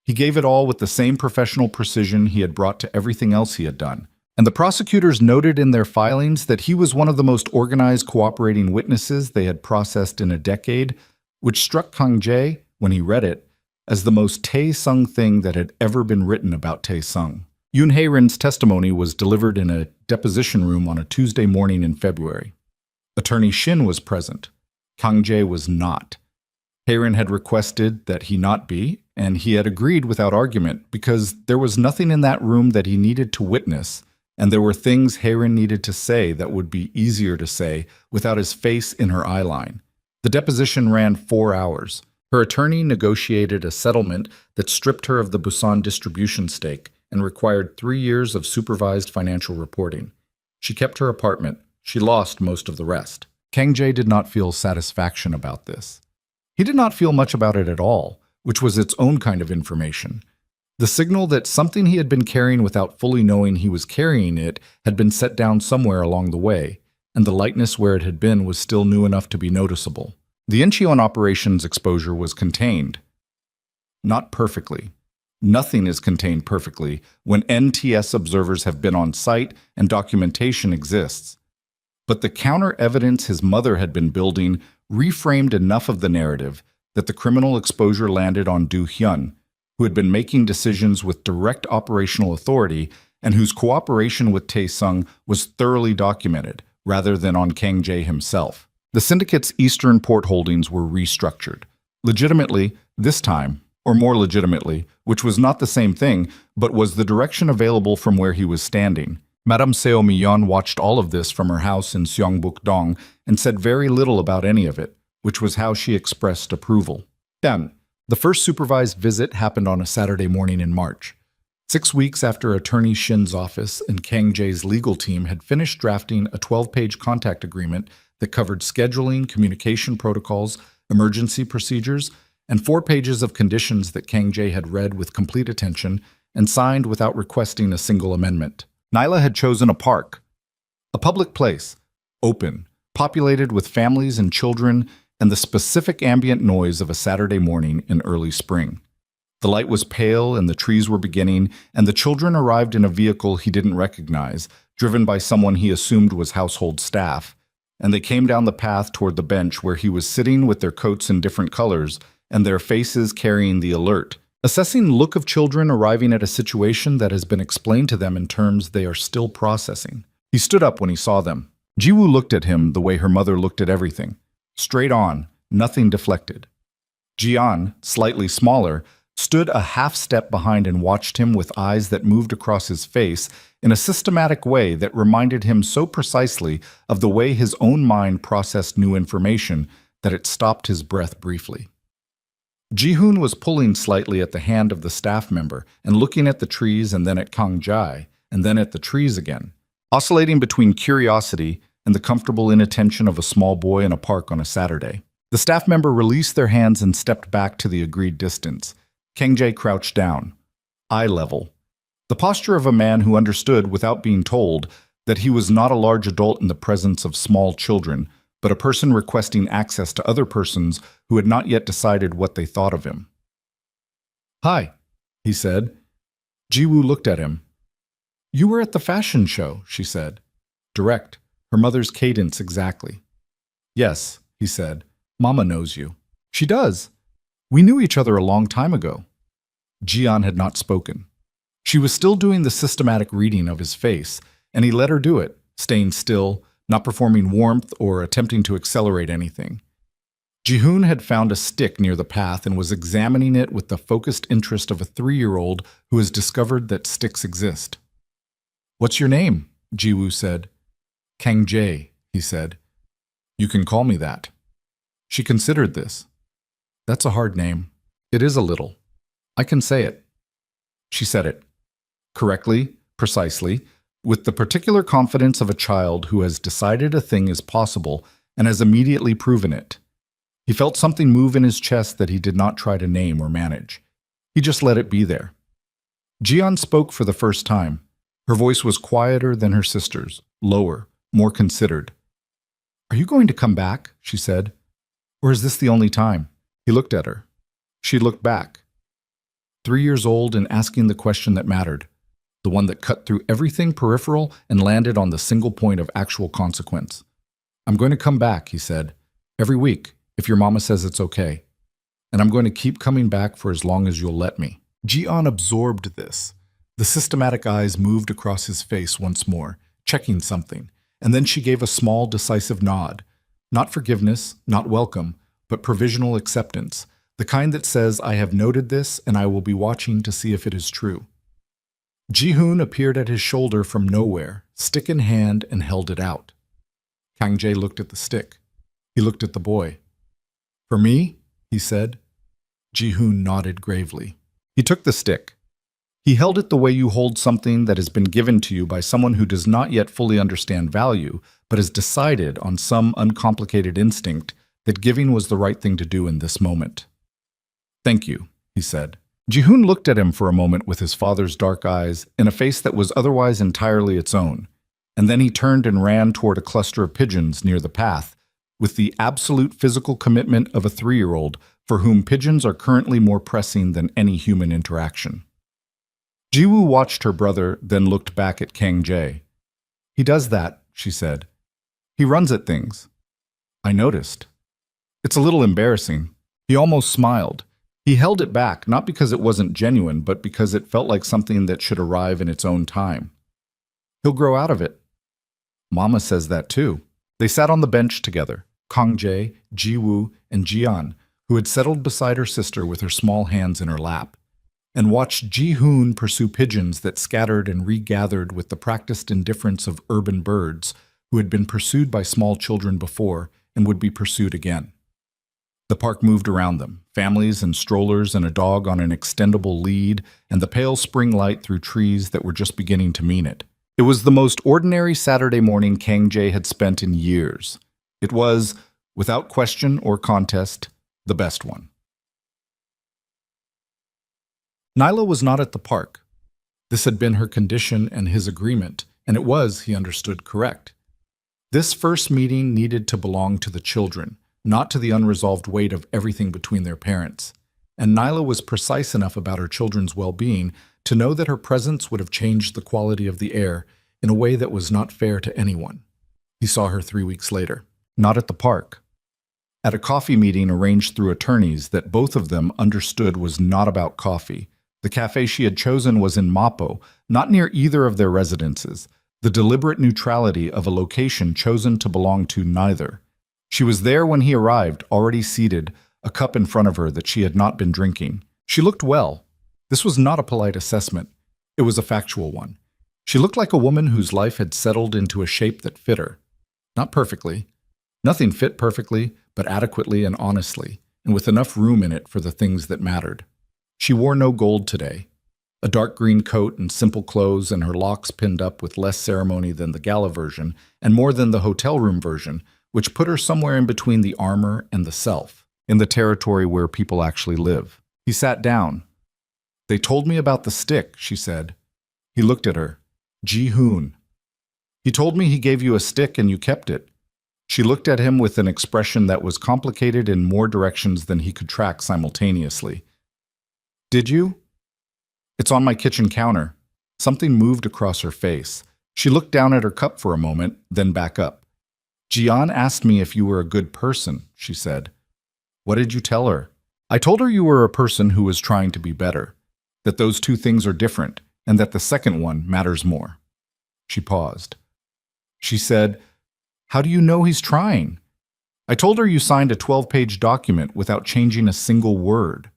He gave it all with the same professional precision he had brought to everything else he had done. And the prosecutors noted in their filings that he was one of the most organized cooperating witnesses they had processed in a decade, which struck Kang Jae, when he read it, as the most Tae-sung thing that had ever been written about Tae-sung. Yoon Hae-rin's testimony was delivered in a deposition room on a Tuesday morning in February. Attorney Shin was present. Kang Jae was not. Hae-rin had requested that he not be, and he had agreed without argument because there was nothing in that room that he needed to witness, and there were things Hae-rin needed to say that would be easier to say without his face in her eyeline. The deposition ran 4 hours. Her attorney negotiated a settlement that stripped her of the Busan distribution stake and required 3 years of supervised financial reporting. She kept her apartment. She lost most of the rest. Kang Jae did not feel satisfaction about this. He did not feel much about it at all, which was its own kind of information. The signal that something he had been carrying without fully knowing he was carrying it had been set down somewhere along the way, and the lightness where it had been was still new enough to be noticeable. The Incheon operations exposure was contained. Not perfectly. Nothing is contained perfectly when NTS observers have been on site and documentation exists. But the counter-evidence his mother had been building reframed enough of the narrative that the criminal exposure landed on Du Hyun, who had been making decisions with direct operational authority and whose cooperation with Tae-sung was thoroughly documented, rather than on Kang-jae himself. The syndicate's Eastern port holdings were restructured. Legitimately, this time, or more legitimately, which was not the same thing, but was the direction available from where he was standing. Madame Seo Mi-yeon watched all of this from her house in Seongbuk-dong and said very little about any of it, which was how she expressed approval. Then, the first supervised visit happened on a Saturday morning in March. 6 weeks after Attorney Shin's office and Kang-jae's legal team had finished drafting a 12-page contact agreement that covered scheduling, communication protocols, emergency procedures, and 4 pages of conditions that Kang-jae had read with complete attention and signed without requesting a single amendment. Nyla had chosen a park, a public place, open, populated with families and children, and the specific ambient noise of a Saturday morning in early spring. The light was pale and the trees were beginning, and the children arrived in a vehicle he didn't recognize, driven by someone he assumed was household staff, and they came down the path toward the bench where he was sitting with their coats in different colors and their faces carrying the alert, assessing look of children arriving at a situation that has been explained to them in terms they are still processing. He stood up when he saw them. Jiwoo looked at him the way her mother looked at everything. Straight on, nothing deflected. Jian, slightly smaller, stood a half step behind and watched him with eyes that moved across his face in a systematic way that reminded him so precisely of the way his own mind processed new information that it stopped his breath briefly. Ji-hoon was pulling slightly at the hand of the staff member and looking at the trees and then at Kang-jae and then at the trees again, oscillating between curiosity and the comfortable inattention of a small boy in a park on a Saturday. The staff member released their hands and stepped back to the agreed distance. Kang-jae crouched down, eye level, the posture of a man who understood without being told that he was not a large adult in the presence of small children, but a person requesting access to other persons who had not yet decided what they thought of him. "Hi," he said. Jiwoo looked at him. "You were at the fashion show," she said. Direct, her mother's cadence exactly. "Yes," he said. "Mama knows you." "She does. We knew each other a long time ago." Jian had not spoken. She was still doing the systematic reading of his face, and he let her do it, staying still, not performing warmth or attempting to accelerate anything. Ji-hoon had found a stick near the path and was examining it with the focused interest of a 3-year-old who has discovered that sticks exist. "What's your name?" Jiwoo said. "Kang-jae," he said. "You can call me that." She considered this. "That's a hard name. It is a little. I can say it." She said it. Correctly, precisely, with the particular confidence of a child who has decided a thing is possible and has immediately proven it. He felt something move in his chest that he did not try to name or manage. He just let it be there. Jian spoke for the first time. Her voice was quieter than her sister's, lower, more considered. "Are you going to come back?" she said. "Or is this the only time?" He looked at her. She looked back. 3 years old and asking the question that mattered, the one that cut through everything peripheral and landed on the single point of actual consequence. "I'm going to come back," he said, "every week, if your mama says it's okay. And I'm going to keep coming back for as long as you'll let me." Jian absorbed this. The systematic eyes moved across his face once more, checking something, and then she gave a small, decisive nod. Not forgiveness, not welcome, but provisional acceptance, the kind that says, "I have noted this and I will be watching to see if it is true." Ji-hoon appeared at his shoulder from nowhere, stick in hand, and held it out. Kang-jae looked at the stick. He looked at the boy. "For me?" he said. Ji-hoon nodded gravely. He took the stick. He held it the way you hold something that has been given to you by someone who does not yet fully understand value, but has decided on some uncomplicated instinct that giving was the right thing to do in this moment. "Thank you," he said. Ji-hoon looked at him for a moment with his father's dark eyes in a face that was otherwise entirely its own, and then he turned and ran toward a cluster of pigeons near the path, with the absolute physical commitment of a 3-year-old for whom pigeons are currently more pressing than any human interaction. Jiwoo watched her brother, then looked back at Kang Jae. He does that, she said. He runs at things. I noticed. It's a little embarrassing. He almost smiled. He held it back, not because it wasn't genuine, but because it felt like something that should arrive in its own time. He'll grow out of it. Mama says that too. They sat on the bench together, Kang Jae, Jiwoo, and Jian, who had settled beside her sister with her small hands in her lap, and watched Ji-hoon pursue pigeons that scattered and regathered with the practiced indifference of urban birds who had been pursued by small children before and would be pursued again. The park moved around them, families and strollers and a dog on an extendable lead, and the pale spring light through trees that were just beginning to mean it. It was the most ordinary Saturday morning Kang Jae had spent in years. It was, without question or contest, the best one. Nyla was not at the park. This had been her condition and his agreement, and it was, he understood, correct. This first meeting needed to belong to the children, not to the unresolved weight of everything between their parents. And Nyla was precise enough about her children's well-being to know that her presence would have changed the quality of the air in a way that was not fair to anyone. He saw her 3 weeks later, not at the park. At a coffee meeting arranged through attorneys that both of them understood was not about coffee. The cafe she had chosen was in Mapo, not near either of their residences, the deliberate neutrality of a location chosen to belong to neither. She was there when he arrived, already seated, a cup in front of her that she had not been drinking. She looked well. This was not a polite assessment. It was a factual one. She looked like a woman whose life had settled into a shape that fit her. Not perfectly. Nothing fit perfectly, but adequately and honestly, and with enough room in it for the things that mattered. She wore no gold today. A dark green coat and simple clothes, and her locks pinned up with less ceremony than the gala version, and more than the hotel room version, which put her somewhere in between the armor and the self, in the territory where people actually live. He sat down. They told me about the stick, she said. He looked at her. Ji-hoon. He told me he gave you a stick and you kept it. She looked at him with an expression that was complicated in more directions than he could track simultaneously. Did you? It's on my kitchen counter. Something moved across her face. She looked down at her cup for a moment, then back up. Jian asked me if you were a good person, she said. What did you tell her? I told her you were a person who was trying to be better, that those two things are different, and that the second one matters more. She paused. She said, How do you know he's trying? I told her you signed a 12-page document without changing a single word.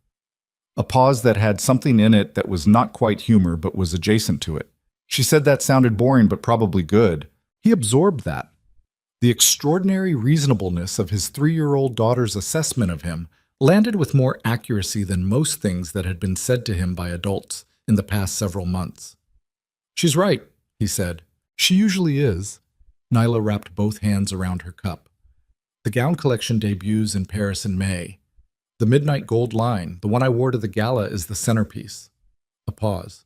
A pause that had something in it that was not quite humor but was adjacent to it. She said that sounded boring but probably good. He absorbed that. The extraordinary reasonableness of his 3-year-old daughter's assessment of him landed with more accuracy than most things that had been said to him by adults in the past several months. She's right, he said. She usually is. Nyla wrapped both hands around her cup. The gown collection debuts in Paris in May. The midnight gold line, the one I wore to the gala, is the centerpiece. A pause.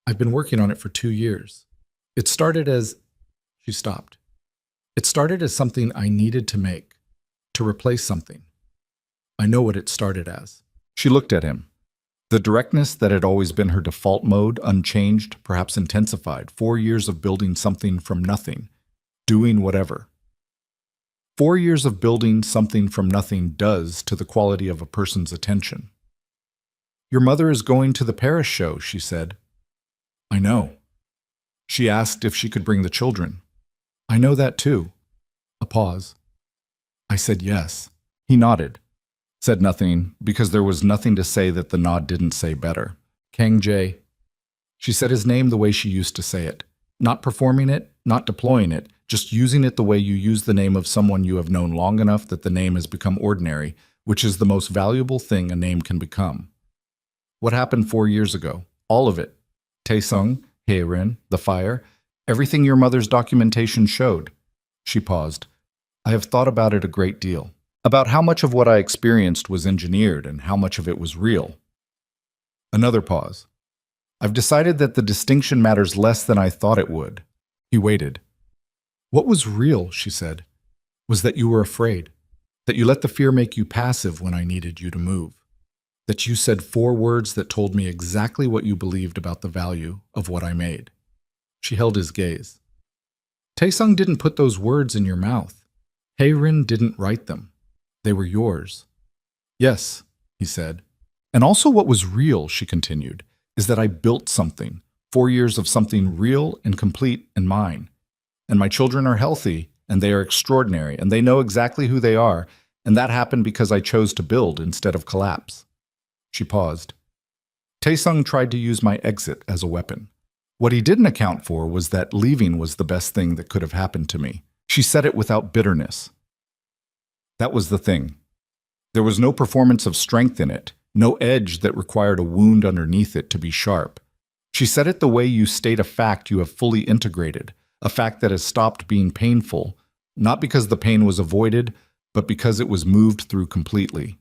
I've been working on it for 2 years. It started as... She stopped. It started as something I needed to make, to replace something. I know what it started as. She looked at him. The directness that had always been her default mode, unchanged, perhaps intensified. 4 years of building something from nothing, doing whatever. 4 years of building something from nothing does to the quality of a person's attention. Your mother is going to the Paris show, she said. I know. She asked if she could bring the children. I know that too. A pause. I said yes. He nodded. Said nothing, because there was nothing to say that the nod didn't say better. Kang Jae. She said his name the way she used to say it. Not performing it, not deploying it, just using it the way you use the name of someone you have known long enough that the name has become ordinary, which is the most valuable thing a name can become. What happened 4 years ago? All of it. Taesung, Haerin, the fire, everything your mother's documentation showed. She paused. I have thought about it a great deal. About how much of what I experienced was engineered and how much of it was real. Another pause. I've decided that the distinction matters less than I thought it would. He waited. What was real, she said, was that you were afraid, that you let the fear make you passive when I needed you to move. That you said 4 words that told me exactly what you believed about the value of what I made. She held his gaze. Taesung didn't put those words in your mouth. Haerin didn't write them. They were yours. Yes, he said. And also what was real, she continued, is that I built something. 4 years of something real and complete and mine. And my children are healthy, and they are extraordinary, and they know exactly who they are, and that happened because I chose to build instead of collapse. She paused. Taesung tried to use my exit as a weapon. What he didn't account for was that leaving was the best thing that could have happened to me. She said it without bitterness. That was the thing. There was no performance of strength in it, no edge that required a wound underneath it to be sharp. She said it the way you state a fact you have fully integrated, a fact that has stopped being painful, not because the pain was avoided, but because it was moved through completely.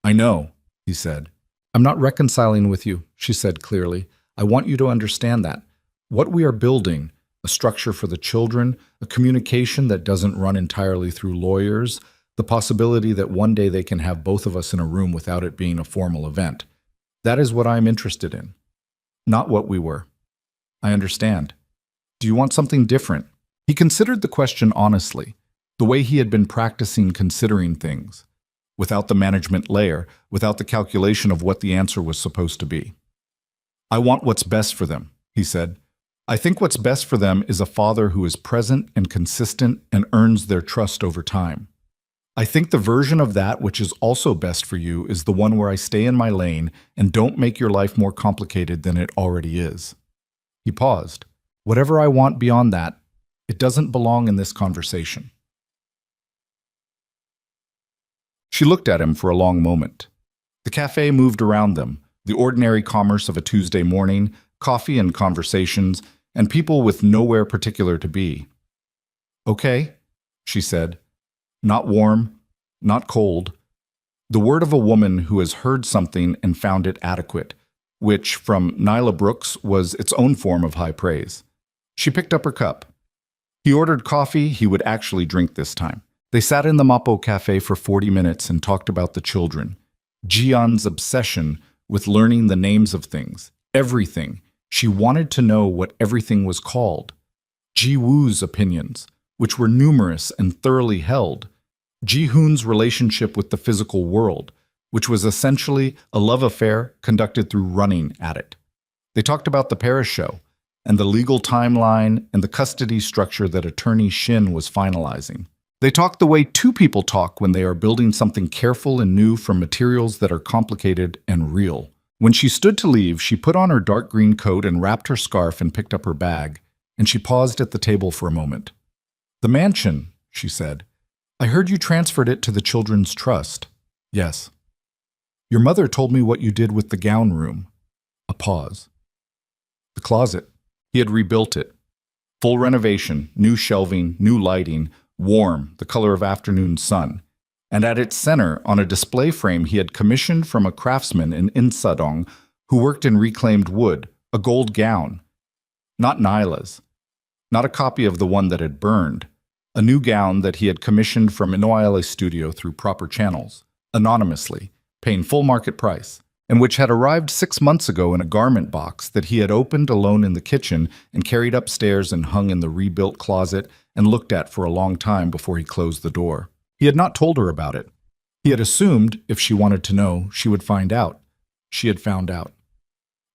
I know, he said. I'm not reconciling with you, she said clearly. I want you to understand that. What we are building, a structure for the children, a communication that doesn't run entirely through lawyers, the possibility that one day they can have both of us in a room without it being a formal event. That is what I'm interested in. Not what we were. I understand. Do you want something different? He considered the question honestly, the way he had been practicing considering things, without the management layer, without the calculation of what the answer was supposed to be. I want what's best for them, he said. I think what's best for them is a father who is present and consistent and earns their trust over time. I think the version of that which is also best for you is the one where I stay in my lane and don't make your life more complicated than it already is. He paused. Whatever I want beyond that, it doesn't belong in this conversation. She looked at him for a long moment. The cafe moved around them, the ordinary commerce of a Tuesday morning, coffee and conversations, and people with nowhere particular to be. Okay, she said. Not warm, not cold. The word of a woman who has heard something and found it adequate, which, from Nyla Brooks, was its own form of high praise. She picked up her cup. He ordered coffee he would actually drink this time. They sat in the Mapo Cafe for 40 minutes and talked about the children. Jian's obsession with learning the names of things, everything. She wanted to know what everything was called. Ji Woo's opinions, which were numerous and thoroughly held. Ji Hoon's relationship with the physical world, which was essentially a love affair conducted through running at it. They talked about the Paris show, and the legal timeline and the custody structure that attorney Shin was finalizing. They talk the way two people talk when they are building something careful and new from materials that are complicated and real. When she stood to leave, she put on her dark green coat and wrapped her scarf and picked up her bag, and she paused at the table for a moment. The mansion, she said. I heard you transferred it to the Children's Trust. Yes. Your mother told me what you did with the gown room. A pause. The closet. He had rebuilt it. Full renovation, new shelving, new lighting, warm, the color of afternoon sun. And at its center, on a display frame he had commissioned from a craftsman in Insadong who worked in reclaimed wood, a gold gown. Not Nyla's. Not a copy of the one that had burned. A new gown that he had commissioned from Inoile's studio through proper channels, anonymously, paying full market price, and which had arrived 6 months ago in a garment box that he had opened alone in the kitchen and carried upstairs and hung in the rebuilt closet and looked at for a long time before he closed the door. He had not told her about it. He had assumed, if she wanted to know, she would find out. She had found out.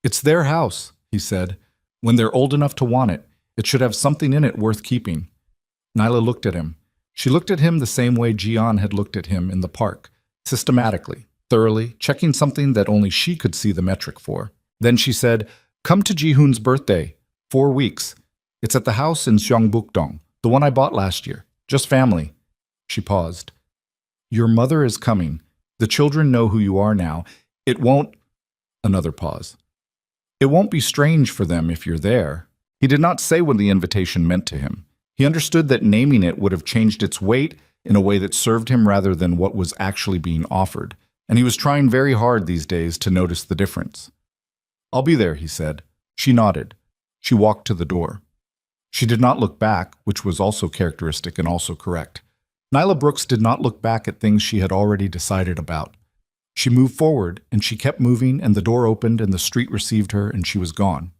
It's their house, he said. When they're old enough to want it, it should have something in it worth keeping. Nyla looked at him. She looked at him the same way Jian had looked at him in the park, systematically, thoroughly, checking something that only she could see the metric for. Then she said, Come to Ji-hoon's birthday. 4 weeks. It's at the house in Seongbukdong, the one I bought last year. Just family. She paused. Your mother is coming. The children know who you are now. It won't... Another pause. It won't be strange for them if you're there. He did not say what the invitation meant to him. He understood that naming it would have changed its weight in a way that served him rather than what was actually being offered, and he was trying very hard these days to notice the difference. I'll be there, he said. She nodded. She walked to the door. She did not look back, which was also characteristic and also correct. Nyla Brooks did not look back at things she had already decided about. She moved forward, and she kept moving, and the door opened, and the street received her, and she was gone.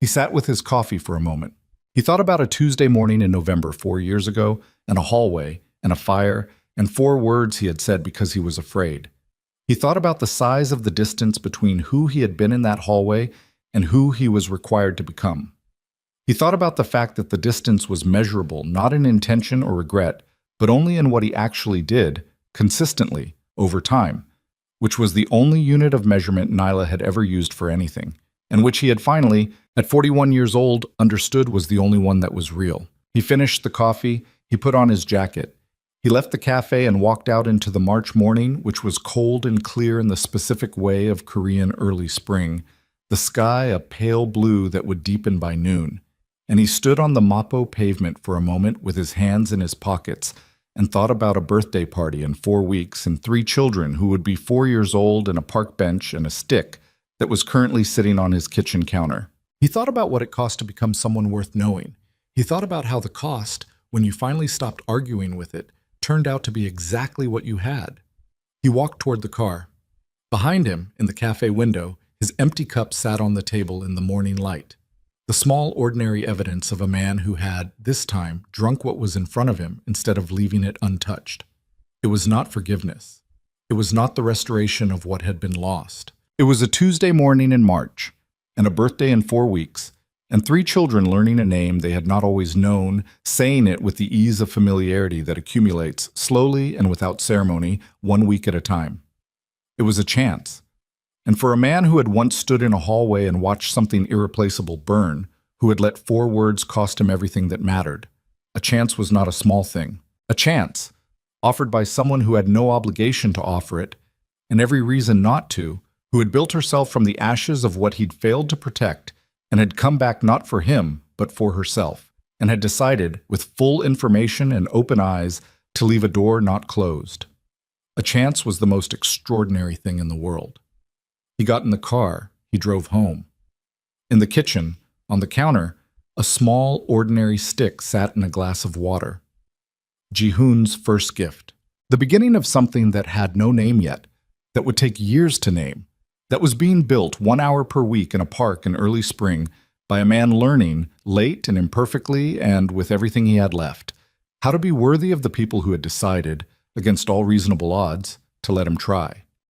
He sat with his coffee for a moment. He thought about a Tuesday morning in November 4 years ago, and a hallway, and a fire, and 4 words he had said because he was afraid. He thought about the size of the distance between who he had been in that hallway and who he was required to become. He thought about the fact that the distance was measurable not in intention or regret, but only in what he actually did, consistently, over time, which was the only unit of measurement Nyla had ever used for anything, and which he had finally, at 41 years old, understood was the only one that was real. He finished the coffee, he put on his jacket. He left the cafe and walked out into the March morning, which was cold and clear in the specific way of Korean early spring, the sky a pale blue that would deepen by noon. And he stood on the Mapo pavement for a moment with his hands in his pockets and thought about a birthday party in 4 weeks and 3 children who would be 4 years old and a park bench and a stick that was currently sitting on his kitchen counter. He thought about what it cost to become someone worth knowing. He thought about how the cost, when you finally stopped arguing with it, turned out to be exactly what you had. He walked toward the car. Behind him, in the cafe window, his empty cup sat on the table in the morning light. The small, ordinary evidence of a man who had, this time, drunk what was in front of him instead of leaving it untouched. It was not forgiveness. It was not the restoration of what had been lost. It was a Tuesday morning in March, and a birthday in 4 weeks, and 3 children learning a name they had not always known, saying it with the ease of familiarity that accumulates, slowly and without ceremony, 1 week at a time. It was a chance. And for a man who had once stood in a hallway and watched something irreplaceable burn, who had let 4 words cost him everything that mattered, a chance was not a small thing. A chance, offered by someone who had no obligation to offer it, and every reason not to, who had built herself from the ashes of what he'd failed to protect, and had come back not for him, but for herself, and had decided, with full information and open eyes, to leave a door not closed. A chance was the most extraordinary thing in the world. He got in the car. He drove home. In the kitchen, on the counter, a small, ordinary stick sat in a glass of water. Ji-hoon's first gift. The beginning of something that had no name yet, that would take years to name, that was being built 1 hour per week in a park in early spring by a man learning, late and imperfectly and with everything he had left, how to be worthy of the people who had decided, against all reasonable odds, to let him try.